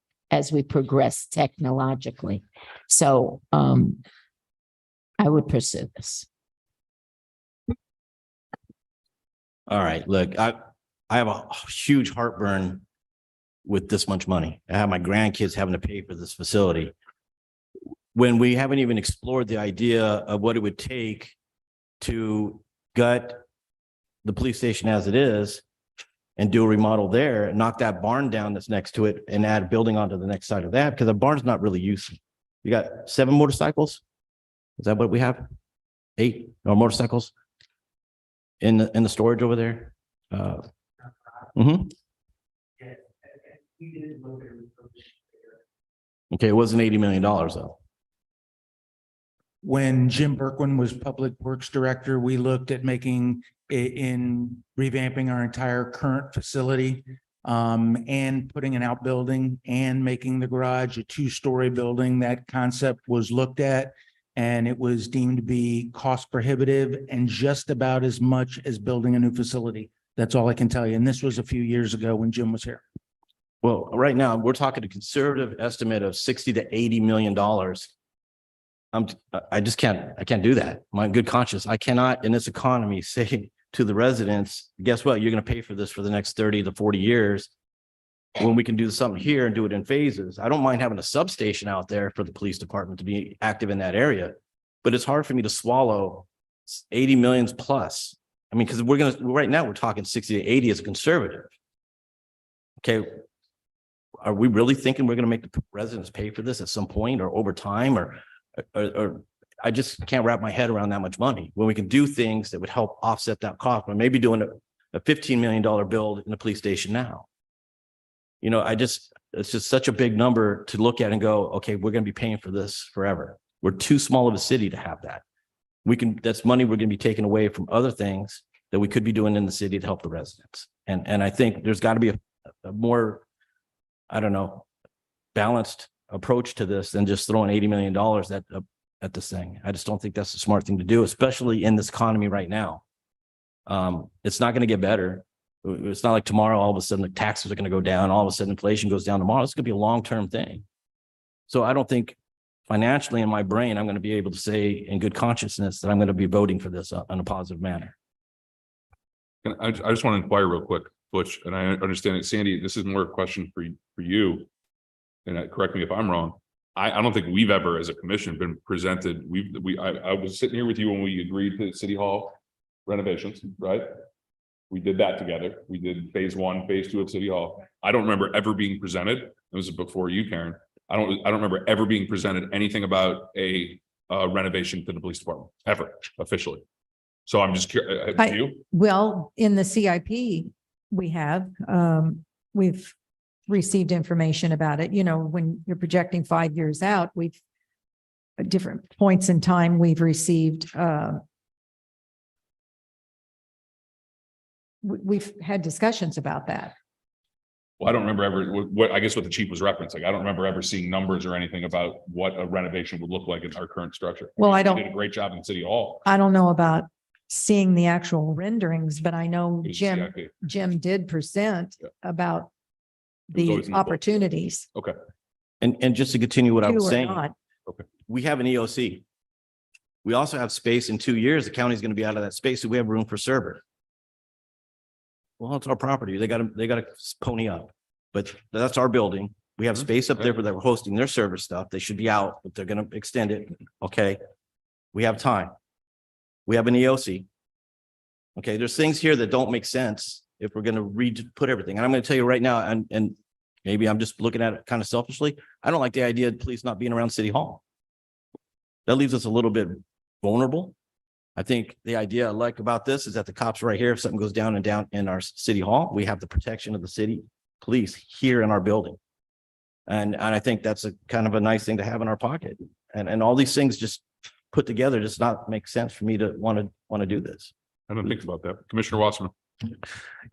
Speaker 12: we progress technologically. So I would pursue this.
Speaker 4: All right, look, I have a huge heartburn with this much money. I have my grandkids having to pay for this facility. When we haven't even explored the idea of what it would take to gut the police station as it is and do a remodel there, and knock that barn down that's next to it and add a building onto the next side of that, because the barn's not really useful. You got 7 motorcycles? Is that what we have? 8 motorcycles in the storage over there? Okay, it wasn't $80 million though.
Speaker 14: When Jim Berkwin was Public Works Director, we looked at making in revamping our entire current facility and putting an outbuilding and making the garage a 2-story building. That concept was looked at and it was deemed to be cost prohibitive and just about as much as building a new facility. That's all I can tell you. And this was a few years ago when Jim was here.
Speaker 4: Well, right now, we're talking a conservative estimate of $60 to $80 million. I can't do that. My good conscience, I cannot in this economy say to the residents, guess what? You're going to pay for this for the next 30 to 40 years when we can do something here and do it in phases. I don't mind having a substation out there for the police department to be active in that area, but it's hard for me to swallow 80 millions plus. I mean, because right now we're talking 60 to 80 as a conservative. Okay. Are we really thinking we're going to make the residents pay for this at some point or over time or I just can't wrap my head around that much money when we can do things that would help offset that cost, but maybe doing a $15 million build in the police station now. You know, it's just such a big number to look at and go, okay, we're going to be paying for this forever. We're too small of a city to have that. That's money we're going to be taking away from other things that we could be doing in the city to help the residents. And I think there's got to be a more, I don't know, balanced approach to this than just throwing $80 million at this thing. I just don't think that's a smart thing to do, especially in this economy right now. It's not going to get better. It's not like tomorrow, all of a sudden the taxes are going to go down. All of a sudden inflation goes down tomorrow. It's going to be a long-term thing. So I don't think financially in my brain, I'm going to be able to say in good consciousness that I'm going to be voting for this in a positive manner.
Speaker 3: And I just want to inquire real quick, Butch, and I understand that Sandy, this is more a question for you. And correct me if I'm wrong. I don't think we've ever, as a commission, been presented. I was sitting here with you when we agreed to City Hall renovations, right? We did that together. We did phase 1, phase 2 of City Hall. I don't remember ever being presented. It was before you, Karen. I don't remember ever being presented anything about a renovation to the police department ever officially. So I'm just curious.
Speaker 13: Well, in the CIP, we've received information about it. You know, when you're projecting 5 years out, at different points in time, we've received, we've had discussions about that.
Speaker 3: Well, I don't remember ever, I guess what the chief was referencing. I don't remember ever seeing numbers or anything about what a renovation would look like in our current structure.
Speaker 13: Well,
Speaker 3: We did a great job in City Hall.
Speaker 13: I don't know about seeing the actual renderings, but I know
Speaker 3: It was
Speaker 13: Jim did present about
Speaker 3: It was always
Speaker 13: the
Speaker 3: in the book.
Speaker 13: opportunities.
Speaker 3: Okay.
Speaker 4: And just to continue what I was
Speaker 13: To or
Speaker 4: saying,
Speaker 13: not.
Speaker 4: we have an EOC. We also have space in 2 years. The county's going to be out of that space. So we have room for server. Well, it's our property. They got to pony up, but that's our building. We have space up there for that we're hosting their server stuff. They should be out, but they're going to extend it. Okay. We have time. We have an EOC. Okay. There's things here that don't make sense if we're going to put everything. And I'm going to tell you right now, and maybe I'm just looking at it kind of selfishly. I don't like the idea of police not being around City Hall. That leaves us a little bit vulnerable. I think the idea I like about this is that the cops are right here. If something goes down in our City Hall, we have the protection of the city police here in our building. And I think that's a kind of a nice thing to have in our pocket. And all these things just put together does not make sense for me to want to do this.
Speaker 3: I don't think about that. Commissioner Wasserman.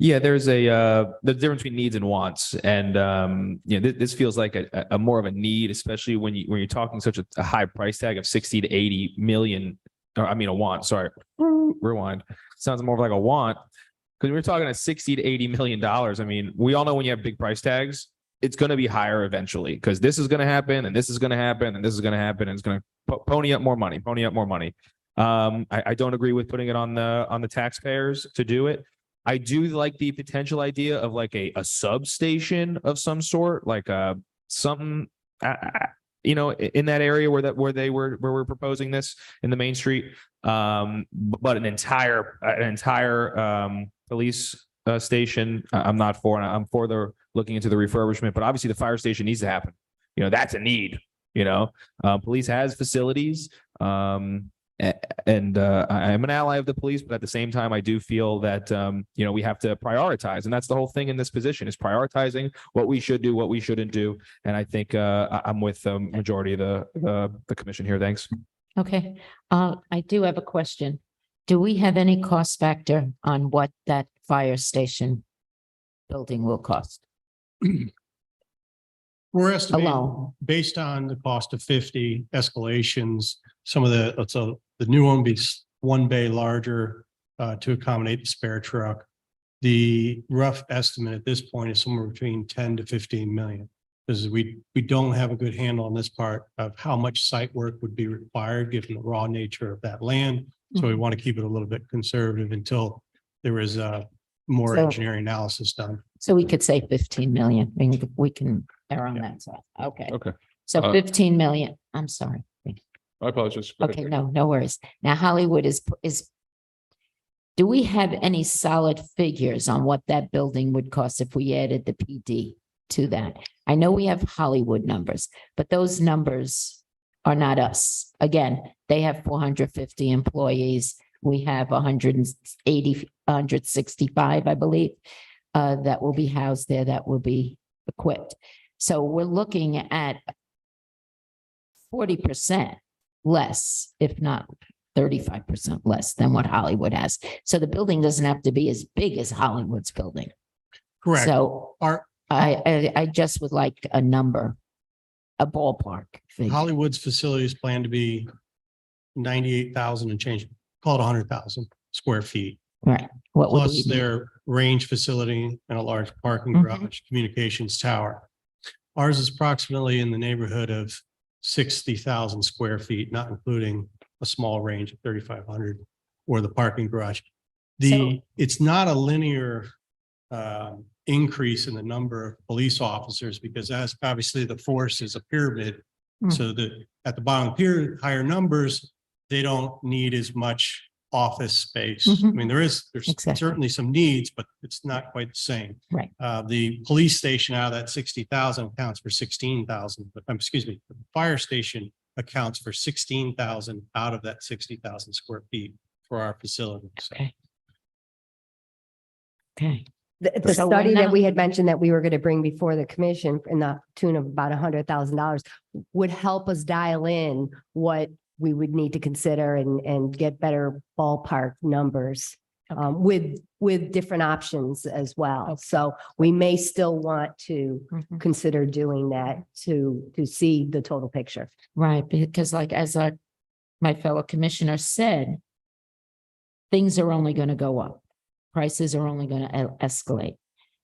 Speaker 11: Yeah, there's the difference between needs and wants, and this feels like a more of a need, especially when you're talking such a high price tag of 60 to 80 million. Or I mean a want. Sorry, rewind. Sounds more like a want because we're talking at 60 to 80 million dollars. I mean, we all know when you have big price tags, it's going to be higher eventually because this is going to happen, and this is going to happen, and this is going to happen, and it's going to pony up more money. I don't agree with putting it on the taxpayers to do it. I do like the potential idea of like a substation of some sort, like something, in that area where we're proposing this in the Main Street. But an entire police station, I'm not for, and I'm for the looking into the refurbishment, but obviously the fire station needs to happen. That's a need, police has facilities. And I am an ally of the police, but at the same time, I do feel that, we have to prioritize. And that's the whole thing in this position is prioritizing what we should do, what we shouldn't do. And I think I'm with the majority of the commission here. Thanks.
Speaker 12: Okay, I do have a question. Do we have any cost factor on what that fire station building will cost?
Speaker 10: We're estimating,
Speaker 12: Alone.
Speaker 10: based on the cost of 50 escalations, some of the new one be one bay larger to accommodate the spare truck. The rough estimate at this point is somewhere between 10 to 15 million. Because we don't have a good handle on this part of how much site work would be required given the raw nature of that land. So we want to keep it a little bit conservative until there is more
Speaker 12: So-
Speaker 10: engineering analysis done.
Speaker 12: So we could say 15 million. We can err on that side. Okay.
Speaker 3: Okay.
Speaker 12: So 15 million. I'm sorry.
Speaker 3: I apologize. Go ahead.
Speaker 12: Okay, no worries. Now Hollywood is, do we have any solid figures on what that building would cost if we added the PD to that? I know we have Hollywood numbers, but those numbers are not us. Again, they have 450 employees. We have 180, 165, I believe, that will be housed there, that will be equipped. So we're looking at 40% less, if not 35% less than what Hollywood has. So the building doesn't have to be as big as Hollywood's building.
Speaker 10: Correct.
Speaker 12: So I just would like a number, a ballpark figure.
Speaker 10: Hollywood's facilities plan to be 98,000 and change, call it 100,000 square feet.
Speaker 12: Right. What would
Speaker 10: Plus
Speaker 12: we need?
Speaker 10: their range facility and a large parking
Speaker 12: Mhm.
Speaker 10: garage, communications tower. Ours is approximately in the neighborhood of 60,000 square feet, not including a small range of 3,500 or the parking garage. It's not a linear increase in the number of police officers because as obviously the force is a pyramid.
Speaker 12: Mm.
Speaker 10: So that at the bottom pyramid, higher numbers, they don't need as much office space. I
Speaker 12: Mhm.
Speaker 10: mean, there's
Speaker 12: Exactly.
Speaker 10: certainly some needs, but it's not quite the same.
Speaker 12: Right.
Speaker 10: The police station out of that 60,000 accounts for 16,000, but excuse me, the fire station accounts for 16,000 out of that 60,000 square feet for our facility. So
Speaker 12: Okay. Okay.
Speaker 6: The
Speaker 12: So we're
Speaker 6: study that
Speaker 12: not-
Speaker 6: we had mentioned that we were going to bring before the commission in the tune of about $100,000 would help us dial in what we would need to consider and get better ballpark numbers with different options as well. So we may still want to
Speaker 12: Mhm.
Speaker 6: consider doing that to see the total picture.
Speaker 12: Right, because like as my fellow commissioner said, things are only going to go up. Prices are only going to escalate.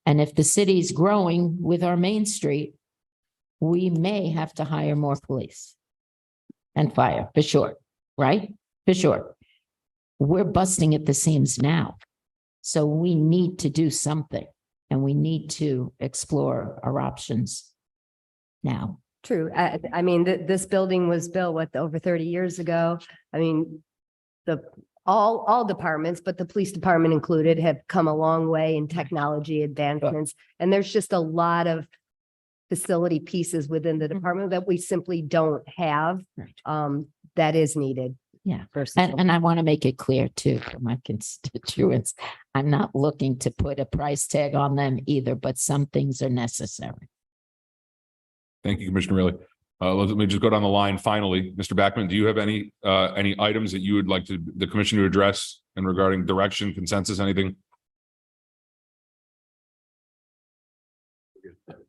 Speaker 12: And if the city's growing with our Main Street, we may have to hire more police and fire, for sure, right? For sure. We're busting at the seams now. So we need to do something and we need to explore our options now.
Speaker 6: True. I mean, this building was built, over 30 years ago. I mean, all departments, but the police department included, have come a long way in technology advancements. And there's just a lot of facility pieces within the department that we simply don't have.
Speaker 12: Right.
Speaker 6: That is needed.
Speaker 12: Yeah.
Speaker 6: versus
Speaker 12: And I want to make it clear too for my constituents, I'm not looking to put a price tag on them either, but some things are necessary.
Speaker 3: Thank you, Commissioner Riley. Let me just go down the line. Finally, Mr. Backman, do you have any items that you would like the commission to address and regarding direction, consensus, anything?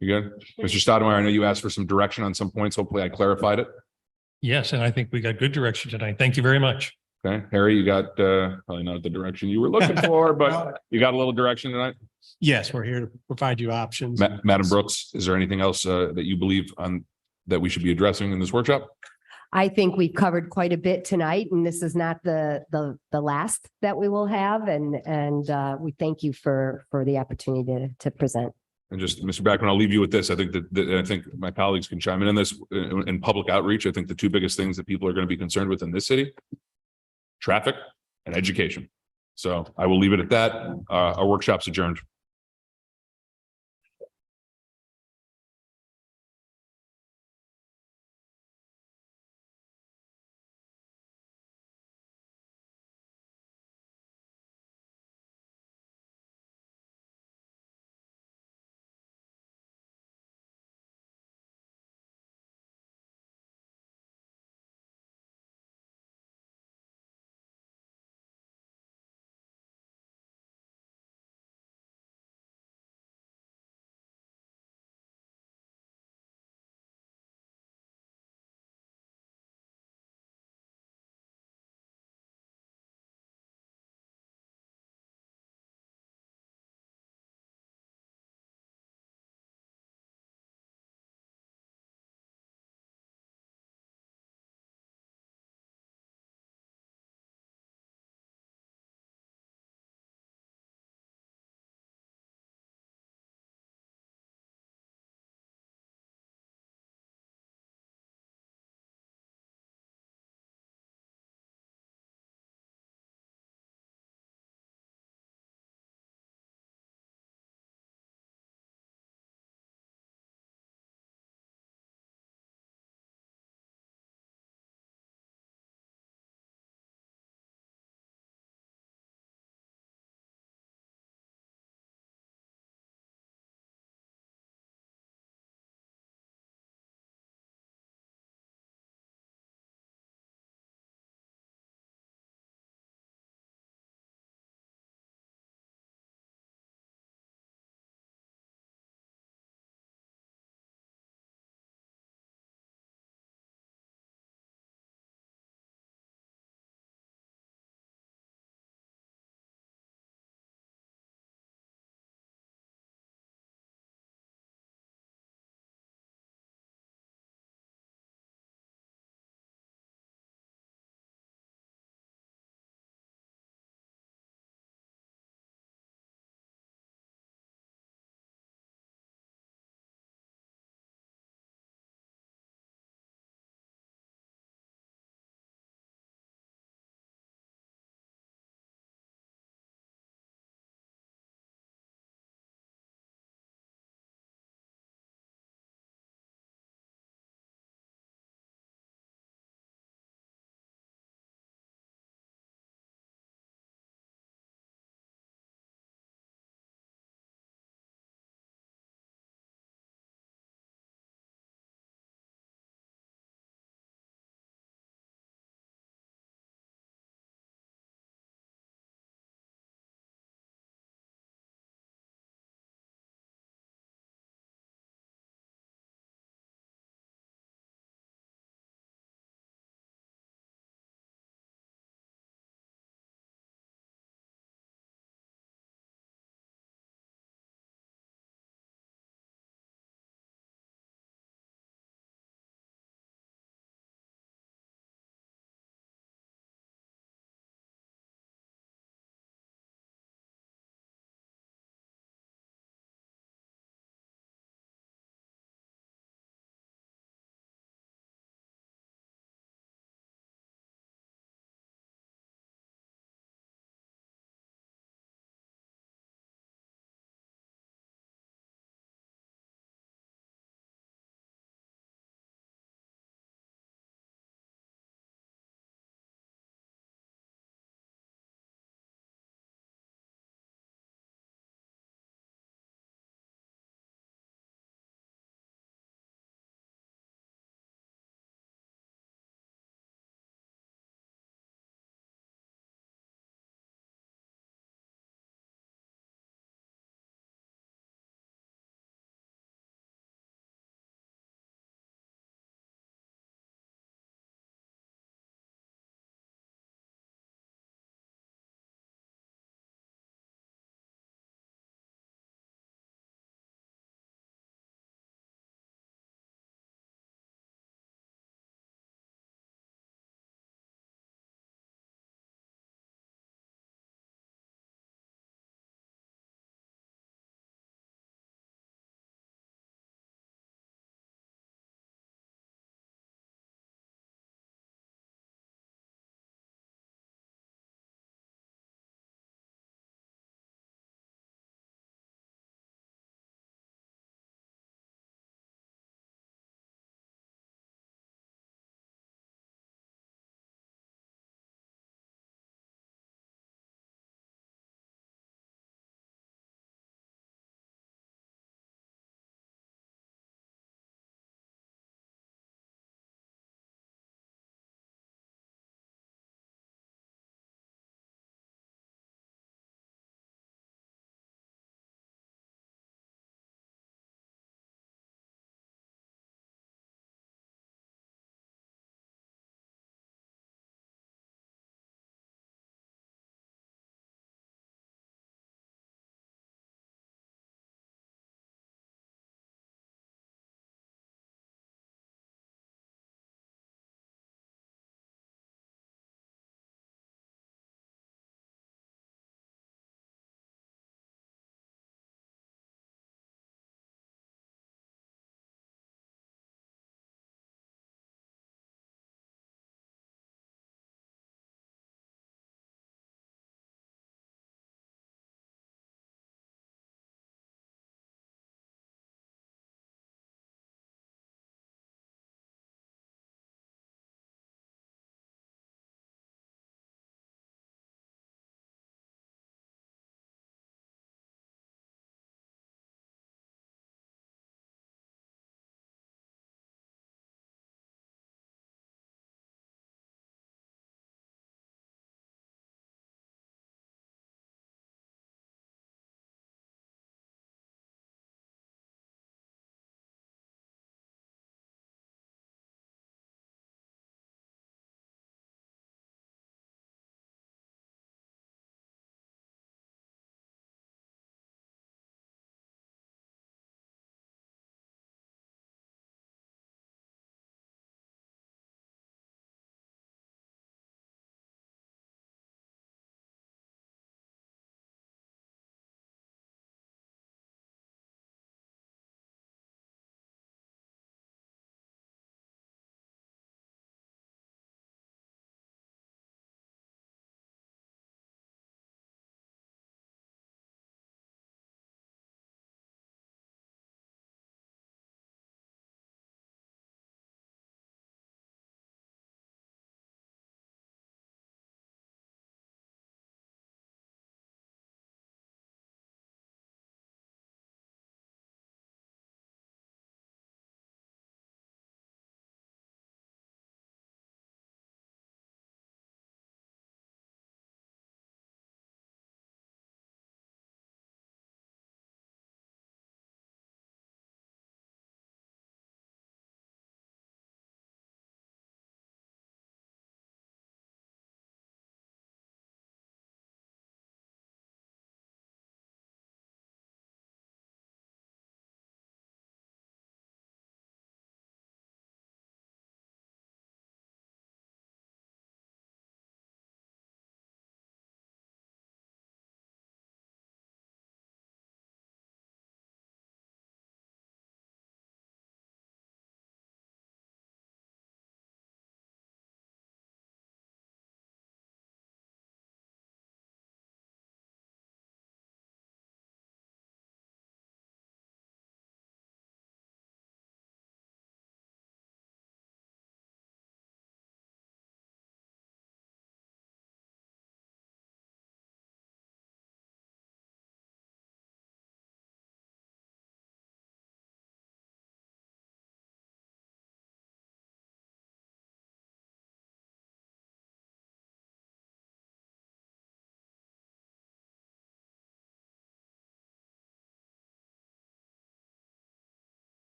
Speaker 3: You good? Mr. Stoudemire, I know you asked for some direction on some points. Hopefully I clarified it.
Speaker 2: Yes, and I think we got good direction tonight. Thank you very much.
Speaker 3: Okay, Harry, you got probably not the direction you were looking for, but you got a little direction tonight.
Speaker 10: yes, we're here to provide you options.
Speaker 3: Madam Brooks, is there anything else that you believe that we should be addressing in this workshop?
Speaker 6: I think we've covered quite a bit tonight, and this is not the last that we will have. And we thank you for the opportunity to present.
Speaker 3: And just, Mr. Backman, I'll leave you with this. I think that I think my colleagues can chime in on this in public outreach. I think the two biggest things that people are going to be concerned with in this city, traffic and education. So I will leave it at that. Our workshop's adjourned.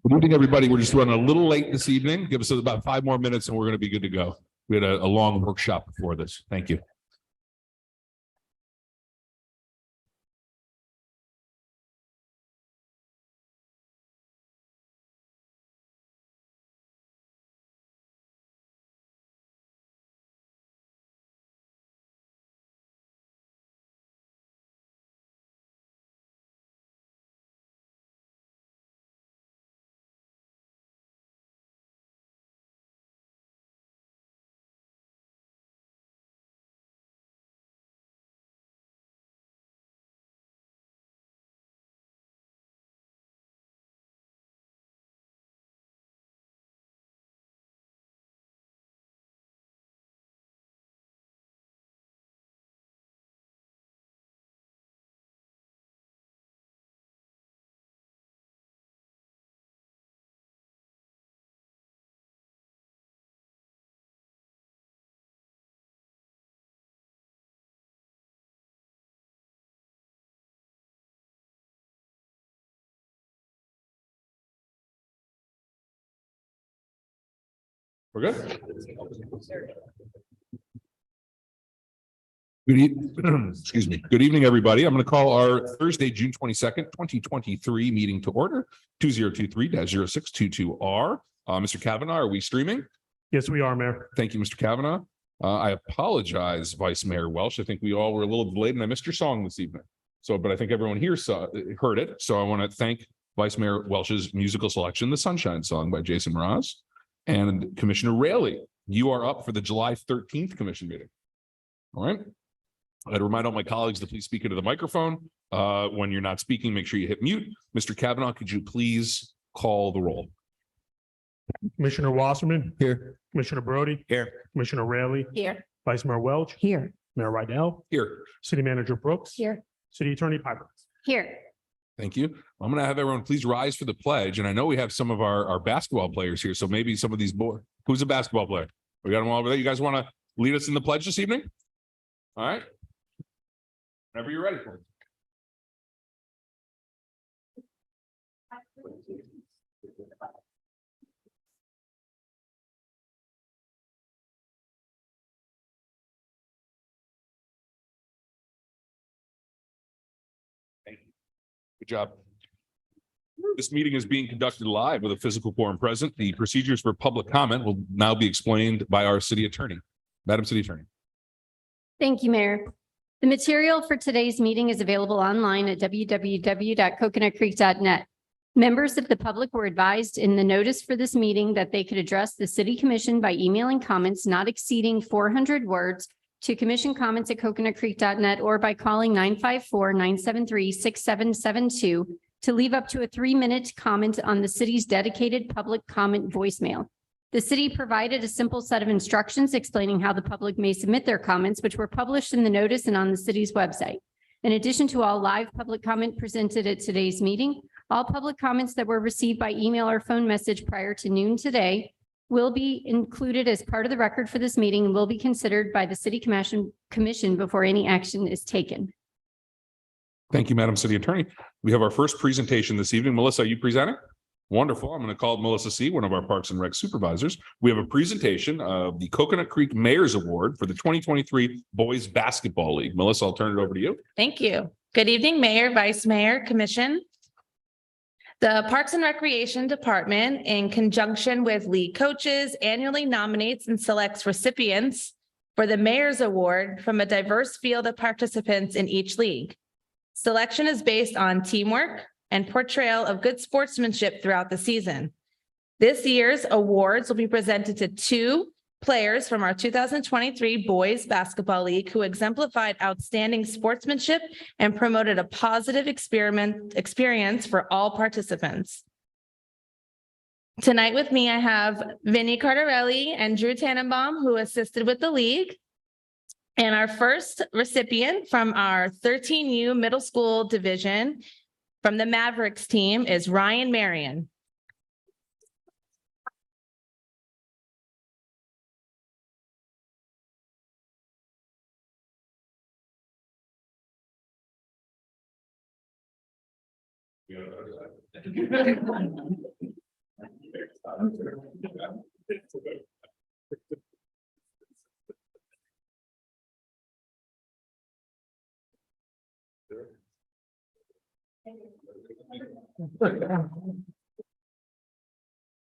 Speaker 3: Good evening, everybody. We're just running a little late this evening. Give us about 5 more minutes and we're going to be good to go. We had a long workshop before this. Thank you. We're good? Excuse me. Good evening, everybody. I'm going to call our Thursday, June 22nd, 2023 meeting to order, 2023-0622R. Mr. Kavanaugh, are we streaming?
Speaker 5: Yes, we are, Mayor.
Speaker 3: Thank you, Mr. Kavanaugh. I apologize, Vice Mayor Welch. I think we all were a little delayed and I missed your song this evening. But I think everyone here heard it. So I want to thank Vice Mayor Welch's musical selection, The Sunshine Song by Jason Mraz. And Commissioner Raley, you are up for the July 13th commission meeting. All right. I'd remind all my colleagues to please speak into the microphone. When you're not speaking, make sure you hit mute. Mr. Kavanaugh, could you please call the roll?
Speaker 5: Commissioner Wasserman.
Speaker 11: Here.
Speaker 5: Commissioner Brody.
Speaker 11: Here.
Speaker 5: Commissioner Raley.
Speaker 9: Here.
Speaker 5: Vice Mayor Welch.
Speaker 6: Here.
Speaker 5: Mayor Rydell.
Speaker 3: Here.
Speaker 5: City Manager Brooks.
Speaker 6: Here.
Speaker 5: City Attorney Piper.
Speaker 9: Here.
Speaker 3: Thank you. I'm going to have everyone please rise for the pledge. And I know we have some of our basketball players here. So maybe some of these boys. Who's a basketball player? We got them all over there. You guys want to lead us in the pledge this evening? All right. Whenever you're ready for it. Thank you. Good job. This meeting is being conducted live with a physical quorum present. The procedures for public comment will now be explained by our city attorney. Madam City Attorney.
Speaker 9: Thank you, Mayor. The material for today's meeting is available online at www.coconutcreek.net. Members of the public were advised in the notice for this meeting that they could address the City Commission by emailing comments not exceeding 400 words to commissioncomments@coconutcreek.net or by calling 954-973-6772 to leave up to a 3-minute comment on the city's dedicated public comment voicemail. The city provided a simple set of instructions explaining how the public may submit their comments, which were published in the notice and on the city's website. In addition to all live public comment presented at today's meeting, all public comments that were received by email or phone message prior to noon today will be included as part of the record for this meeting and will be considered by the City Commission before any action is taken.
Speaker 3: Thank you, Madam City Attorney. We have our first presentation this evening. Melissa, are you presenting? Wonderful. I'm going to call Melissa C., one of our Parks and Rec supervisors. We have a presentation of the Coconut Creek Mayor's Award for the 2023 Boys Basketball League. Melissa, I'll turn it over to you.
Speaker 15: Thank you. Good evening, Mayor, Vice Mayor, Commission. The Parks and Recreation Department, in conjunction with league coaches, annually nominates and selects recipients for the Mayor's Award from a diverse field of participants in each league. Selection is based on teamwork and portrayal of good sportsmanship throughout the season. This year's awards will be presented to 2 players from our 2023 Boys Basketball League who exemplified outstanding sportsmanship and promoted a positive experience for all participants. Tonight with me, I have Vinny Cardarelli and Drew Tannenbaum, who assisted with the league. And our first recipient from our 13U middle school division from the Mavericks team is Ryan Marion.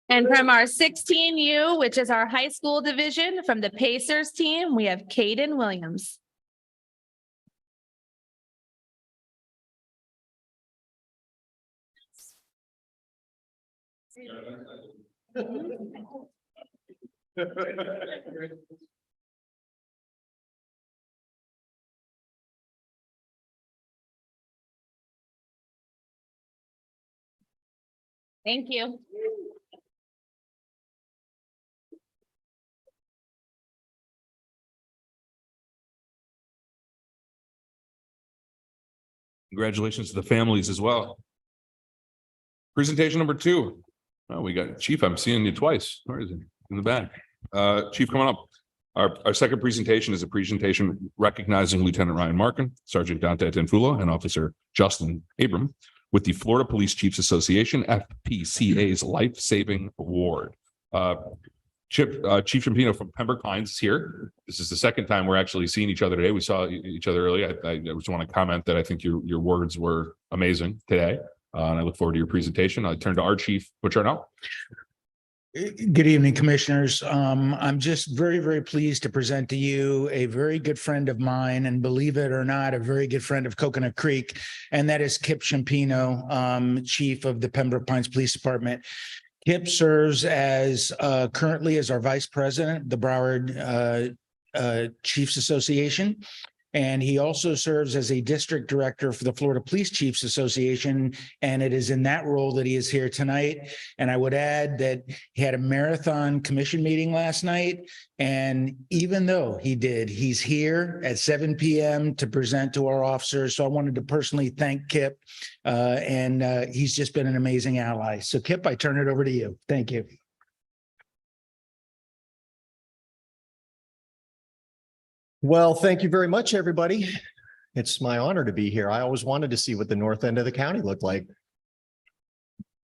Speaker 15: And from our 16U, which is our high school division, from the Pacers team, we have Caden Williams. Thank you.
Speaker 3: Congratulations to the families as well. Presentation number 2. Oh, we got Chief. I'm seeing you twice. Where is it? In the back. Chief, coming up. Our second presentation is a presentation recognizing Lieutenant Ryan Markin, Sergeant Dante Tanfula, and Officer Justin Abram with the Florida Police Chiefs Association, FPCA's Life Saving Award. Chief Ciampino from Pembroke Pines is here. This is the second time we're actually seeing each other today. We saw each other earlier. I just want to comment that I think your words were amazing today. And I look forward to your presentation. I turn to our chief, Butcher now.
Speaker 14: Good evening, commissioners. I'm just very, very pleased to present to you a very good friend of mine, and believe it or not, a very good friend of Coconut Creek, and that is Kip Ciampino, Chief of the Pembroke Pines Police Department. Kip serves as currently as our Vice President, the Broward Chiefs Association. And he also serves as a district director for the Florida Police Chiefs Association. And it is in that role that he is here tonight. And I would add that he had a marathon commission meeting last night. And even though he's here at 7 p.m. to present to our officers. So I wanted to personally thank Kip. And he's just been an amazing ally. So Kip, I turn it over to you. Thank you.
Speaker 16: Well, thank you very much, everybody. It's my honor to be here. I always wanted to see what the north end of the county looked like.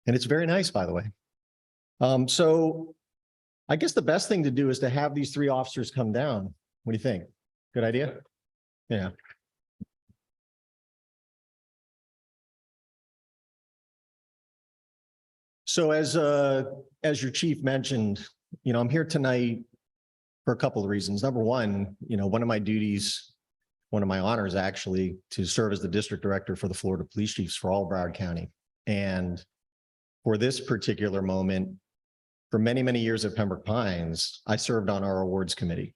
Speaker 16: And it's very nice, by the way. So I guess the best thing to do is to have these 3 officers come down. What do you think? Good idea? Yeah. So as your chief mentioned, I'm here tonight for a couple of reasons. Number one, one of my duties, one of my honors actually, to serve as the district director for the Florida Police Chiefs for all Broward County. And for this particular moment, for many, many years at Pembroke Pines, I served on our awards committee.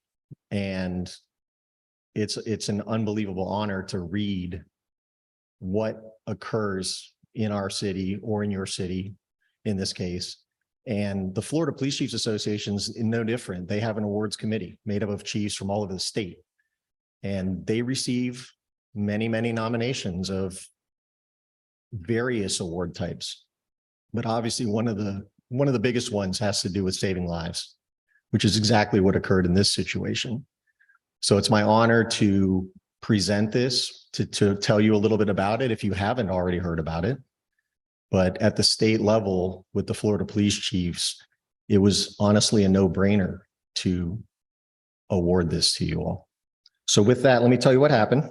Speaker 16: And it's an unbelievable honor to read what occurs in our city or in your city, in this case. And the Florida Police Chiefs Association is no different. They have an awards committee made up of chiefs from all over the state. And they receive many, many nominations of various award types. But obviously one of the biggest ones has to do with saving lives, which is exactly what occurred in this situation. So it's my honor to present this, to tell you a little bit about it if you haven't already heard about it. But at the state level with the Florida Police Chiefs, it was honestly a no-brainer to award this to you all. So with that, let me tell you what happened.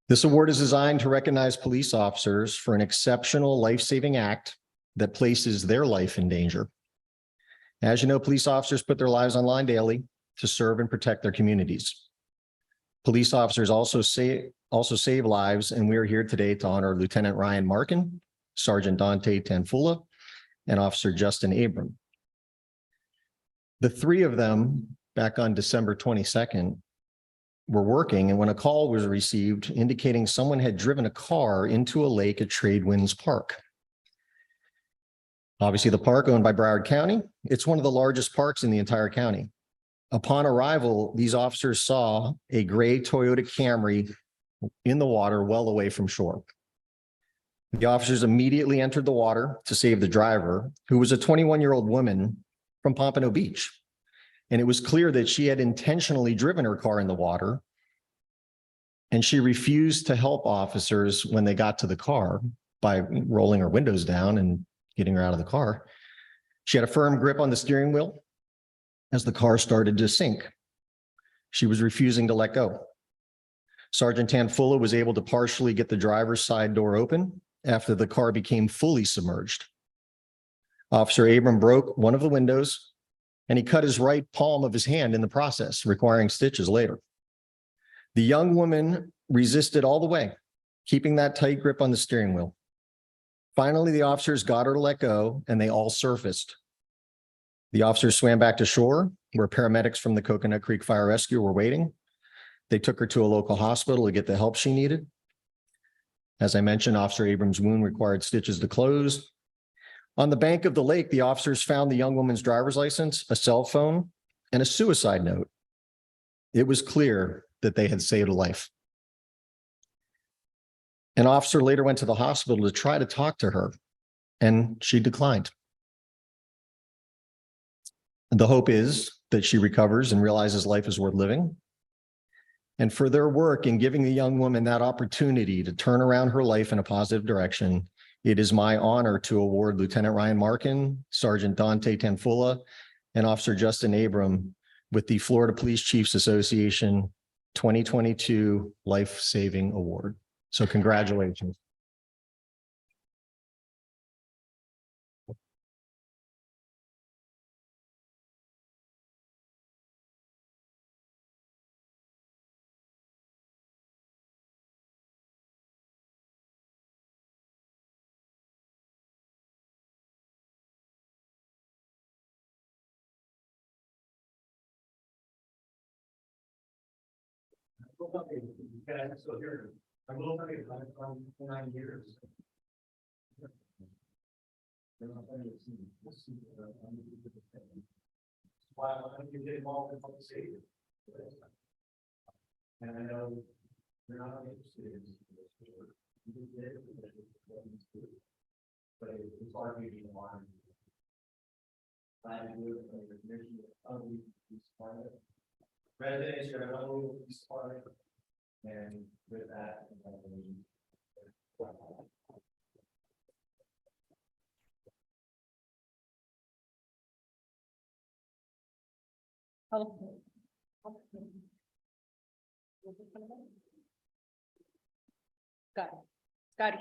Speaker 16: This award is designed to recognize police officers for an exceptional life-saving act that places their life in danger. As you know, police officers put their lives on line daily to serve and protect their communities. Police officers also save lives, and we are here today to honor Lieutenant Ryan Markin, Sergeant Dante Tanfula, and Officer Justin Abram. The 3 of them, back on December 22nd, were working, and when a call was received indicating someone had driven a car into a lake at Tradewinds Park. Obviously, the park owned by Broward County, it's one of the largest parks in the entire county. Upon arrival, these officers saw a gray Toyota Camry in the water well away from shore. The officers immediately entered the water to save the driver, who was a 21-year-old woman from Pompano Beach. And it was clear that she had intentionally driven her car in the water, and she refused to help officers when they got to the car by rolling her windows down and getting her out of the car. She had a firm grip on the steering wheel as the car started to sink. She was refusing to let go. Sergeant Tanfulla was able to partially get the driver's side door open after the car became fully submerged. Officer Abram broke one of the windows and he cut his right palm of his hand in the process, requiring stitches later. The young woman resisted all the way, keeping that tight grip on the steering wheel. Finally, the officers got her to let go and they all surfaced. The officers swam back to shore where paramedics from the Coconut Creek Fire Rescue were waiting. They took her to a local hospital to get the help she needed. As I mentioned, Officer Abrams' wound required stitches to close. On the bank of the lake, the officers found the young woman's driver's license, a cell phone, and a suicide note. It was clear that they had saved a life. An officer later went to the hospital to try to talk to her, and she declined. The hope is that she recovers and realizes life is worth living. And for their work in giving the young woman that opportunity to turn around her life in a positive direction, it is my honor to award Lieutenant Ryan Markin, Sergeant Dante Tanfulla, and Officer Justin Abram with the Florida Police Chiefs Association 2022 Life Saving Award. So congratulations.
Speaker 10: And I know you're not interested in but it's hard to be one. Residents, you're not part and with that.
Speaker 8: Got it. Got it.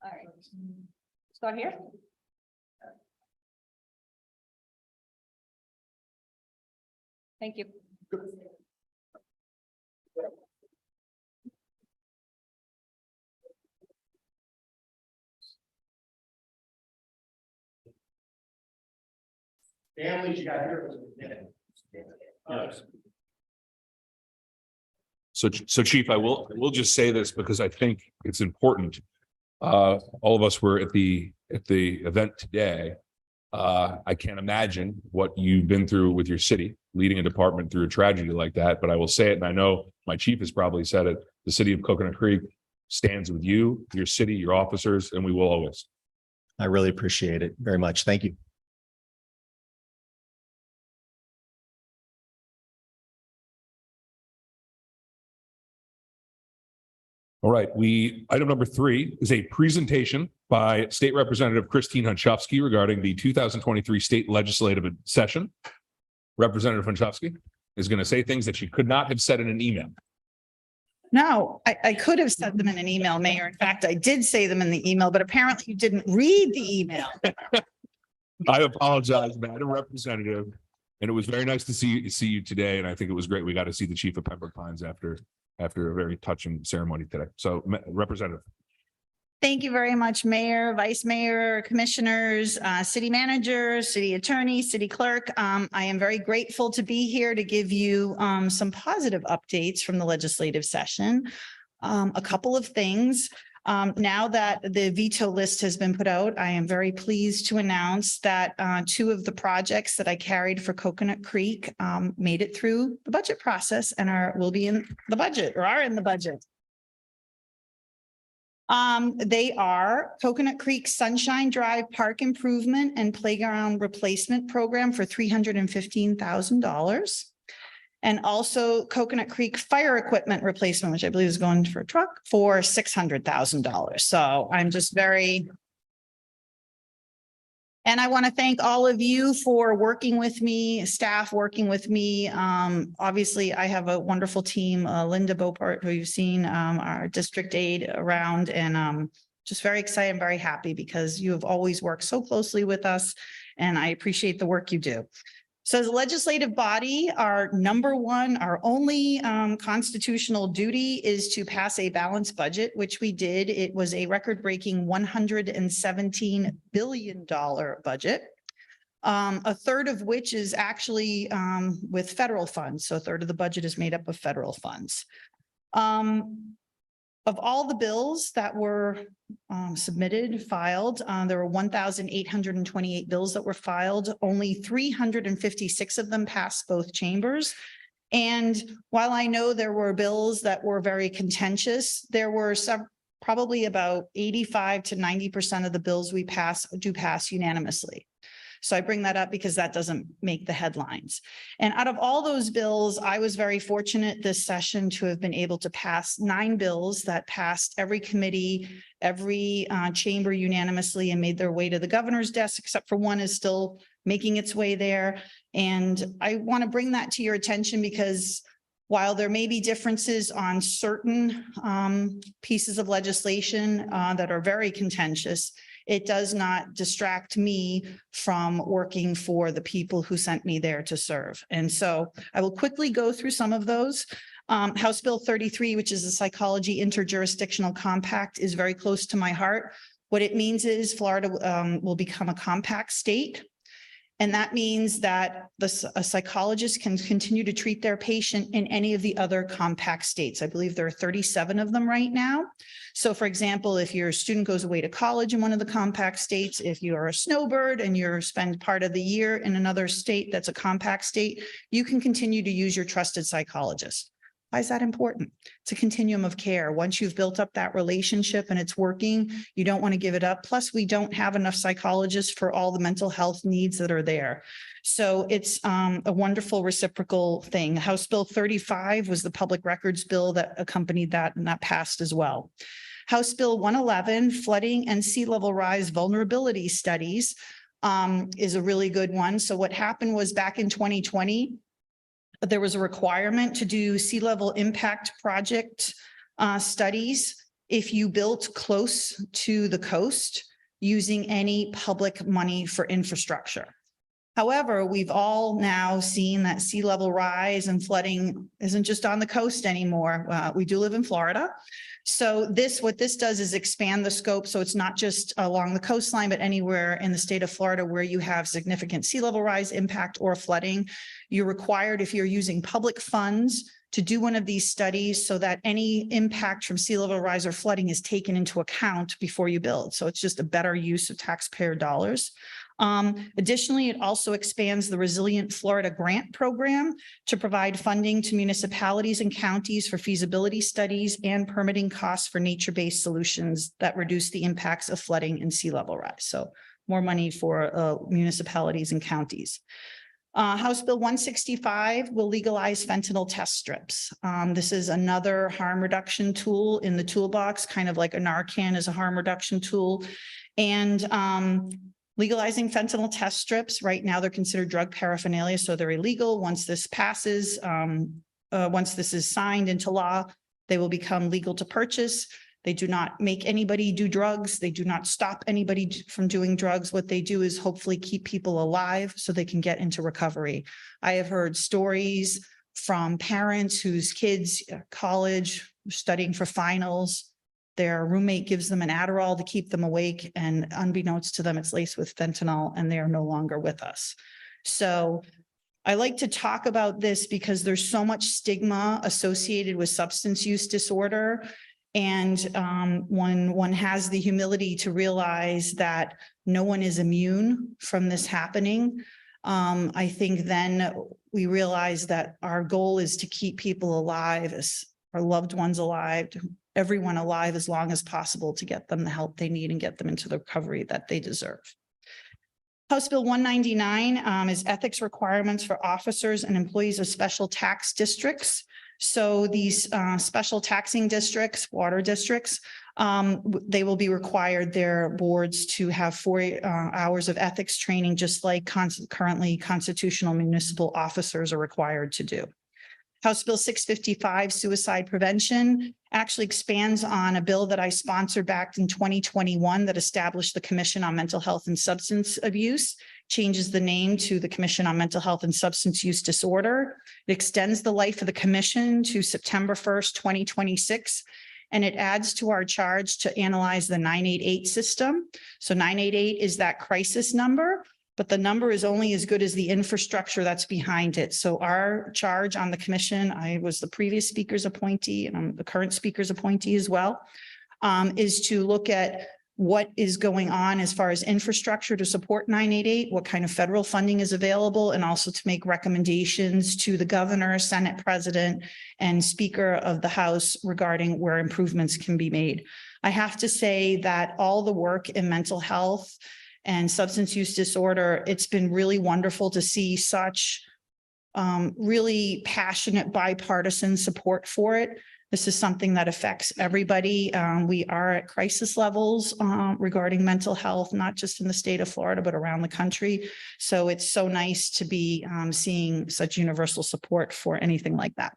Speaker 8: All right. Start here. Thank you.
Speaker 10: Families you got here.
Speaker 3: So Chief, we'll just say this because I think it's important. All of us were at the event today. I can't imagine what you've been through with your city, leading a department through a tragedy like that, but I will say it, and I know my chief has probably said it, the city of Coconut Creek stands with you, your city, your officers, and we will always.
Speaker 16: I really appreciate it very much. Thank you.
Speaker 3: All right, item number 3 is a presentation by State Representative Christine Hunchofsky regarding the 2023 state legislative session. Representative Hunchofsky is going to say things that she could not have said in an email.
Speaker 17: No, I could have said them in an email, Mayor. In fact, I did say them in the email, but apparently you didn't read the email.
Speaker 3: I apologize, Madam Representative. And it was very nice to see you today. And I think it was great. We got to see the chief of Pembroke Pines after a very touching ceremony today. So Representative.
Speaker 17: Thank you very much, Mayor, Vice Mayor, Commissioners, City Manager, City Attorney, City Clerk. I am very grateful to be here to give you some positive updates from the legislative session. A couple of things. Now that the veto list has been put out, I am very pleased to announce that 2 of the projects that I carried for Coconut Creek made it through the budget process and will be in the budget or are in the budget. They are Coconut Creek Sunshine Drive Park Improvement and Playground Replacement Program for $315,000. And also Coconut Creek Fire Equipment Replacement, which I believe is going for a truck, for $600,000. So I'm just very. And I want to thank all of you for working with me, staff working with me. Obviously, I have a wonderful team, Linda Beaupart, who you've seen, our district aide around, and just very excited and very happy because you have always worked so closely with us, and I appreciate the work you do. So as a legislative body, our number one, our only constitutional duty is to pass a balanced budget, which we did. It was a record-breaking $117 billion budget. A third of which is actually with federal funds. So a third of the budget is made up of federal funds. Of all the bills that were submitted, filed, there were 1,828 bills that were filed. Only 356 of them passed both chambers. And while I know there were bills that were very contentious, there were probably about 85 to 90% of the bills we pass do pass unanimously. So I bring that up because that doesn't make the headlines. And out of all those bills, I was very fortunate this session to have been able to pass 9 bills that passed every committee, every chamber unanimously and made their way to the governor's desk, except for one is still making its way there. And I want to bring that to your attention because while there may be differences on certain pieces of legislation that are very contentious, it does not distract me from working for the people who sent me there to serve. And so I will quickly go through some of those. House Bill 33, which is the Psychology Interjurisdictional Compact, is very close to my heart. What it means is Florida will become a compact state. And that means that a psychologist can continue to treat their patient in any of the other compact states. I believe there are 37 of them right now. So for example, if your student goes away to college in one of the compact states, if you are a snowbird and you spend part of the year in another state that's a compact state, you can continue to use your trusted psychologist. Why is that important? It's a continuum of care. Once you've built up that relationship and it's working, you don't want to give it up. Plus, we don't have enough psychologists for all the mental health needs that are there. So it's a wonderful reciprocal thing. House Bill 35 was the public records bill that accompanied that, and that passed as well. House Bill 111, flooding and sea level rise vulnerability studies, is a really good one. So what happened was back in 2020, there was a requirement to do sea level impact project studies if you built close to the coast using any public money for infrastructure. However, we've all now seen that sea level rise and flooding isn't just on the coast anymore. We do live in Florida. So what this does is expand the scope. So it's not just along the coastline, but anywhere in the state of Florida where you have significant sea level rise impact or flooding. You're required, if you're using public funds, to do one of these studies so that any impact from sea level rise or flooding is taken into account before you build. So it's just a better use of taxpayer dollars. Additionally, it also expands the Resilient Florida Grant Program to provide funding to municipalities and counties for feasibility studies and permitting costs for nature-based solutions that reduce the impacts of flooding and sea level rise. So more money for municipalities and counties. House Bill 165 will legalize fentanyl test strips. This is another harm reduction tool in the toolbox, kind of like a Narcan is a harm reduction tool. And legalizing fentanyl test strips, right now they're considered drug paraphernalia, so they're illegal. Once this passes, once this is signed into law, they will become legal to purchase. They do not make anybody do drugs. They do not stop anybody from doing drugs. What they do is hopefully keep people alive so they can get into recovery. I have heard stories from parents whose kids, college, studying for finals, their roommate gives them an Adderall to keep them awake, and unbeknownst to them, it's laced with fentanyl, and they are no longer with us. So I like to talk about this because there's so much stigma associated with substance use disorder. And when one has the humility to realize that no one is immune from this happening, I think then we realize that our goal is to keep people alive our loved ones alive, everyone alive as long as possible to get them the help they need and get them into the recovery that they deserve. House Bill 199 is ethics requirements for officers and employees of special tax districts. So these special taxing districts, water districts, they will be required, their boards, to have 4 hours of ethics training, just like currently constitutional municipal officers are required to do. House Bill 655, suicide prevention, actually expands on a bill that I sponsored back in 2021 that established the Commission on Mental Health and Substance Abuse, changes the name to the Commission on Mental Health and Substance Use Disorder. It extends the life of the commission to September 1st, 2026. And it adds to our charge to analyze the 988 system. So 988 is that crisis number, but the number is only as good as the infrastructure that's behind it. So our charge on the commission, I was the previous speaker's appointee and I'm the current speaker's appointee as well, is to look at what is going on as far as infrastructure to support 988, what kind of federal funding is available, and also to make recommendations to the governor, Senate president, and Speaker of the House regarding where improvements can be made. I have to say that all the work in mental health and substance use disorder, it's been really wonderful to see such really passionate bipartisan support for it. This is something that affects everybody. We are at crisis levels regarding mental health, not just in the state of Florida, but around the country. So it's so nice to be seeing such universal support for anything like that.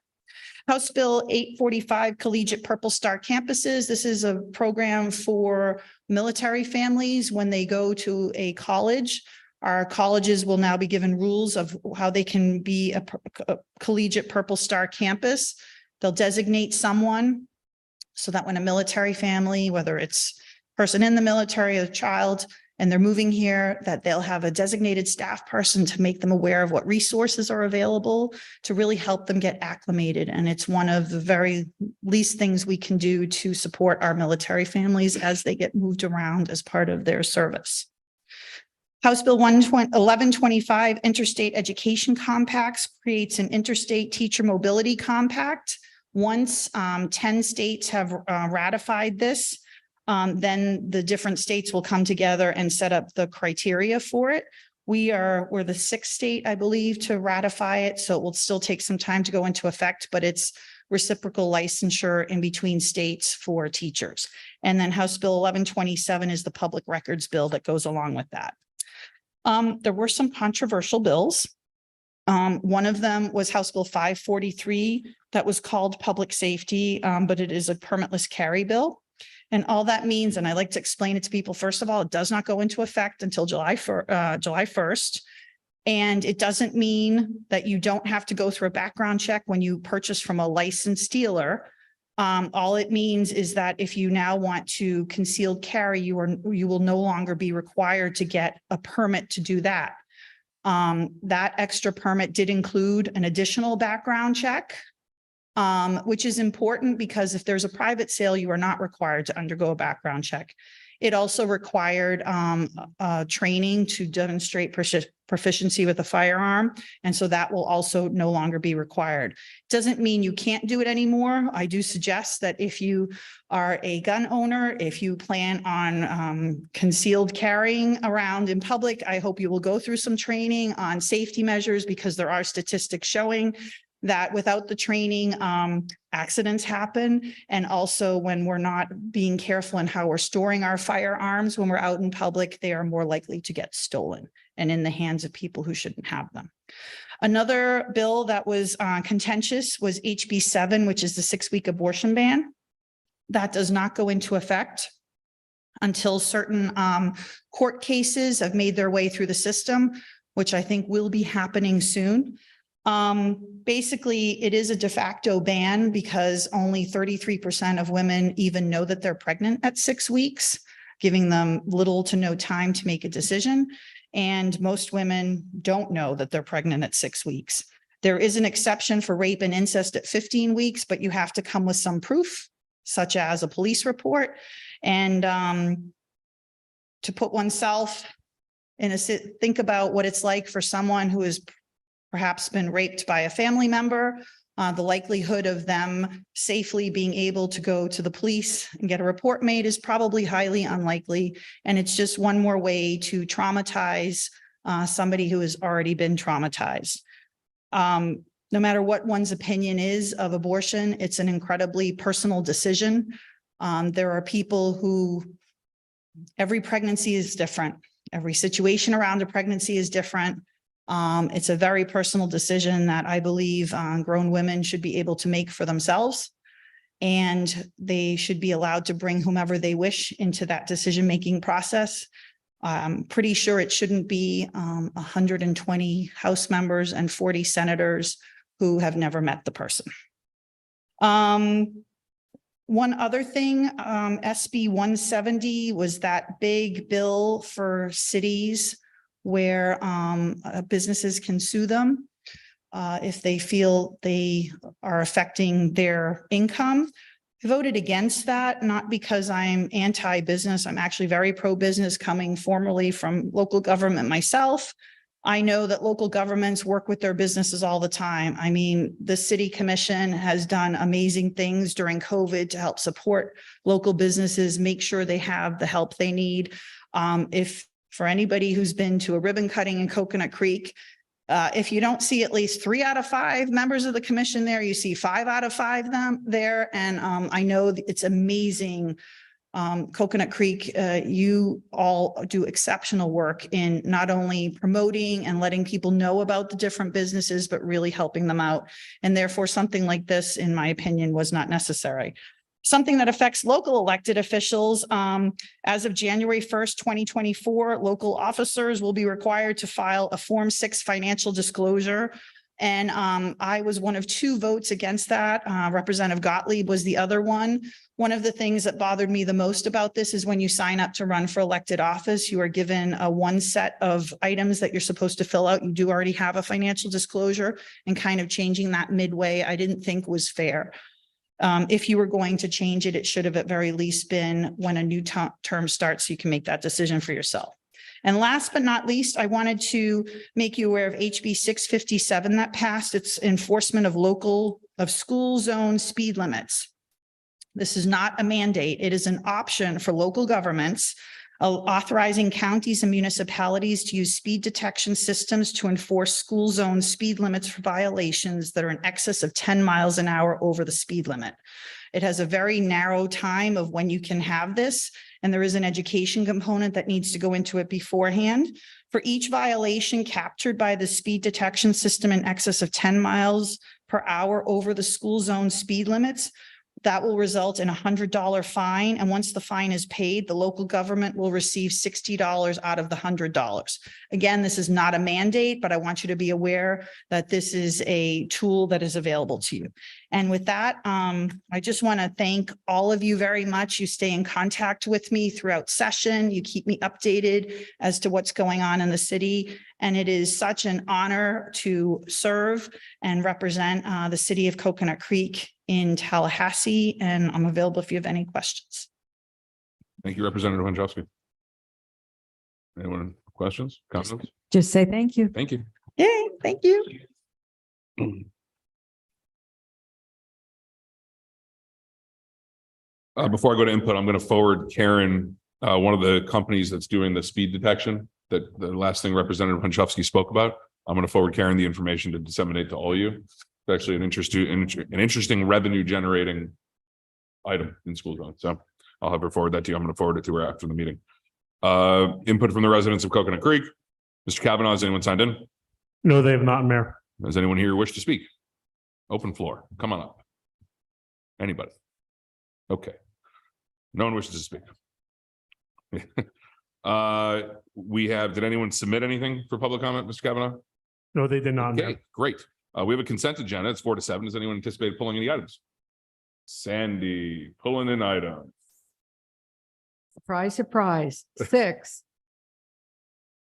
Speaker 17: House Bill 845, Collegiate Purple Star Campuses. This is a program for military families when they go to a college. Our colleges will now be given rules of how they can be a Collegiate Purple Star campus. They'll designate someone so that when a military family, whether it's a person in the military or a child, and they're moving here, that they'll have a designated staff person to make them aware of what resources are available to really help them get acclimated. And it's one of the very least things we can do to support our military families as they get moved around as part of their service. House Bill 1125, Interstate Education Compacts, creates an interstate teacher mobility compact. Once 10 states have ratified this, then the different states will come together and set up the criteria for it. We're the 6th state, I believe, to ratify it. So it will still take some time to go into effect, but it's reciprocal licensure in between states for teachers. And then House Bill 1127 is the public records bill that goes along with that. There were some controversial bills. One of them was House Bill 543 that was called public safety, but it is a permitless carry bill. And all that means, and I like to explain it to people, first of all, it does not go into effect until July 1st. And it doesn't mean that you don't have to go through a background check when you purchase from a licensed dealer. All it means is that if you now want to concealed carry, you will no longer be required to get a permit to do that. That extra permit did include an additional background check, which is important because if there's a private sale, you are not required to undergo a background check. It also required training to demonstrate proficiency with a firearm. And so that will also no longer be required. Doesn't mean you can't do it anymore. I do suggest that if you are a gun owner, if you plan on concealed carrying around in public, I hope you will go through some training on safety measures because there are statistics showing that without the training, accidents happen. And also when we're not being careful in how we're storing our firearms, when we're out in public, they are more likely to get stolen and in the hands of people who shouldn't have them. Another bill that was contentious was HB 7, which is the 6-week abortion ban. That does not go into effect until certain court cases have made their way through the system, which I think will be happening soon. Basically, it is a de facto ban because only 33% of women even know that they're pregnant at 6 weeks, giving them little to no time to make a decision. And most women don't know that they're pregnant at 6 weeks. There is an exception for rape and incest at 15 weeks, but you have to come with some proof, such as a police report. And to put oneself in think about what it's like for someone who is perhaps been raped by a family member The likelihood of them safely being able to go to the police and get a report made is probably highly unlikely. And it's just one more way to traumatize somebody who has already been traumatized. No matter what one's opinion is of abortion, it's an incredibly personal decision. There are people who, every pregnancy is different. Every situation around a pregnancy is different. It's a very personal decision that I believe grown women should be able to make for themselves. And they should be allowed to bring whomever they wish into that decision-making process. I'm pretty sure it shouldn't be 120 House members and 40 senators who have never met the person. One other thing, SB 170 was that big bill for cities where businesses can sue them if they feel they are affecting their income. I voted against that, not because I'm anti-business. I'm actually very pro-business, coming formerly from local government myself. I know that local governments work with their businesses all the time. I mean, the city commission has done amazing things during COVID to help support local businesses, make sure they have the help they need. If for anybody who's been to a ribbon cutting in Coconut Creek, if you don't see at least 3 out of 5 members of the commission there, you see 5 out of 5 them there. And I know it's amazing. Coconut Creek, you all do exceptional work in not only promoting and letting people know about the different businesses, but really helping them out. And therefore, something like this, in my opinion, was not necessary. Something that affects local elected officials, as of January 1st, 2024, local officers will be required to file a Form 6 financial disclosure. And I was one of 2 votes against that. Representative Gottlieb was the other one. One of the things that bothered me the most about this is when you sign up to run for elected office, you are given one set of items that you're supposed to fill out. You do already have a financial disclosure, and kind of changing that midway, I didn't think was fair. If you were going to change it, it should have at very least been when a new term starts, so you can make that decision for yourself. And last but not least, I wanted to make you aware of HB 657 that passed. It's enforcement of school zone speed limits. This is not a mandate. It is an option for local governments, authorizing counties and municipalities to use speed detection systems to enforce school zone speed limits for violations that are in excess of 10 miles an hour over the speed limit. It has a very narrow time of when you can have this, and there is an education component that needs to go into it beforehand. For each violation captured by the speed detection system in excess of 10 miles per hour over the school zone speed limits, that will result in $100 fine. And once the fine is paid, the local government will receive $60 out of the $100. Again, this is not a mandate, but I want you to be aware that this is a tool that is available to you. And with that, I just want to thank all of you very much. You stay in contact with me throughout session. You keep me updated as to what's going on in the city. And it is such an honor to serve and represent the city of Coconut Creek in Tallahassee. And I'm available if you have any questions.
Speaker 3: Thank you, Representative Wojciechowski. Anyone questions, comments?
Speaker 13: Just say thank you.
Speaker 3: Thank you.
Speaker 17: Yay, thank you.
Speaker 3: Before I go to input, I'm going to forward Karen, one of the companies that's doing the speed detection, that the last thing Representative Wojciechowski spoke about. I'm going to forward Karen the information to disseminate to all of you. It's actually an interesting revenue generating item in school zone. So I'll have her forward that to you. I'm going to forward it to her after the meeting. Input from the residents of Coconut Creek. Mr. Kavanaugh, has anyone signed in?
Speaker 5: No, they have not, Mayor.
Speaker 3: Does anyone here wish to speak? Open floor. Come on up. Anybody? Okay. No one wishes to speak. Did anyone submit anything for public comment, Mr. Kavanaugh?
Speaker 5: No, they did not, Mayor.
Speaker 3: Okay, great. We have a consent agenda. It's 4 to 7. Does anyone anticipate pulling any items? Sandy, pulling an item.
Speaker 13: Surprise, surprise. 6.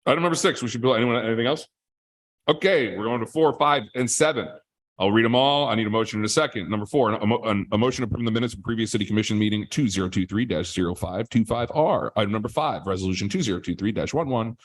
Speaker 3: Item number 6. We should pull anything else? Okay, we're going to 4, 5, and 7. I'll read them all. I need a motion in a second. Number 4, a motion approving the minutes of previous city commission meeting 2023-0525R. Item number 5, resolution 2023-111.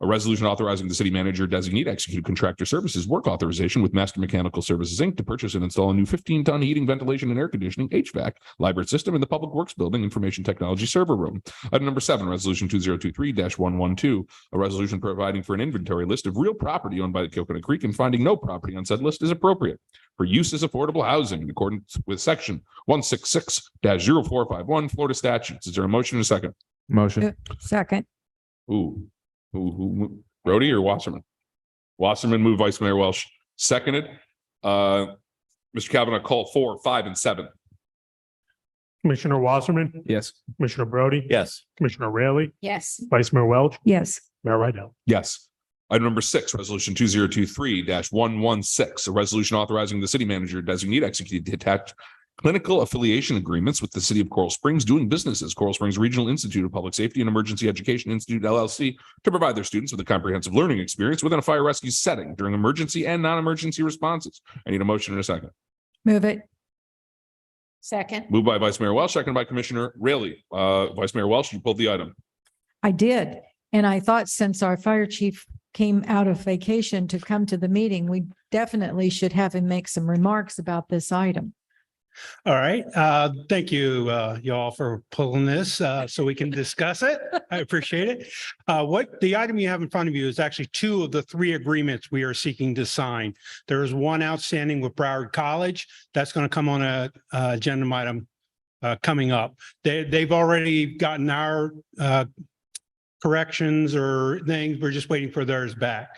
Speaker 3: A resolution authorizing the city manager designate to execute contractor services work authorization with Master Mechanical Services, Inc. to purchase and install a new 15-ton heating, ventilation, and air conditioning (HVAC) library system in the Public Works Building Information Technology Server Room. Item number 7, resolution 2023-112, a resolution providing for an inventory list of real property owned by the Coconut Creek and finding no property on said list is appropriate for use as affordable housing in accordance with section 166-0451 Florida statutes. Is there a motion and a second?
Speaker 11: Motion.
Speaker 13: Second.
Speaker 3: Ooh, Brody or Wasserman? Wasserman moved, Vice Mayor Welch seconded. Mr. Kavanaugh, call 4, 5, and 7.
Speaker 5: Commissioner Wasserman,
Speaker 11: Yes.
Speaker 5: Commissioner Brody,
Speaker 4: Yes.
Speaker 5: Commissioner Raley,
Speaker 12: Yes.
Speaker 5: Vice Mayor Welch,
Speaker 13: Yes.
Speaker 5: Mayor Rydell.
Speaker 3: Yes. Item number 6, resolution 2023-116, a resolution authorizing the city manager designate execute detached clinical affiliation agreements with the city of Coral Springs doing business as Coral Springs Regional Institute of Public Safety and Emergency Education Institute LLC to provide their students with a comprehensive learning experience within a fire rescue setting during emergency and non-emergency responses. I need a motion in a second.
Speaker 13: Move it.
Speaker 12: Second.
Speaker 3: Moved by Vice Mayor Welch, seconded by Commissioner Raley. Vice Mayor Welch, you pulled the item.
Speaker 13: I did. And I thought since our fire chief came out of vacation to come to the meeting, we definitely should have him make some remarks about this item.
Speaker 18: All right. Thank you, y'all, for pulling this so we can discuss it. I appreciate it. What the item you have in front of you is actually 2 of the 3 agreements we are seeking to sign. There is one outstanding with Broward College. That's going to come on a agenda item coming up. They've already gotten our corrections or things. We're just waiting for theirs back.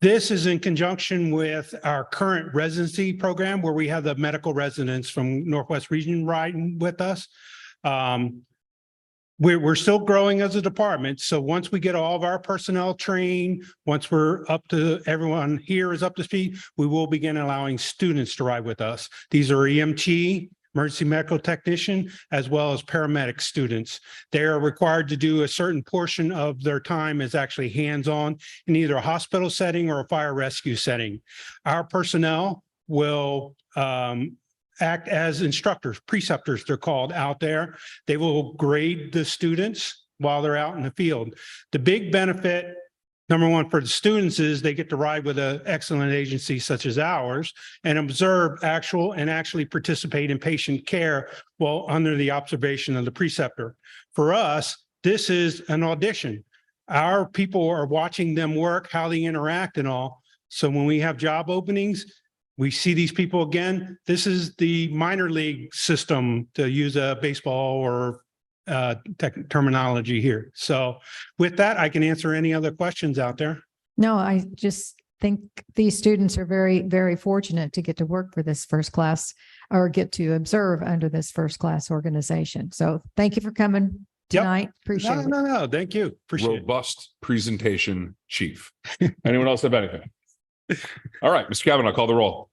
Speaker 18: This is in conjunction with our current residency program where we have the medical residents from Northwest Region riding with us. We're still growing as a department. So once we get all of our personnel trained, once we're up to everyone here is up to speed, we will begin allowing students to ride with us. These are EMT, emergency medical technician, as well as paramedic students. They are required to do a certain portion of their time is actually hands-on in either a hospital setting or a fire rescue setting. Our personnel will act as instructors, preceptors, they're called out there. They will grade the students while they're out in the field. The big benefit, number one, for the students is they get to ride with an excellent agency such as ours and observe actually participate in patient care while under the observation of the preceptor. For us, this is an audition. Our people are watching them work, how they interact and all. So when we have job openings, we see these people again. This is the minor league system, to use a baseball or terminology here. So with that, I can answer any other questions out there.
Speaker 13: No, I just think these students are very, very fortunate to get to work for this first class or get to observe under this first class organization. So thank you for coming tonight. Appreciate it.
Speaker 18: No, thank you. Appreciate it.
Speaker 3: Robust presentation, Chief. Anyone else have anything? All right, Mr. Kavanaugh, call the roll.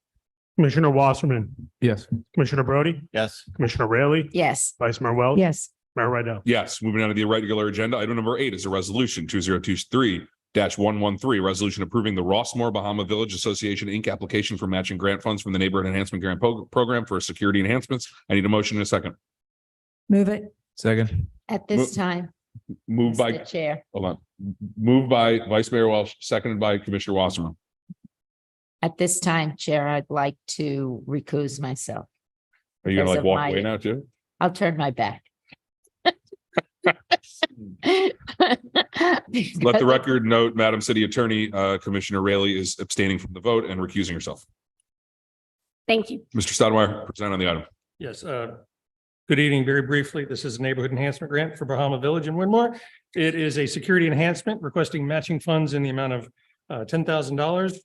Speaker 5: Commissioner Wasserman,
Speaker 11: Yes.
Speaker 5: Commissioner Brody,
Speaker 4: Yes.
Speaker 5: Commissioner Raley,
Speaker 12: Yes.
Speaker 5: Vice Mayor Welch.
Speaker 13: Yes.
Speaker 5: Mayor Rydell.
Speaker 3: Yes, moving on to the irregular agenda. Item number 8 is a resolution 2023-113, resolution approving the Rossmore Bahama Village Association, Inc. application for matching grant funds from the Neighborhood Enhancement Grant Program for security enhancements. I need a motion in a second.
Speaker 13: Move it.
Speaker 11: Second.
Speaker 12: At this time,
Speaker 3: Moved by,
Speaker 12: Mr. Chair,
Speaker 3: hold on, moved by Vice Mayor Welch, seconded by Commissioner Wasserman.
Speaker 12: at this time, Chair, I'd like to recuse myself.
Speaker 3: Are you gonna
Speaker 12: Because
Speaker 3: like
Speaker 12: of
Speaker 3: walk
Speaker 12: my-
Speaker 3: away now too?
Speaker 12: I'll turn my back.
Speaker 3: Let the record note, Madam City Attorney, Commissioner Raley is abstaining from the vote and recusing herself.
Speaker 9: Thank you.
Speaker 3: Mr. Stoudemire, present on the item.
Speaker 2: Yes, good evening. Very briefly, this is a neighborhood enhancement grant for Bahama Village in Winmore. It is a security enhancement requesting matching funds in the amount of $10,000.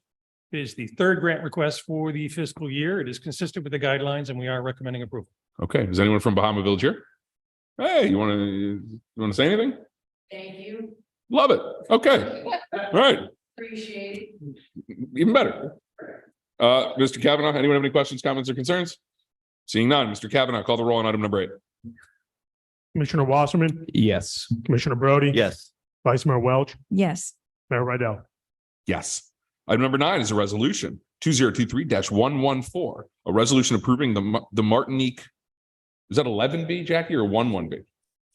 Speaker 2: It is the 3rd grant request for the fiscal year. It is consistent with the guidelines and we are recommending approval.
Speaker 3: Okay, is anyone from Bahama Village here? Hey, you want to say anything?
Speaker 12: Thank you.
Speaker 3: Love it. Okay, all right,
Speaker 12: Appreciate it.
Speaker 3: even better. Mr. Kavanaugh, anyone have any questions, comments, or concerns? Seeing none, Mr. Kavanaugh, call the roll on item number 8.
Speaker 5: Commissioner Wasserman,
Speaker 11: Yes.
Speaker 5: Commissioner Brody.
Speaker 4: Yes.
Speaker 5: Vice Mayor Welch,
Speaker 13: Yes.
Speaker 5: Mayor Rydell.
Speaker 3: Yes. Item number 9 is a resolution 2023-114, a resolution approving the Martinique. Is that 11B, Jackie, or 11B?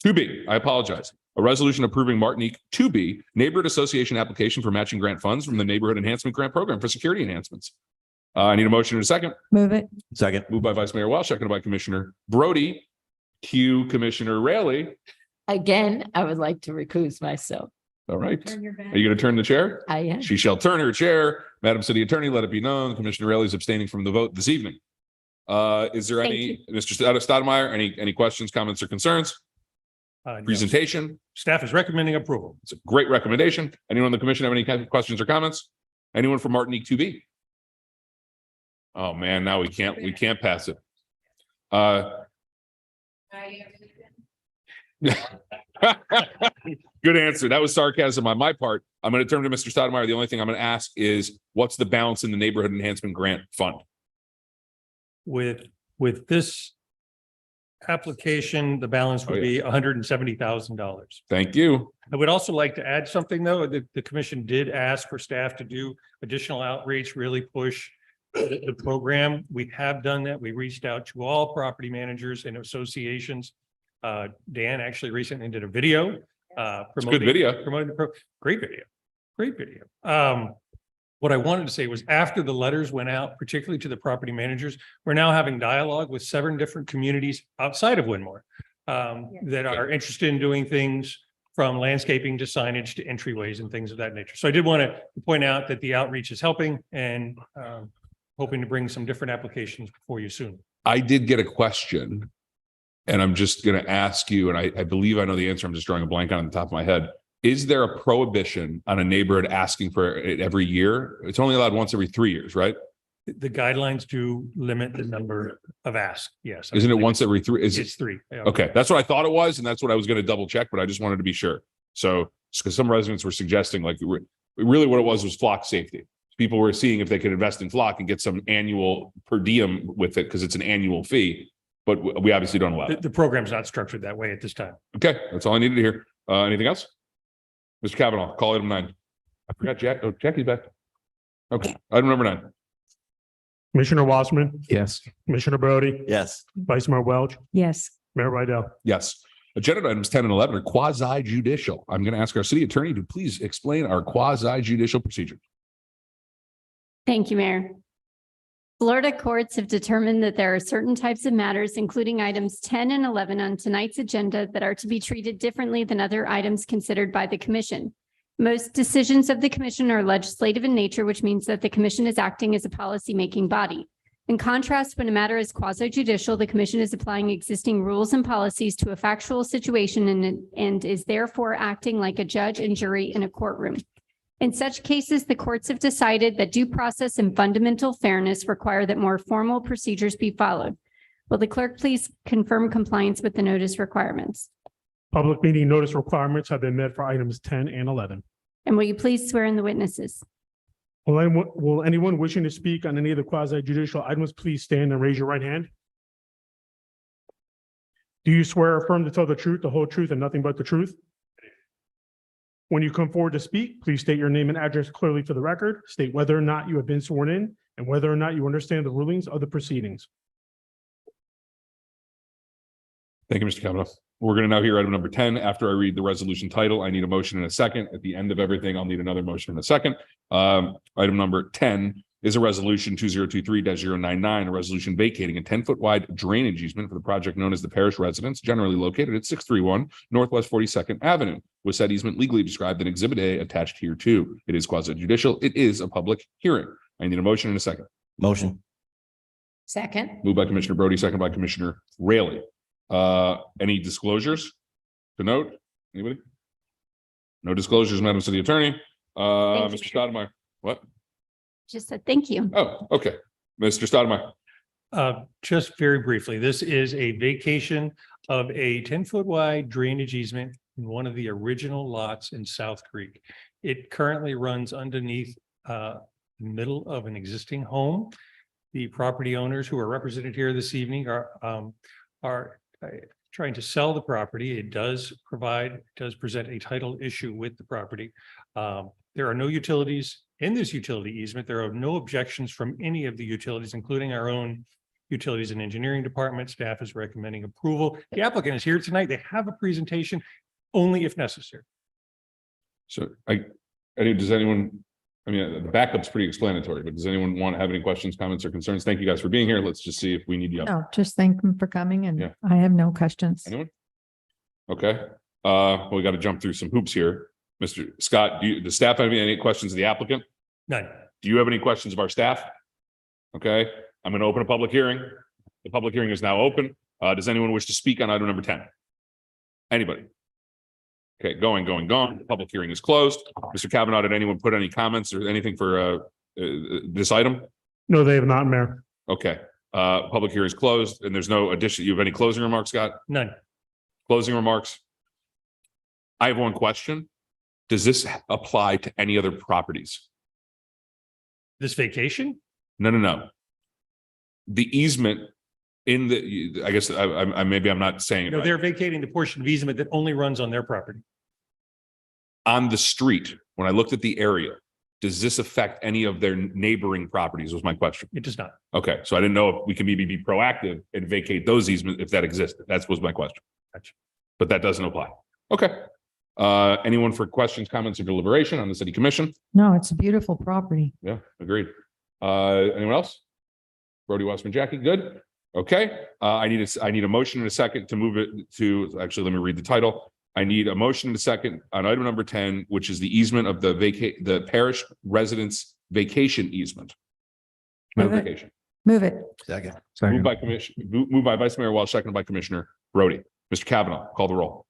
Speaker 3: 2B, I apologize. A resolution approving Martinique 2B Neighborhood Association application for matching grant funds from the Neighborhood Enhancement Grant Program for security enhancements. I need a motion and a second.
Speaker 13: Move it.
Speaker 4: Second.
Speaker 3: Moved by Vice Mayor Welch, seconded by Commissioner Brody. Cue Commissioner Raley.
Speaker 12: Again, I would like to recuse myself.
Speaker 3: All right. Are you going to turn the chair?
Speaker 12: I am.
Speaker 3: She shall turn her chair. Madam City Attorney, let it be known, Commissioner Raley is abstaining from the vote this evening. Is there any, Mr. Stoudemire, any questions, comments, or concerns?
Speaker 2: No.
Speaker 3: Presentation?
Speaker 2: Staff is recommending approval.
Speaker 3: It's a great recommendation. Anyone on the commission have any kind of questions or comments? Anyone from Martinique 2B? Oh, man, now we can't pass it. Good answer. That was sarcasm on my part. I'm going to turn to Mr. Stoudemire. The only thing I'm going to ask is what's the balance in the Neighborhood Enhancement Grant Fund?
Speaker 2: With this application, the balance would be $170,000.
Speaker 3: Thank you.
Speaker 2: I would also like to add something, though. The commission did ask for staff to do additional outreach, really push the program. We have done that. We reached out to all property managers and associations. Dan actually recently did a video.
Speaker 3: It's a good video.
Speaker 2: Promoting the great video. What I wanted to say was after the letters went out, particularly to the property managers, we're now having dialogue with 7 different communities outside of Winmore that are interested in doing things from landscaping to signage to entryways and things of that nature. So I did want to point out that the outreach is helping and hoping to bring some different applications before you soon.
Speaker 3: I did get a question and I'm just going to ask you, and I believe I know the answer. I'm just drawing a blank on the top of my head. Is there a prohibition on a neighborhood asking for it every year? It's only allowed once every 3 years, right?
Speaker 2: The guidelines do limit the number of asks. Yes.
Speaker 3: Isn't it once every 3?
Speaker 2: It's 3. Yeah.
Speaker 3: Okay. That's what I thought it was. And that's what I was going to double check, but I just wanted to be sure. So, because some residents were suggesting like really what it was flock safety. People were seeing if they could invest in flock and get some annual per diem with it because it's an annual fee, but we obviously don't allow it.
Speaker 2: The program's not structured that way at this time.
Speaker 3: Okay. That's all I needed to hear. Anything else? Mr. Kavanaugh, call item 9. I forgot Jack. Oh, Jackie's back. Okay. Item number 9.
Speaker 5: Commissioner Wasserman,
Speaker 11: Yes.
Speaker 5: Commissioner Brody,
Speaker 4: Yes.
Speaker 5: Vice Mayor Welch,
Speaker 13: Yes.
Speaker 5: Mayor Rydell.
Speaker 3: Yes. Agenda items 10 and 11 are quasi judicial. I'm going to ask our city attorney to please explain our quasi judicial procedure.
Speaker 9: Thank you, Mayor. Florida courts have determined that there are certain types of matters, including items 10 and 11 on tonight's agenda, that are to be treated differently than other items considered by the commission. Most decisions of the commission are legislative in nature, which means that the commission is acting as a policymaking body. In contrast, when a matter is quasi judicial, the commission is applying existing rules and policies to a factual situation and is therefore acting like a judge and jury in a courtroom. In such cases, the courts have decided that due process and fundamental fairness require that more formal procedures be followed. Will the clerk please confirm compliance with the notice requirements?
Speaker 5: Public meeting notice requirements have been met for items 10 and 11.
Speaker 9: And will you please swear in the witnesses?
Speaker 5: Will anyone wishing to speak on any of the quasi judicial items, please stand and raise your right hand? Do you swear or affirm to tell the truth, the whole truth, and nothing but the truth? When you come forward to speak, please state your name and address clearly for the record. State whether or not you have been sworn in and whether or not you understand the rulings of the proceedings.
Speaker 3: Thank you, Mr. Kavanaugh. We're going to now hear item number 10. After I read the resolution title, I need a motion in a second. At the end of everything, I'll need another motion in a second. Item number 10 is a resolution 2023-099, a resolution vacating a 10-foot wide drainage easement for the project known as the Parish Residence, generally located at 631 Northwest 42nd Avenue, with said easement legally described in Exhibit A attached here too. It is quasi judicial. It is a public hearing. I need a motion in a second.
Speaker 4: Motion.
Speaker 12: Second.
Speaker 3: Moved by Commissioner Brody, second by Commissioner Raley. Any disclosures to note? Anybody? No disclosures, Madam City Attorney. Mr. Stoudemire. What?
Speaker 9: Just said thank you.
Speaker 3: Oh, okay. Mr. Stoudemire.
Speaker 2: Just very briefly, this is a vacation of a 10-foot wide drainage easement in one of the original lots in South Creek. It currently runs underneath the middle of an existing home. The property owners who are represented here this evening are trying to sell the property. It does present a title issue with the property. There are no utilities in this utility easement. There are no objections from any of the utilities, including our own utilities and engineering department. Staff is recommending approval. The applicant is here tonight. They have a presentation. Only if necessary.
Speaker 3: So does anyone, I mean, the backup's pretty explanatory, but does anyone want to have any questions, comments or concerns? Thank you guys for being here. Let's just see if we need you up.
Speaker 13: No, just thank them for coming
Speaker 3: Yeah.
Speaker 13: and I have no questions.
Speaker 3: Anyone? Okay, we got to jump through some hoops here. Mr. Scott, does staff have any questions of the applicant?
Speaker 2: None.
Speaker 3: Do you have any questions of our staff? Okay, I'm going to open a public hearing. The public hearing is now open. Does anyone wish to speak on item number 10? Anybody? Okay, going. The public hearing is closed. Mr. Kavanaugh, did anyone put any comments or anything for this item?
Speaker 5: No, they have not, Mayor.
Speaker 3: Okay, public hearing is closed and there's no addition. You have any closing remarks, Scott?
Speaker 2: None.
Speaker 3: Closing remarks? I have one question. Does this apply to any other properties?
Speaker 2: This vacation?
Speaker 3: No. The easement in the, I guess I maybe I'm not saying it
Speaker 2: No,
Speaker 3: right.
Speaker 2: they're vacating the portion of easement that only runs on their property.
Speaker 3: On the street, when I looked at the area, does this affect any of their neighboring properties was my question.
Speaker 2: It does not.
Speaker 3: Okay, so I didn't know if we can maybe be proactive and vacate those easements if that existed. That was my question.
Speaker 2: Gotcha.
Speaker 3: But that doesn't apply. Okay. Anyone for questions, comments or deliberation on the city commission?
Speaker 13: No, it's a beautiful property.
Speaker 3: Yeah, agreed. Anyone else? Brody Westman, Jackie, good. Okay, I need a motion and a second to move it to, actually, let me read the title. I need a motion and a second on item number 10, which is the easement of the parish residence vacation easement.
Speaker 13: Move it.
Speaker 3: Vacation.
Speaker 13: Move it.
Speaker 4: Second.
Speaker 3: Moved by Vice Mayor Welch, seconded by Commissioner Brody. Mr. Kavanaugh, call the roll.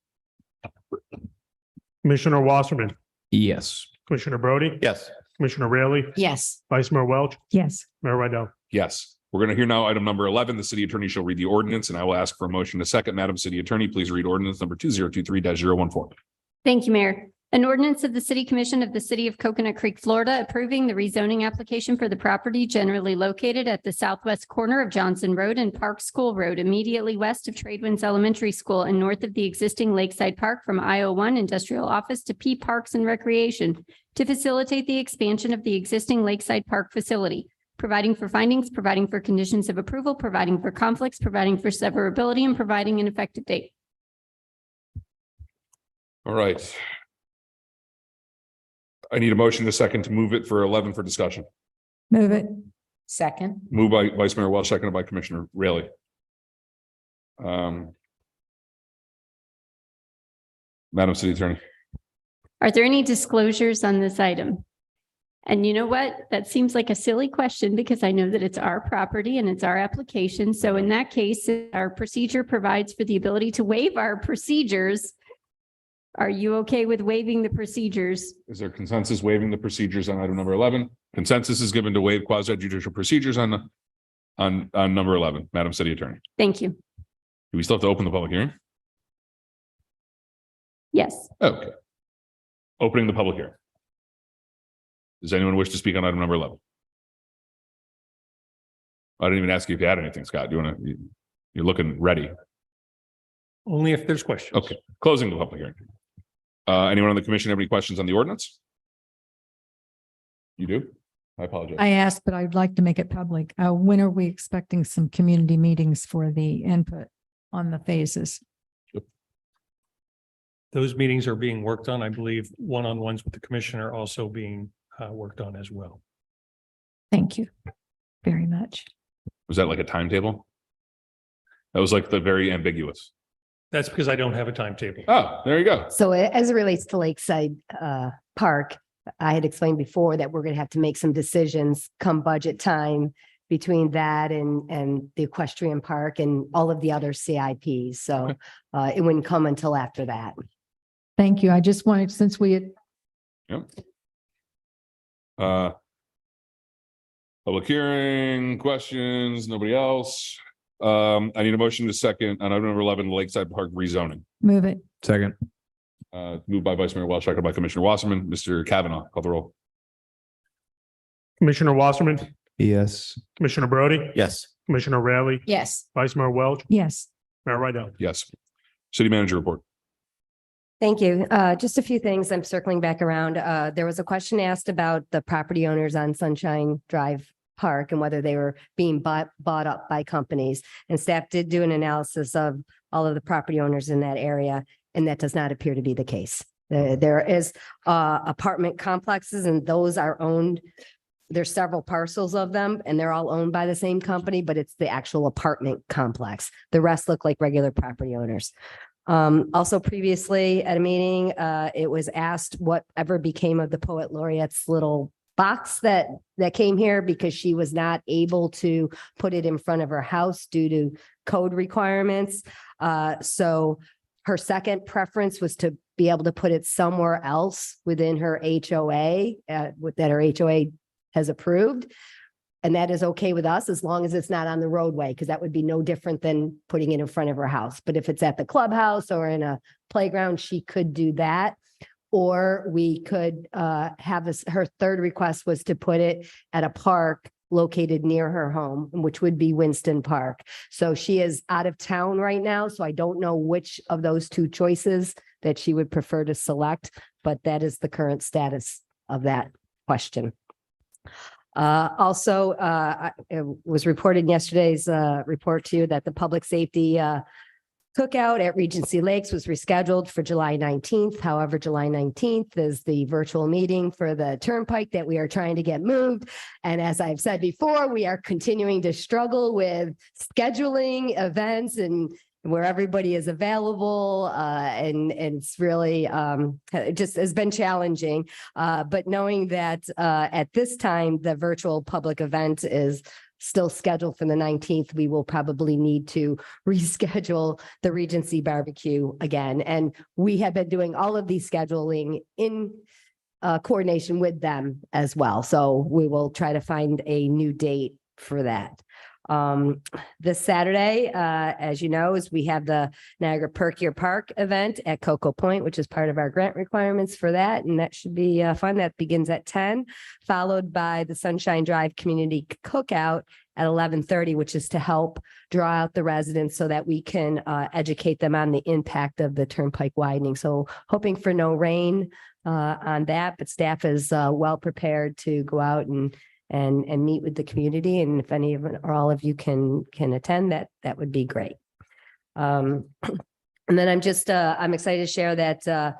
Speaker 5: Commissioner Wasserman,
Speaker 11: Yes.
Speaker 5: Commissioner Brody,
Speaker 4: Yes.
Speaker 5: Commissioner Raley,
Speaker 12: Yes.
Speaker 5: Vice Mayor Welch,
Speaker 13: Yes.
Speaker 5: Mayor Rydell.
Speaker 3: Yes. We're going to hear now item number 11. The city attorney shall read the ordinance and I will ask for a motion in a second. Madam City Attorney, please read ordinance number 2023-014.
Speaker 9: Thank you, Mayor. An ordinance of the City Commission of the City of Coconut Creek, Florida, approving the rezoning application for the property generally located at the southwest corner of Johnson Road and Park School Road, immediately west of Tradewinds Elementary School and north of the existing Lakeside Park from I-01 Industrial Office to P Parks and Recreation to facilitate the expansion of the existing Lakeside Park facility, providing for findings, providing for conditions of approval, providing for conflicts, providing for severability, and providing an effective date.
Speaker 3: All right. I need a motion in a second to move it for 11 for discussion.
Speaker 13: Move it.
Speaker 12: Second.
Speaker 3: Moved by Vice Mayor Welch, seconded by Commissioner Raley. Madam City Attorney.
Speaker 9: Are there any disclosures on this item? And you know what? That seems like a silly question because I know that it's our property and it's our application. So in that case, our procedure provides for the ability to waive our procedures. Are you okay with waiving the procedures?
Speaker 3: Is there consensus waiving the procedures on item number 11? Consensus is given to waive quasi judicial procedures on number 11, Madam City Attorney.
Speaker 9: Thank you.
Speaker 3: Do we still have to open the public hearing?
Speaker 9: Yes.
Speaker 3: Okay. Opening the public hearing. Does anyone wish to speak on item number 11? I didn't even ask you if you had anything, Scott. Do you want to, you're looking ready.
Speaker 2: Only if there's questions.
Speaker 3: Okay, closing the public hearing. Anyone on the commission have any questions on the ordinance? You do? I apologize.
Speaker 13: I asked, but I'd like to make it public. When are we expecting some community meetings for the input on the phases?
Speaker 2: Those meetings are being worked on. I believe one-on-ones with the commissioner are also being worked on as well.
Speaker 13: Thank you very much.
Speaker 3: Was that like a timetable? That was like the very ambiguous.
Speaker 2: That's because I don't have a timetable.
Speaker 3: Oh, there you go.
Speaker 6: So as it relates to Lakeside Park, I had explained before that we're going to have to make some decisions come budget time between that and the equestrian park and all of the other CIPs. So it wouldn't come until after that.
Speaker 13: Thank you. I just wanted, since we had
Speaker 3: Yep. Public hearing, questions, nobody else. I need a motion to second on item number 11, Lakeside Park rezoning.
Speaker 13: move it.
Speaker 11: Second.
Speaker 3: Moved by Vice Mayor Welch, seconded by Commissioner Wasserman. Mr. Kavanaugh, call the roll.
Speaker 5: Commissioner Wasserman,
Speaker 11: Yes.
Speaker 5: Commissioner Brody,
Speaker 4: Yes.
Speaker 5: Commissioner Raley,
Speaker 12: Yes.
Speaker 5: Vice Mayor Welch,
Speaker 13: Yes.
Speaker 5: Mayor Rydell.
Speaker 3: Yes. City manager report.
Speaker 6: Thank you. Just a few things. I'm circling back around. There was a question asked about the property owners on Sunshine Drive Park and whether they were being bought up by companies. And staff did do an analysis of all of the property owners in that area. and that does not appear to be the case. There is apartment complexes, and those are owned. There's several parcels of them, and they're all owned by the same company, but it's the actual apartment complex. The rest look like regular property owners. Also previously at a meeting, it was asked whatever became of the poet laureate's little box that came here, because she was not able to put it in front of her house due to code requirements. So her second preference was to be able to put it somewhere else within her HOA, that her HOA has approved. And that is okay with us as long as it's not on the roadway, because that would be no different than putting it in front of her house. But if it's at the clubhouse or in a playground, she could do that. Or we could her third request was to put it at a park located near her home, which would be Winston Park. So she is out of town right now, so I don't know which of those two choices that she would prefer to select, but that is the current status of that question. Also, it was reported in yesterday's report to you that the public safety cookout at Regency Lakes was rescheduled for July 19th. However, July 19th is the virtual meeting for the Turnpike that we are trying to get moved. And as I've said before, we are continuing to struggle with scheduling events and where everybody is available. And it's really it just has been challenging. But knowing that at this time, the virtual public event is still scheduled for the 19th, we will probably need to reschedule the Regency barbecue again. And we have been doing all of these scheduling in coordination with them as well. So we will try to find a new date for that. This Saturday, as you know, is we have the Niagara Perkier Park event at Cocoa Point, which is part of our grant requirements for that. And that should be fun. That begins at 10, followed by the Sunshine Drive Community Cookout at 11:30, which is to help draw out the residents so that we can educate them on the impact of the Turnpike widening. So hoping for no rain on that, but staff is well prepared to go out and meet with the community. And if any of or all of you can attend, that would be great. And then I'm excited to share that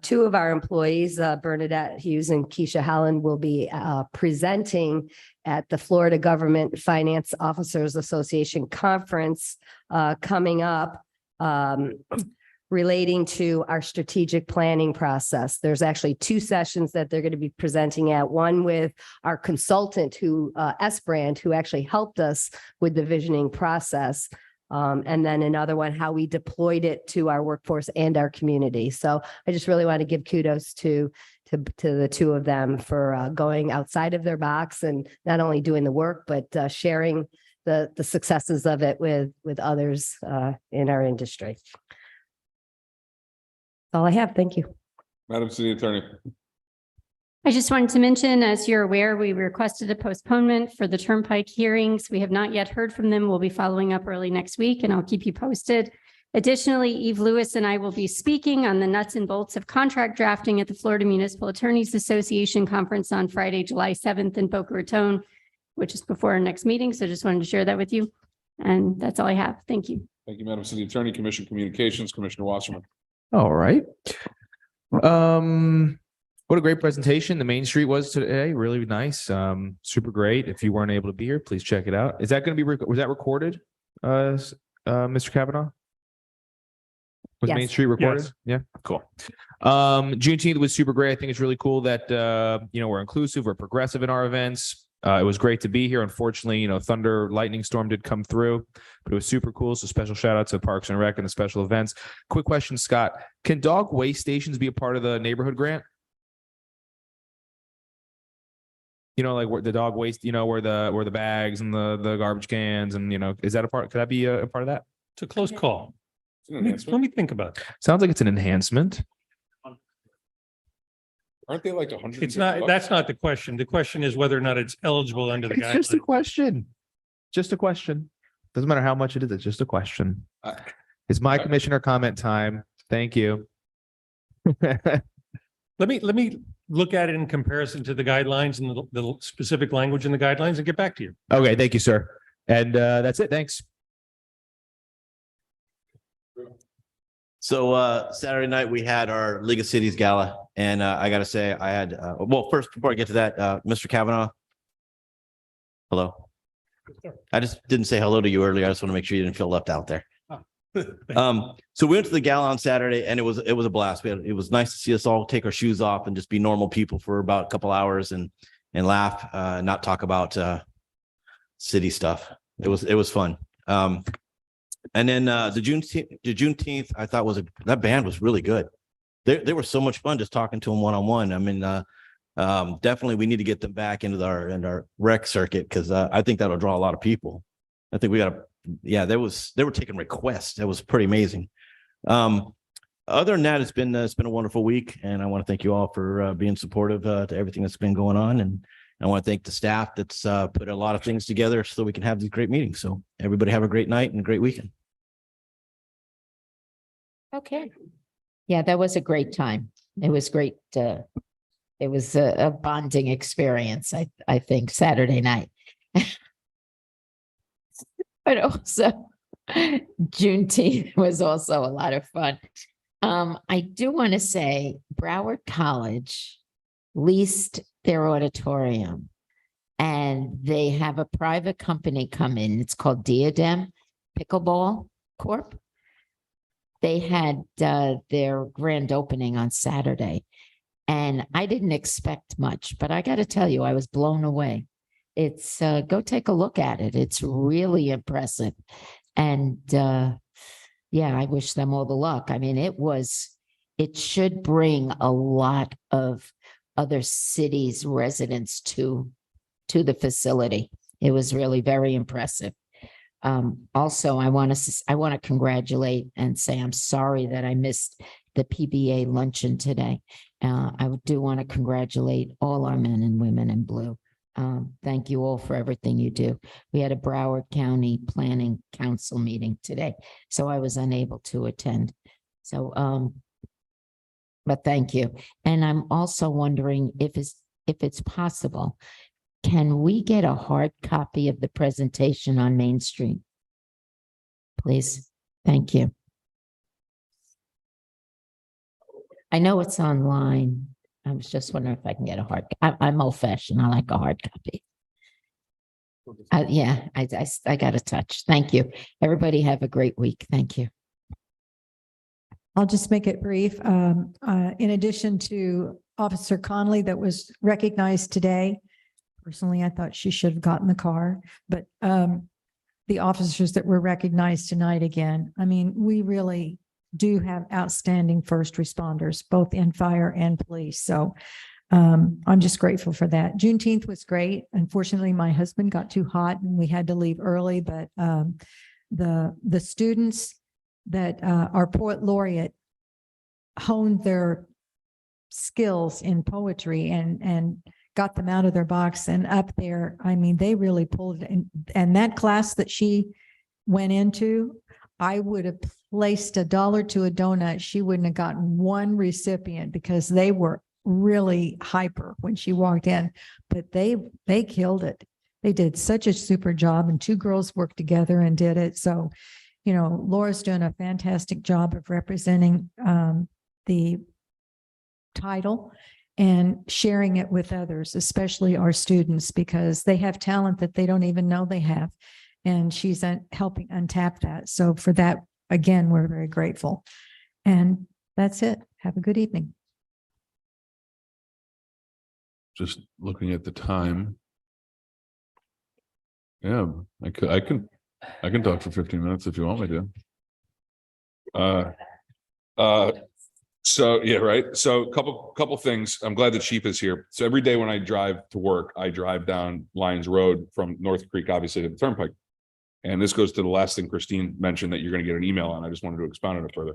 Speaker 6: two of our employees, Bernadette Hughes and Keisha Holland, will be presenting at the Florida Government Finance Officers Association Conference coming up. Relating to our strategic planning process. There's actually two sessions that they're going to be presenting at, one with our consultant S-Brand, who actually helped us with the visioning process. And then another one, how we deployed it to our workforce and our community. So I just really want to give kudos to the two of them for going outside of their box and not only doing the work, but sharing the successes of it with others in our industry. That's all I have. Thank you.
Speaker 3: Madam City Attorney.
Speaker 9: I just wanted to mention, as you're aware, we requested a postponement for the Turnpike hearings. We have not yet heard from them. We'll be following up early next week, and I'll keep you posted. Additionally, Eve Lewis and I will be speaking on the nuts and bolts of contract drafting at the Florida Municipal Attorneys Association Conference on Friday, July 7th in Boca Raton, which is before our next meeting. So just wanted to share that with you. And that's all I have. Thank you.
Speaker 3: Thank you, Madam City Attorney. Commission Communications, Commissioner Wasserman.
Speaker 11: All right. What a great presentation the Main Street was today. Really nice. Super great. If you weren't able to be here, please check it out. Is that going to be, was that recorded? Mr. Kavanaugh? Was
Speaker 6: Yes.
Speaker 11: Main Street recorded?
Speaker 5: Yes.
Speaker 11: Yeah, cool. Juneteenth was super great. I think it's really cool that, we're inclusive, we're progressive in our events. It was great to be here. Unfortunately, thunder, lightning storm did come through, but it was super cool. So special shout out to Parks and Rec and the special events. Quick question, Scott, can dog waste stations be a part of the neighborhood grant? Like where the dog waste, where the bags and the garbage cans and, is that a part? Could that be a part of that?
Speaker 2: It's a close call. Let me think about it.
Speaker 11: Sounds like it's an enhancement.
Speaker 3: Aren't they like 100?
Speaker 2: It's not, that's not the question. The question is whether or not it's eligible under the
Speaker 11: It's just a
Speaker 2: guidelines.
Speaker 11: question. Just a question. Doesn't matter how much it is. It's just a question. It's my commissioner comment time. Thank you.
Speaker 2: Let me look at it in comparison to the guidelines and the specific language in the guidelines and get back to you.
Speaker 11: Okay, thank you, sir. And that's it. Thanks.
Speaker 4: So Saturday night, we had our League of Cities Gala, and I gotta say, I had, well, first, before I get to that, Mr. Kavanaugh. Hello. I just didn't say hello to you earlier. I just want to make sure you didn't feel left out there. So we went to the gala on Saturday, and it was a blast. It was nice to see us all take our shoes off and just be normal people for about a couple hours and laugh, not talk about city stuff. It was fun. And then the Juneteenth, I thought that band was really good. They were so much fun just talking to them one-on-one. I mean, definitely we need to get them back into our rec circuit, because I think that'll draw a lot of people. I think we got to, yeah, they were taking requests. That was pretty amazing. Other than that, it's been a wonderful week, and I want to thank you all for being supportive to everything that's been going on. And I want to thank the staff that's put a lot of things together so we can have these great meetings. So everybody have a great night and a great weekend.
Speaker 12: Okay. Yeah, that was a great time. It was great. It was a bonding experience, I think, Saturday night. But also Juneteenth was also a lot of fun. I do want to say Broward College leased their auditorium, and they have a private company come in. It's called Diadem Pickleball Corp. They had their grand opening on Saturday, and I didn't expect much, but I got to tell you, I was blown away. It's go take a look at it. It's really impressive. And yeah, I wish them all the luck. I mean, it should bring a lot of other cities' residents to the facility. It was really very impressive. Also, I want to congratulate and say I'm sorry that I missed the PBA luncheon today. I do want to congratulate all our men and women in blue. Thank you all for everything you do. We had a Broward County Planning Council meeting today, so I was unable to attend. So, but thank you. And I'm also wondering if it's possible, can we get a hard copy of the presentation on Main Street? Please. Thank you. I know it's online. I was just wondering if I can get a hard, I'm old fashioned. I like a hard copy. Yeah, I got a touch. Thank you. Everybody have a great week. Thank you.
Speaker 13: I'll just make it brief. In addition to Officer Conley that was recognized today, personally, I thought she should have gotten the car, but the officers that were recognized tonight again, I mean, we really do have outstanding first responders, both in fire and police. So I'm just grateful for that. Juneteenth was great. Unfortunately, my husband got too hot and we had to leave early, but the students that our poet laureate honed their skills in poetry and got them out of their box and up there. I mean, they really pulled it. And that class that she went into, I would have placed $1 to a donut. She wouldn't have gotten one recipient because they were really hyper when she walked in, but they killed it. They did such a super job, and two girls worked together and did it. So, you know, Laura's doing a fantastic job of representing the title and sharing it with others, especially our students, because they have talent that they don't even know they have. And she's helping untap that. So for that, again, we're very grateful. And that's it. Have a good evening.
Speaker 3: Just looking at the time. Yeah, I can talk for 15 minutes if you want me to. So yeah, right. So couple things. I'm glad the chief is here. So every day when I drive to work, I drive down Lyons Road from North Creek, obviously, to the Turnpike. And this goes to the last thing Christine mentioned that you're going to get an email on. I just wanted to expound on it further.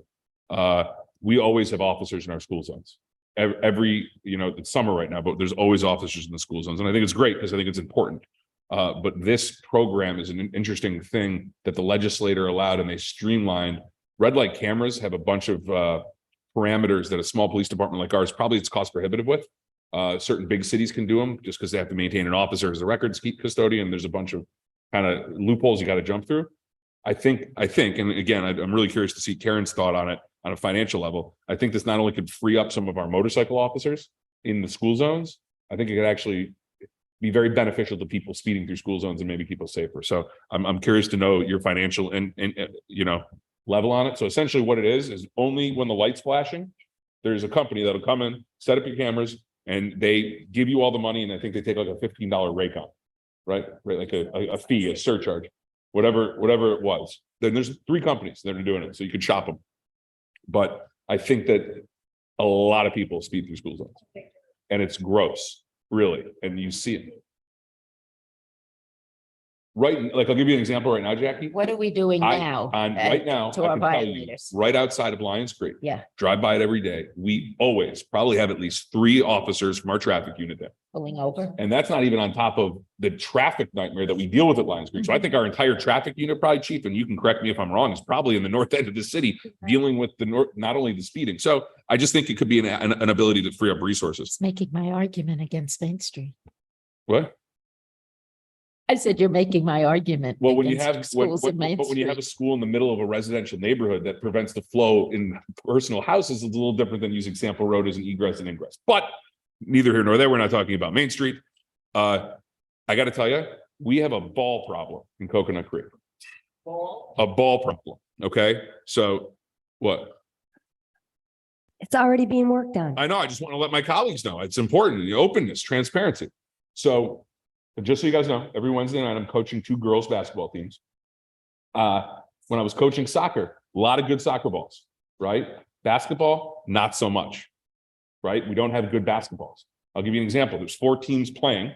Speaker 3: We always have officers in our school zones. Every, you know, it's summer right now, but there's always officers in the school zones. And I think it's great because I think it's important. But this program is an interesting thing that the legislator allowed, and they streamlined. Red light cameras have a bunch of parameters that a small police department like ours, probably it's cost prohibitive with. Certain big cities can do them just because they have to maintain an officer as a records custodian. There's a bunch of kind of loopholes you got to jump through. I think, and again, I'm really curious to see Karen's thought on it. on a financial level. I think this not only could free up some of our motorcycle officers in the school zones, I think it could actually be very beneficial to people speeding through school zones and maybe keep us safer. So I'm curious to know your financial and level on it. So essentially what it is only when the light's flashing, there's a company that'll come in, set up your cameras, and they give you all the money. And I think they take like a $15 rake on, right? Like a fee, a surcharge, whatever it was. Then there's 3 companies that are doing it. So you could shop them. But I think that a lot of people speed through school zones and it's gross, really. And you see it. Right, like I'll give you an example right now, Jackie.
Speaker 12: What are we doing now?
Speaker 3: Right now,
Speaker 12: to
Speaker 3: I
Speaker 12: our
Speaker 3: can tell you,
Speaker 12: violators?
Speaker 3: right outside of Lions Creek.
Speaker 12: Yeah,
Speaker 3: Drive by it every day. We always probably have at least 3 officers from our traffic unit there.
Speaker 12: pulling over.
Speaker 3: And that's not even on top of the traffic nightmare that we deal with at Lions Creek. So I think our entire traffic unit, probably, Chief, and you can correct me if I'm wrong, is probably in the north end of the city dealing with not only the speeding. So I just think it could be an ability to free up resources.
Speaker 12: It's making my argument against Main Street.
Speaker 3: What?
Speaker 12: I said, you're making my argument.
Speaker 3: Well, when you
Speaker 12: against
Speaker 3: have,
Speaker 12: schools in Main
Speaker 3: but when you
Speaker 12: Street.
Speaker 3: have a school in the middle of a residential neighborhood that prevents the flow in personal houses, it's a little different than using Sample Road as an egress and ingress. But neither here nor there, we're not talking about Main Street. I got to tell you, we have a ball problem in Coconut Creek. A ball problem. Okay, so what?
Speaker 6: It's already being worked on.
Speaker 3: I know. I just want to let my colleagues know it's important. The openness, transparency. So, just so you guys know, every Wednesday night I'm coaching 2 girls basketball teams. When I was coaching soccer, a lot of good soccer balls, right? Basketball, not so much, right? We don't have good basketballs. I'll give you an example. There's 4 teams playing,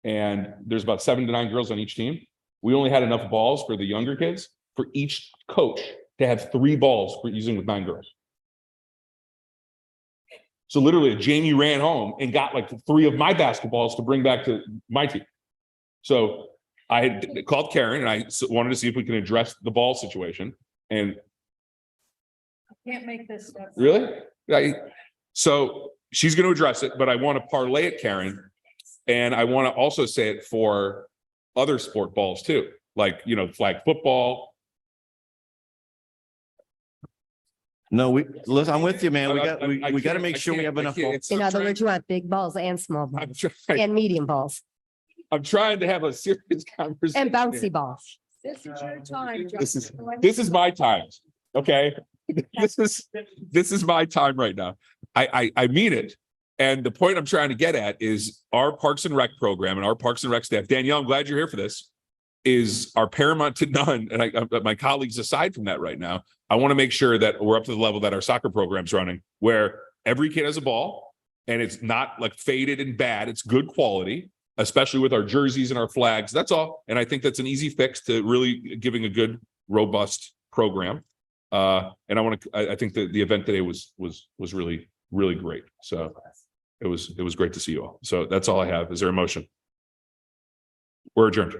Speaker 3: and there's about 7 to 9 girls on each team. We only had enough balls for the younger kids for each coach to have 3 balls for using with 9 girls. So literally, Jamie ran home and got like 3 of my basketballs to bring back to my team. So I had called Karen and I wanted to see if we can address the ball situation. And
Speaker 13: Can't make this stuff.
Speaker 3: really, so she's going to address it, but I want to parlay it, Karen, and I want to also say it for other sport balls too, like flag football.
Speaker 4: No, listen, I'm with you, man. We got to make sure we have enough.
Speaker 6: In other words, you want big balls and small balls and medium balls
Speaker 3: I'm trying to have a serious conversation.
Speaker 6: and bouncy balls.
Speaker 1: This is your time.
Speaker 3: This is my time. Okay. This is my time right now. I mean it. And the point I'm trying to get at is our Parks and Rec program and our Parks and Rec staff. Danielle, I'm glad you're here for this. Is our paramount to none. And my colleagues aside from that right now, I want to make sure that we're up to the level that our soccer program's running, where every kid has a ball and it's not like faded and bad. It's good quality, especially with our jerseys and our flags. That's all. And I think that's an easy fix to really giving a good, robust program. And I think that the event today was really, really great. So it was great to see you all. So that's all I have. Is there a motion? We're adjourned.